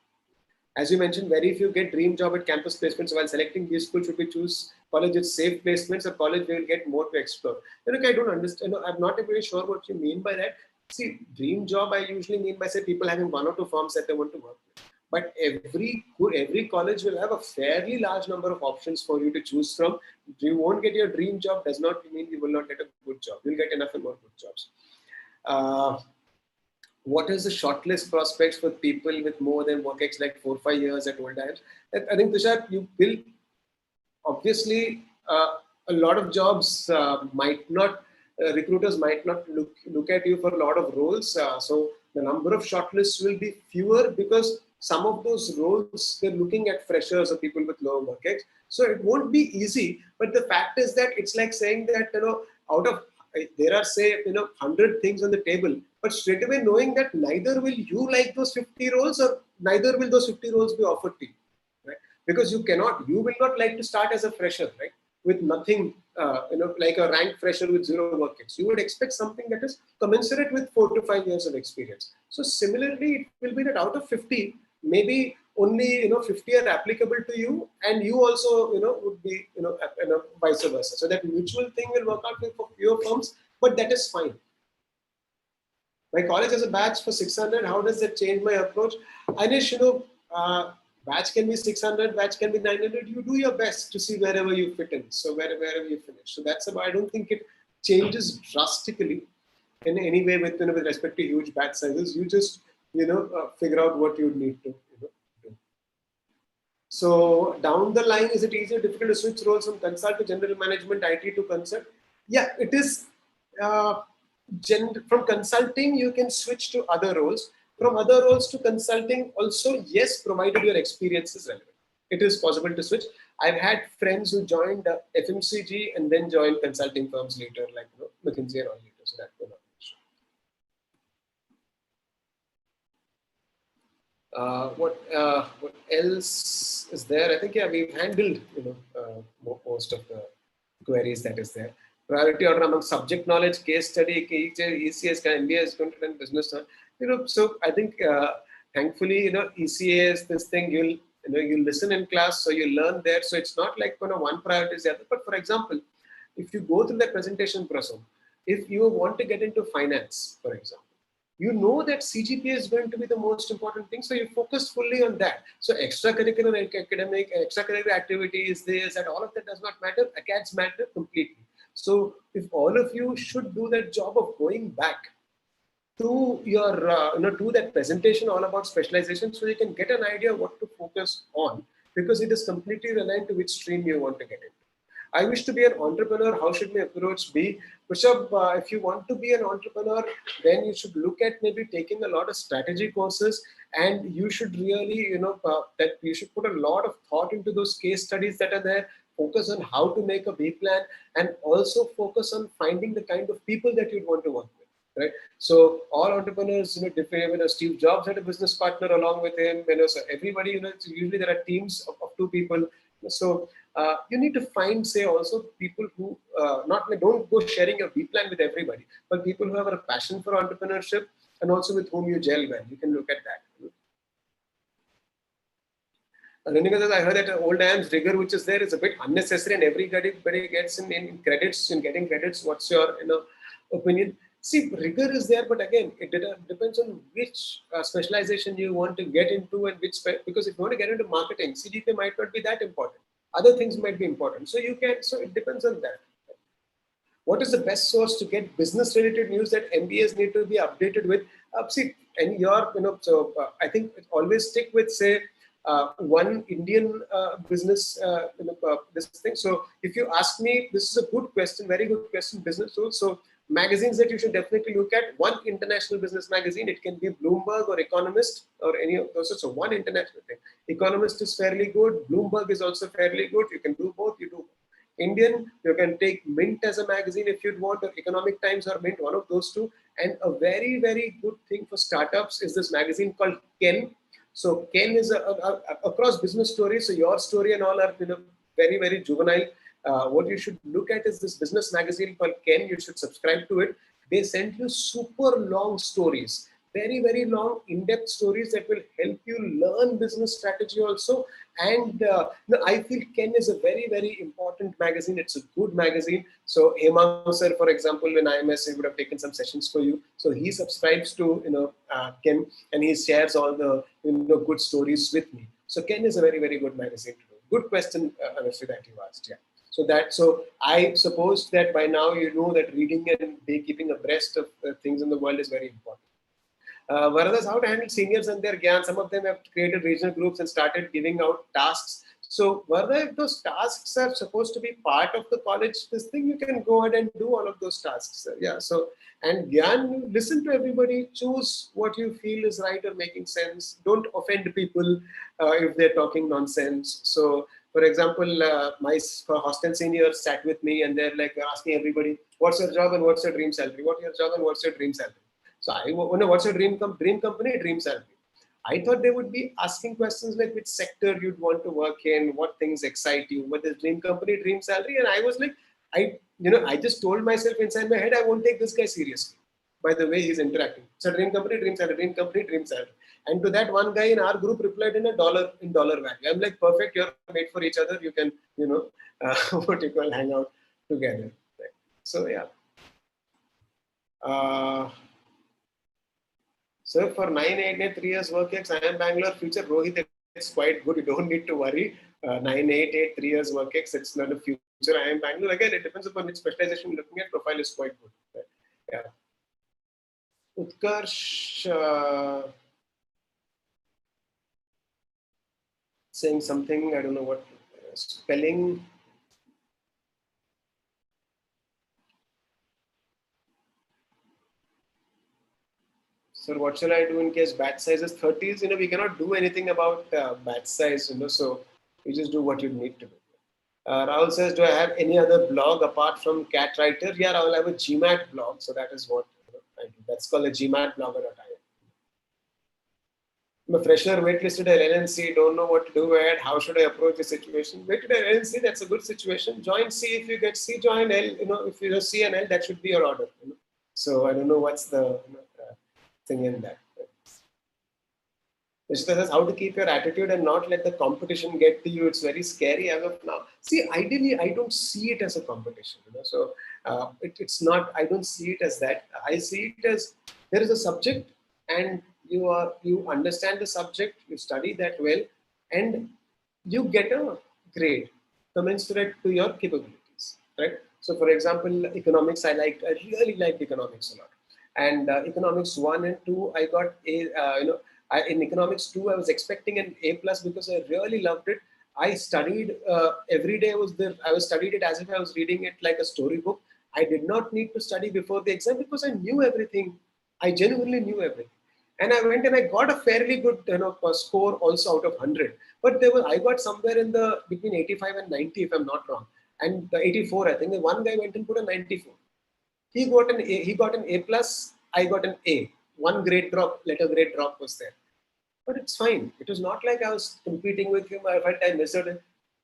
As you mentioned, very few get dream job at campus placements. While selecting B school, should we choose college with safe placements or college where we'll get more to explore? I don't understand. I'm not really sure what you mean by that. See, dream job, I usually mean by people having 1 or 2 firms that they want to work with. But every college will have a fairly large number of options for you to choose from. You won't get your dream job does not mean you will not get a good job. You'll get enough and more good jobs. What is the shortlist prospects for people with more than work ex, like 4 or 5 years at old times? I think, Tushar, you will obviously a lot of jobs might not. Recruiters might not look at you for a lot of roles. So the number of shortlists will be fewer because some of those roles they're looking at freshers or people with lower work ethics. So it won't be easy. But the fact is that it's like saying that, out of there are, say, 100 things on the table, but straight away knowing that neither will you like those 50 roles or neither will those 50 roles be offered to you, right? Because you will not like to start as a fresher, right? With nothing, like a rank fresher with zero work experience. You would expect something that is commensurate with 4 to 5 years of experience. So similarly, it will be that out of 50, maybe only 50 are applicable to you, and you also would be vice versa. So that mutual thing will work out for fewer firms, but that is fine. My college has a batch for 600. How does that change my approach? Anish, batch can be 600, batch can be 900. You do your best to see wherever you fit in. So wherever you finish. So that's about, I don't think it changes drastically in any way with respect to huge batch sizes. You just, figure out what you need to do. So down the line, is it easier or difficult to switch roles from consult to general management, IT to consult? Yeah, it is. From consulting, you can switch to other roles. From other roles to consulting, also, yes, provided your experience is relevant. It is possible to switch. I've had friends who joined FMCG and then joined consulting firms later, like McKinsey and all later. So that will not be what else is there? I think, yeah, we've handled most of the queries that is there. Priority order among subject knowledge, case study, ECS, MBA, content and business. So I think thankfully, ECA is this thing you listen in class, so you learn there. So it's not like one priority is the other. But for example, if you go through the presentation process, if you want to get into finance, for example, you know that CGPA is going to be the most important thing, so you focus fully on that. So extracurricular academic, extracurricular activities, this and all of that does not matter. Acads matter completely. So if all of you should do that job of going back to your to that presentation all about specialization, so you can get an idea what to focus on, because it is completely aligned to which stream you want to get into. I wish to be an entrepreneur. How should my approach be? Rishabh, if you want to be an entrepreneur, then you should look at maybe taking a lot of strategy courses, and you should really, that you should put a lot of thought into those case studies that are there. Focus on how to make a B plan, and also focus on finding the kind of people that you'd want to work with. Right. So all entrepreneurs, Steve Jobs had a business partner along with him. So everybody, usually there are teams of 2 people. So you need to find, say, also people who don't go sharing your B plan with everybody, but people who have a passion for entrepreneurship and also with whom you gel well. You can look at that. I heard that old IMS rigor, which is there, is a bit unnecessary, and everybody gets in credits, in getting credits. What's your opinion? See, rigor is there, but again, it depends on which specialization you want to get into, and because if you want to get into marketing, CGPA might not be that important. Other things might be important. So it depends on that. What is the best source to get business related news that MBAs need to be updated with? I think always stick with, say, one Indian business, this thing. So if you ask me, this is a good question, very good question, business. So magazines that you should definitely look at: one international business magazine. It can be Bloomberg or Economist or any of those. So one international thing. Economist is fairly good. Bloomberg is also fairly good. You can do both. You do both. Indian, you can take Mint as a magazine if you'd want, or Economic Times or Mint, one of those two. And a very, very good thing for startups is this magazine called Ken. So Ken is across business stories. So your story and all are very, very juvenile. What you should look at is this business magazine called Ken. You should subscribe to it. They send you super long stories, very, very long, in-depth stories that will help you learn business strategy also. And I feel Ken is a very, very important magazine. It's a good magazine. So Hemang sir, for example, in IMS, he would have taken some sessions for you. So he subscribes to Ken, and he shares all the good stories with me. So Ken is a very, very good magazine to do. Good question, honestly, that you asked. Yeah. So I suppose that by now you know that reading and keeping abreast of things in the world is very important. Whereas how to handle seniors and their gyan, some of them have created regional groups and started giving out tasks. So whether if those tasks are supposed to be part of the college, this thing, you can go ahead and do all of those tasks. Yeah. So And Gyan, listen to everybody, choose what you feel is right or making sense. Don't offend people if they're talking nonsense. So, for example, my hostel seniors sat with me and they're like asking everybody, what's your job and what's your dream salary? What's your job and what's your dream salary? So I wonder, what's your dream company, dream salary? I thought they would be asking questions like which sector you'd want to work in, what things excite you, what is dream company, dream salary. And I was like, I just told myself inside my head, I won't take this guy seriously by the way he's interacting. So dream company, dream salary, dream company, dream salary. And to that, one guy in our group replied in dollar value. I'm like, perfect, you're made for each other. You can, what you call, hang out together. Right? So yeah. So for 988, 3 years work ex, I am Bangalore, future Rohit, it's quite good. You don't need to worry. 988, 3 years work ex, it's not a future. I am Bangalore. Again, it depends upon which specialization you're looking at. Profile is quite good. Right? Yeah. Utkarsh saying something, I don't know what, spelling. So what shall I do in case batch size is 30s? We cannot do anything about batch size, so you just do what you need to do. Rahul says, do I have any other blog apart from Cat Writer? Yeah, Rahul, I have a GMAT blog. So that is what I do. That's called a GMATblogger.in. I'm a fresher, waitlisted at LNC, don't know what to do at, how should I approach the situation? Waited at LNC, that's a good situation. Join C if you get C, join L, if you C and L, that should be your order. So I don't know what's the thing in that. Nishita says, how to keep your attitude and not let the competition get to you. It's very scary as of now. See, ideally, I don't see it as a competition. So it's not. I don't see it as that. I see it as there is a subject, and you understand the subject, you study that well, and you get a grade commensurate to your capabilities. Right. So, for example, economics, I really liked economics a lot, and economics 1 and 2, I got a in economics 2, I was expecting an A plus because I really loved it. I studied every day. I was studied it as if I was reading it like a storybook. I did not need to study before the exam because I knew everything. I genuinely knew everything, and I went and I got a fairly good score also out of 100. But I got somewhere in the between 85 and 90 if I'm not wrong, and the 84 I think. One guy went and put a 94. He got an A plus. I got an A. One letter grade drop was there. But it's fine. It was not like I was competing with him. I felt I missed it.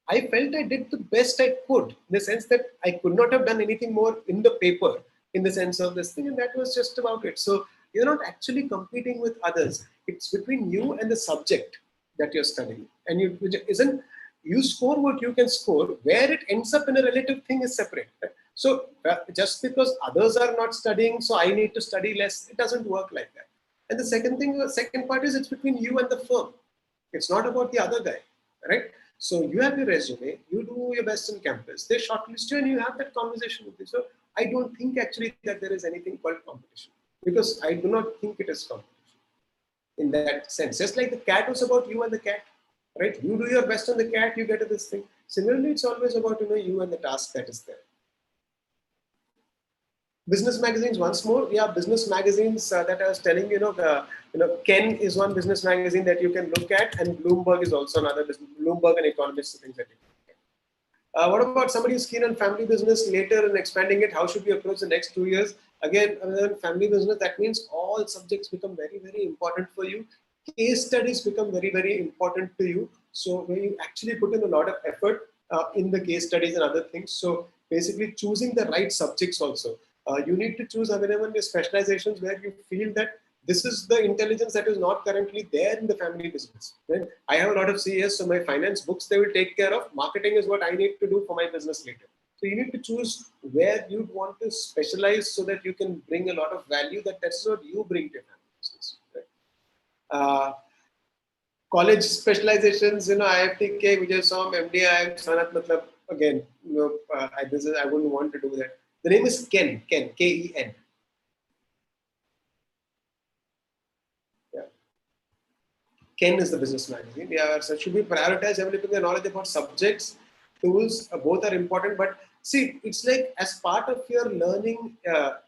I felt I did the best I could in the sense that I could not have done anything more in the paper in the sense of this thing. And that was just about it. So you're not actually competing with others. It's between you and the subject that you're studying. And you score what you can score. Where it ends up in a relative thing is separate. Right? So just because others are not studying, so I need to study less, it doesn't work like that. And the second part is it's between you and the firm. It's not about the other guy, right? So you have your resume, you do your best on campus, they shortlist you and you have that conversation with you. So I don't think actually that there is anything called competition because I do not think it is competition in that sense. Just like the cat was about you and the cat, right? You do your best on the cat, you get to this thing. Similarly, it's always about you and the task that is there. Business magazines once more. Yeah, business magazines that I was telling Ken is one business magazine that you can look at, and Bloomberg is also another business. Bloomberg and Economist, things that you can look at. What about somebody who's keen on family business later and expanding it? How should we approach the next 2 years? Again, family business, that means all subjects become very, very important for you. Case studies become very, very important to you. So where you actually put in a lot of effort in the case studies and other things. So basically choosing the right subjects also. You need to choose available specializations where you feel that this is the intelligence that is not currently there in the family business. Right? I have a lot of CES, so my finance books they will take care of. Marketing is what I need to do for my business later. So you need to choose where you want to specialize so that you can bring a lot of value. That's what you bring to your family business. Right? College specializations, IFTK, Vijay Som, MBA, I am Sanat Matlab. Again, I wouldn't want to do that. The name is Ken, K-E-N. Yeah. Ken is the business magazine. Yeah, so should we prioritize developing the knowledge about subjects, tools? Both are important, but See, it's like as part of your learning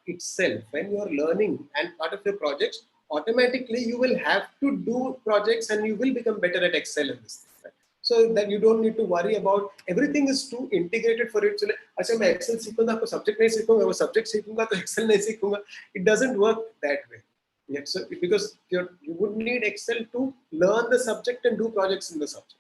itself, when you're learning and part of your projects, automatically you will have to do projects and you will become better at Excel in this. Right? So that you don't need to worry about, everything is too integrated for it. So, अच्छा मैं Excel सीखूंगा तो subject नहीं सीखूंगा, वो subject सीखूंगा तो Excel नहीं सीखूंगा. It doesn't work that way. Yeah, so because you would need Excel to learn the subject and do projects in the subject.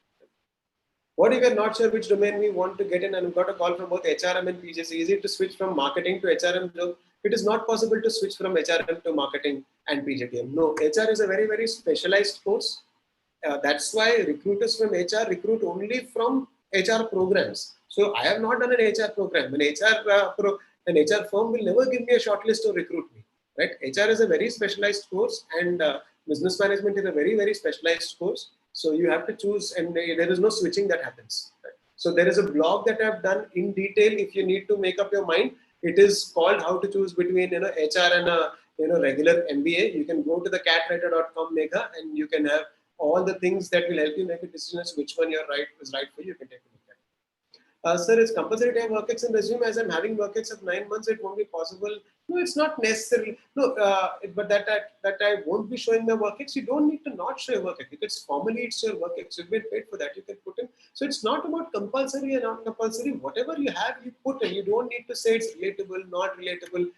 What if you're not sure which domain we want to get in and we've got a call from both HRM and PJC? Is it to switch from marketing to HRM? No, it is not possible to switch from HRM to marketing and PJTM. No, HR is a very, very specialized course. That's why recruiters from HR recruit only from HR programs. So I have not done an HR program. An HR firm will never give me a shortlist or recruit me. Right? HR is a very specialized course, and business management is a very, very specialized course. So you have to choose, and there is no switching that happens. Right? So there is a blog that I've done in detail. If you need to make up your mind, it is called "How to Choose Between HR and a regular MBA." You can go to the catwriter.com, Megha, and you can have all the things that will help you make a decision as to which one is right for you. You can take a look at. Sir, it's compulsory to have work ex and resume. As I'm having work ex of 9 months, it won't be possible. No, it's not necessary. No, but that I won't be showing my work ex. You don't need to not show your work ex because formally it's your work ex. You've been paid for that. You can put in. So it's not about compulsory and non-compulsory. Whatever you have, you put in. You don't need to say it's relatable, not relatable.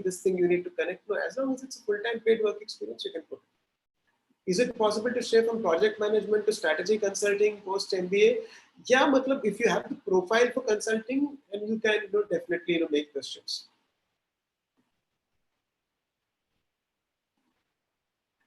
This thing you need to connect. No, as long as it's a full-time paid work experience, you can put it. Is it possible to share from project management to strategy consulting post MBA? Yeah, matlab, if you have the profile for consulting, and you can definitely make those shifts.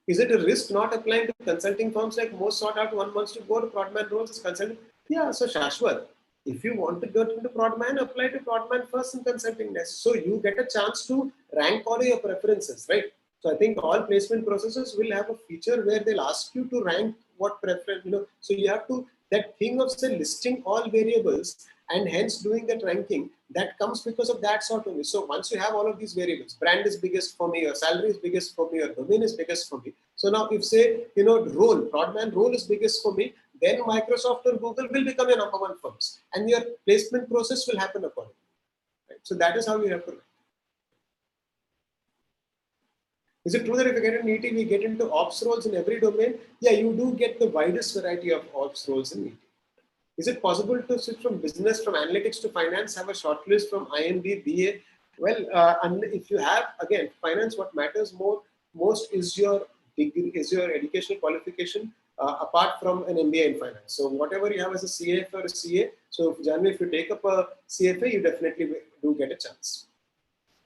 Is it a risk not applying to consulting firms like most sought out one wants to go to Prodman roles as consultant? Yeah, so Shashwat, if you want to go into Prodman, apply to Prodman first and consulting next. So you get a chance to rank all your preferences, right? So I think all placement processes will have a feature where they'll ask you to rank what preference, so you have to, that thing of say listing all variables and hence doing that ranking, that comes because of that sort of. So once you have all of these variables, brand is biggest for me, your salary is biggest for me, your domain is biggest for me. So now if say, Prodman role is biggest for me, then Microsoft or Google will become your number one firms and your placement process will happen accordingly. Right? So that is how you have to. Is it true that if you get an ET, we get into ops roles in every domain? Yeah, you do get the widest variety of ops roles in ET. Is it possible to switch from business, from analytics to finance, have a shortlist from IMB, BA? Well, and if you have, again, finance, what matters most is your degree, is your educational qualification, apart from an MBA in finance. So whatever you have as a CFA or a CA, so generally if you take up a CFA, you definitely do get a chance.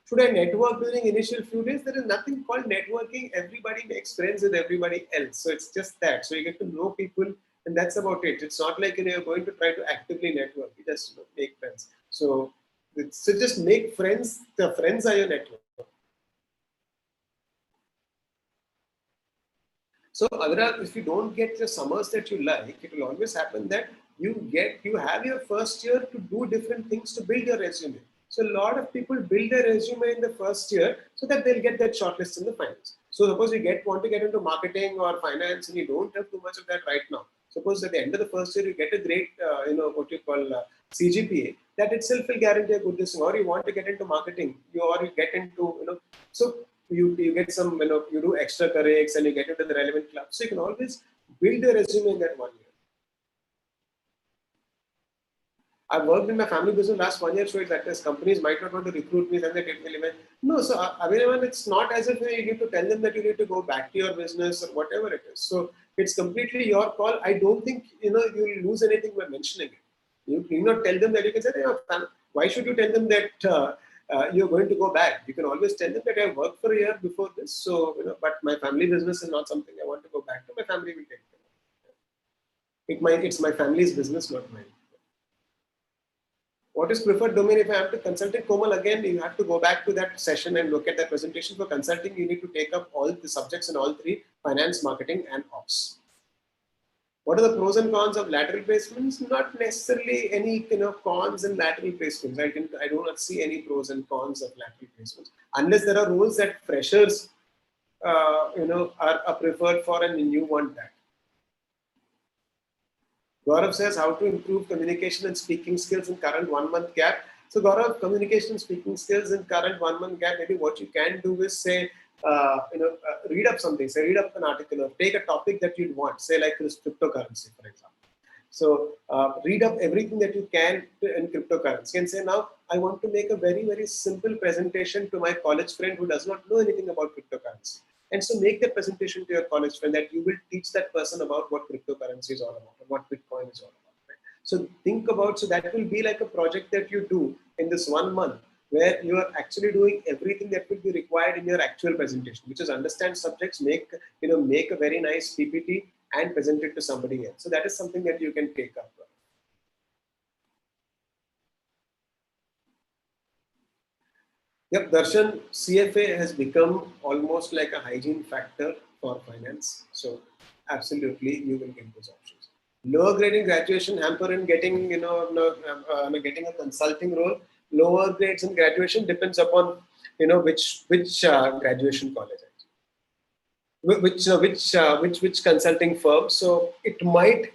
Should I network during initial few days? There is nothing called networking. Everybody makes friends with everybody else. So it's just that. So you get to know people and that's about it. It's not like you're going to try to actively network. You just make friends. So just make friends. The friends are your network. So Avira, if you don't get the summers that you like, it will always happen that you have your first year to do different things to build your resume. So a lot of people build their resume in the first year so that they'll get that shortlist in the finals. So suppose you want to get into marketing or finance and you don't have too much of that right now. Suppose at the end of the first year you get a great, what you call CGPA. That itself will guarantee a good thing. Or you want to get into marketing, you get into, so you get some, you do extra corrects and you get into the relevant club. So you can always build a resume in that 1 year. I've worked in my family business last 1 year, so it's that companies might not want to recruit me, then they get me. No, so everyone, it's not as if you need to tell them that you need to go back to your business or whatever it is. So it's completely your call. I don't think you'll lose anything by mentioning it. You need not tell them that you can say, why should you tell them that you're going to go back? You can always tell them that I worked for a year before this, so but my family business is not something I want to go back to. My family will take care of it. It's my family's business, not mine. What is preferred domain? If I have to consulting, Komal, again, you have to go back to that session and look at that presentation. For consulting, you need to take up all the subjects in all three: finance, marketing, and ops. What are the pros and cons of lateral placements? Not necessarily any cons in lateral placements. I do not see any pros and cons of lateral placements unless there are roles that freshers, are preferred for, and you want that. Gaurav says, how to improve communication and speaking skills in current 1 month gap. So Gaurav, communication, speaking skills in current 1 month gap, maybe what you can do is say, read up something, say read up an article or take a topic that you'd want, say like this cryptocurrency, for example. So read up everything that you can in cryptocurrency and say, now I want to make a very, very simple presentation to my college friend who does not know anything about cryptocurrency. And so make that presentation to your college friend that you will teach that person about what cryptocurrency is all about and what Bitcoin is all about. Right? So think about, so that will be like a project that you do in this 1 month where you are actually doing everything that will be required in your actual presentation, which is understand subjects, make a very nice PPT and present it to somebody else. So that is something that you can take up. Yep, Darshan, CFA has become almost like a hygiene factor for finance. So absolutely, you will get those options. Lower grading graduation hamper in getting, getting a consulting role. Lower grades in graduation depends upon, which graduation college. Which consulting firm. So it might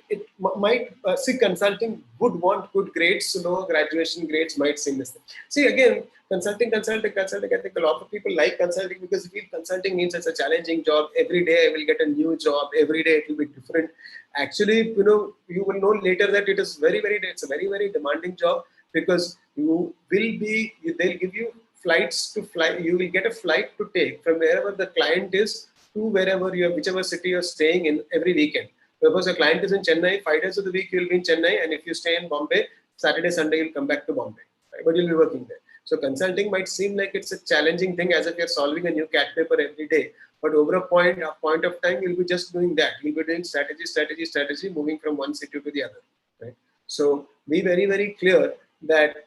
see, consulting would want good grades, so lower graduation grades might seem this thing. See, again, consulting. I think a lot of people like consulting because they feel consulting means it's a challenging job. Every day I will get a new job. Every day it will be different. Actually, you will know later that it is it's a very, very demanding job because they'll give you flights to fly. You will get a flight to take from wherever the client is to whichever city you're staying in every weekend. Suppose a client is in Chennai, 5 days of the week you'll be in Chennai, and if you stay in Bombay, Saturday, Sunday you'll come back to Bombay, right? But you'll be working there. So consulting might seem like it's a challenging thing as if you're solving a new CAT paper every day. But over a point of time, you'll be just doing that. You'll be doing strategy, moving from one city to the other, right? So be very, very clear that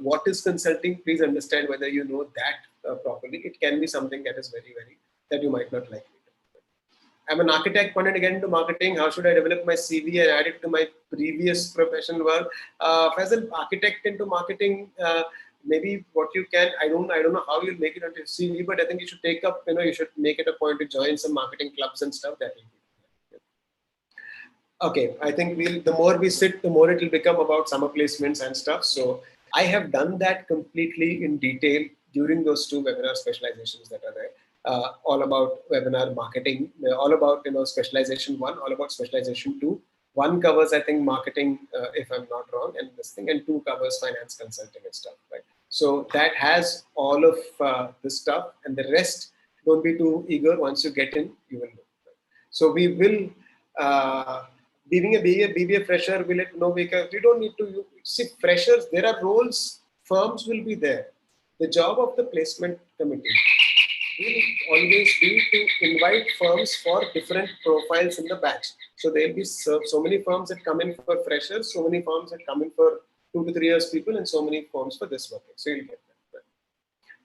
what is consulting. Please understand whether you know that properly. It can be something that is very, very that you might not like. I'm an architect, wanted to get into marketing. How should I develop my CV and add it to my previous professional work? As an architect into marketing, maybe what you can, I don't know how you'll make it onto your CV, but I think you should take up, you should make it a point to join some marketing clubs and stuff. That will be. Okay, I think the more we sit, the more it will become about summer placements and stuff. So I have done that completely in detail during those 2 webinar specializations that are there. All about webinar marketing, all about specialization 1, all about specialization 2. 1 covers, I think, marketing, if I'm not wrong, and this thing, and 2 covers finance consulting and stuff, right? So that has all of this stuff, and the rest, don't be too eager. Once you get in, you will know. Right? So we will. Being a BBA fresher, will it know? Because we don't need to see freshers. There are roles. Firms will be there. The job of the placement committee will always be to invite firms for different profiles in the batch. So there'll be so many firms that come in for freshers, so many firms that come in for 2 to 3 years people, and so many firms for this work. So you'll get that.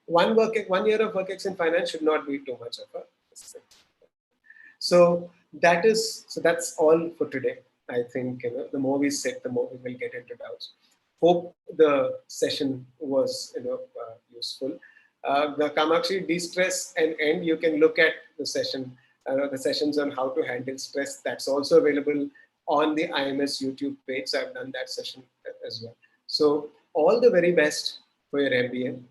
1 year of work in finance should not be too much of a thing. So that's all for today. I think the more we sit, the more we will get into doubts. Hope the session was useful. The Kamakshi de-stress and end, you can look at the sessions on how to handle stress. That's also available on the IMS YouTube page. So I've done that session as well. So all the very best for your MBA.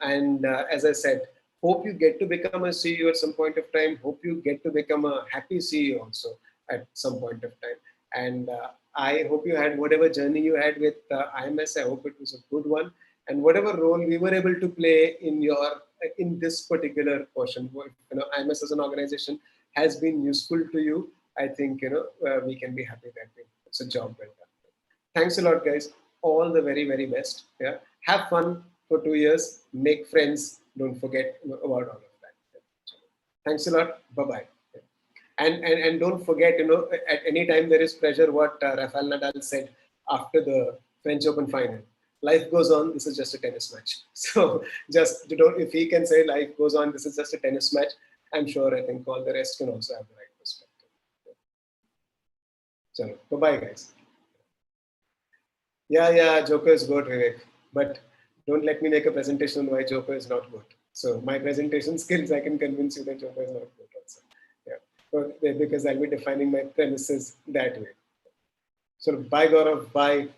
And as I said, hope you get to become a CEO at some point of time. Hope you get to become a happy CEO also at some point of time. And I hope you had whatever journey you had with IMS. I hope it was a good one. And whatever role we were able to play in this particular portion, IMS as an organization has been useful to you. I think we can be happy that it's a job well done. Thanks a lot, guys. All the very, very best. Yeah, have fun for 2 years. Make friends. Don't forget about all of that. Thanks a lot. Bye bye. And don't forget, at any time there is pressure. What Rafael Nadal said after the French Open final. Life goes on. This is just a tennis match. So just if he can say life goes on, this is just a tennis match. I'm sure I think all the rest can also have the right perspective. So bye bye, guys. Yeah, Joker is good, Vivek. But don't let me make a presentation on why Joker is not good. So my presentation skills, I can convince you that Joker is not good also. Yeah, because I'll be defining my premises that way. So bye, Gaurav. Bye,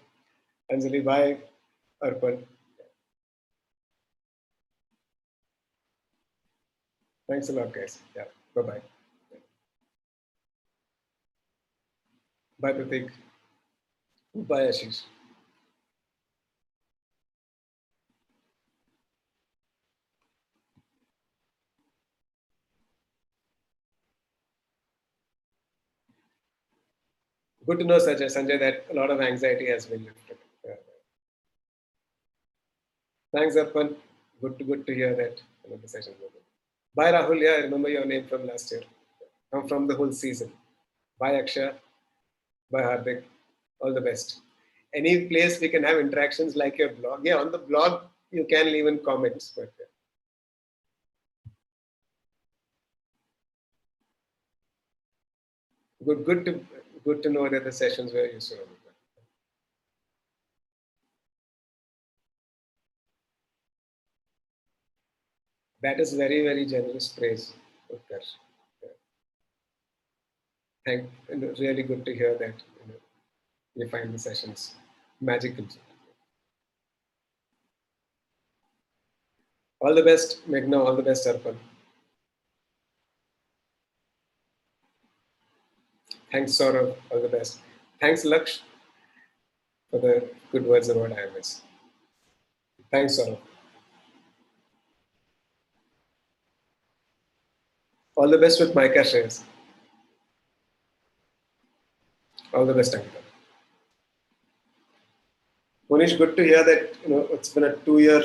Anjali. Bye. Arpan. Thanks a lot, guys. Yeah. Bye-bye. Bye, Pratik. Bye, Ashish. Good to know, Sanjay, that a lot of anxiety has been lifted. Thanks, Arpan. Good to hear that the session is over. Bye, Rahul. Yeah, I remember your name from last year. I'm from the whole season. Bye, Akshay. Bye, Hardik. All the best. Any place we can have interactions like your blog. Yeah, on the blog, you can leave in comments. But good to know that the sessions were useful. That is very generous praise, Utkarsh. Really good to hear that you find the sessions magical. All the best, Meghna. All the best, Arpan. Thanks, Saurabh. All the best. Thanks, Laksh, for the good words about IMS. Thanks, Saurabh. All the best with Micah shares. All the best, Ankita. Monish, good to hear that it's been a 2-year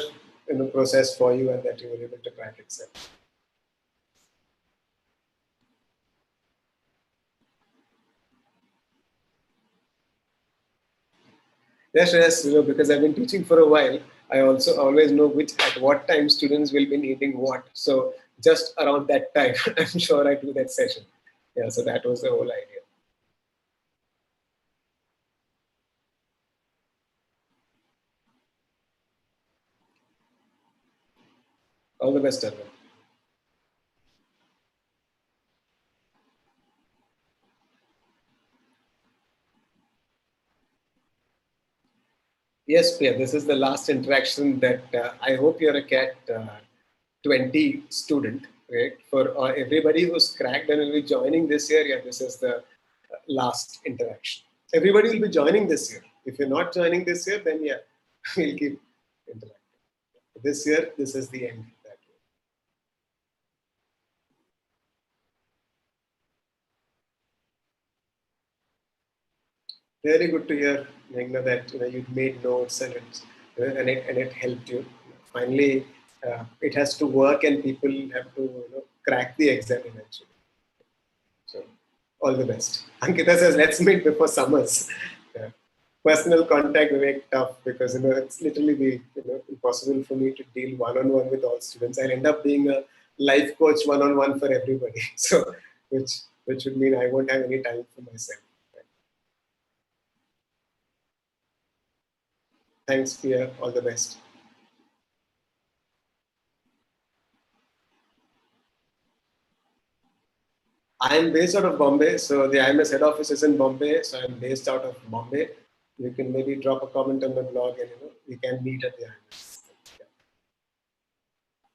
process for you and that you were able to crack it. So. Yes, because I've been teaching for a while, I also always know at what time students will be needing what. So just around that time, I'm sure I do that session. Yeah, so that was the whole idea. All the best, Arvind. Yes, Priya, this is the last interaction that I hope you're a CAT 20 student, right? For everybody who's cracked and will be joining this year, yeah, this is the last interaction. Everybody will be joining this year. If you're not joining this year, then yeah, we'll keep interacting. This year, this is the end. Really good to hear, Meghna, that you made notes and it helped you. Finally, it has to work, and people have to crack the exam eventually. So, all the best. Ankita says, "Let's meet before summers." Yeah. Personal contact will make tough because it's literally be impossible for me to deal one-on-one with all students. I'll end up being a life coach one-on-one for everybody. So, which would mean I won't have any time for myself. Thanks, Pia. All the best. I'm based out of Bombay, so the IMS head office is in Bombay, so I'm based out of Bombay. You can maybe drop a comment on the blog, and we can meet at the IMS.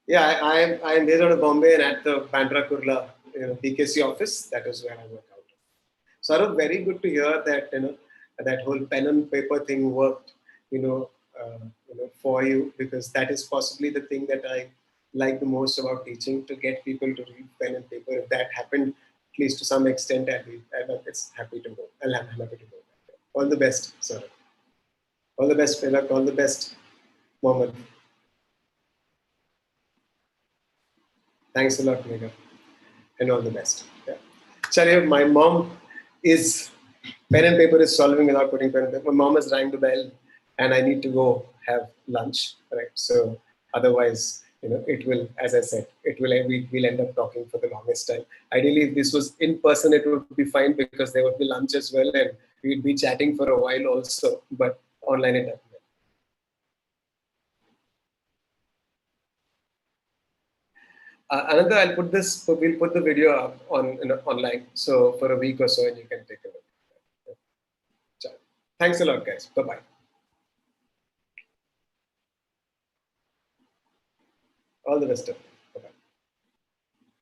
Yeah, I'm based out of Bombay and at the Bandra Kurla BKC office. That is where I work out. So, very good to hear that that whole pen and paper thing worked. For you, because that is possibly the thing that I like the most about teaching, to get people to read pen and paper. If that happened, at least to some extent, I'm happy to go. I'm happy to go. All the best, sir. All the best, Felak. All the best, Mohammed. Thanks a lot, Megha, and all the best. Yeah. Chaliye, my mom is pen and paper is solving without putting pen and paper. My mom has rang the bell, and I need to go have lunch. Right. So otherwise, it will, as I said, we'll end up talking for the longest time. Ideally, if this was in person, it would be fine because there would be lunch as well, and we'd be chatting for a while also. But online, it doesn't. Another, we'll put the video up online, so for a week or so, and you can take a look. Thanks a lot, guys. Bye bye. All the best.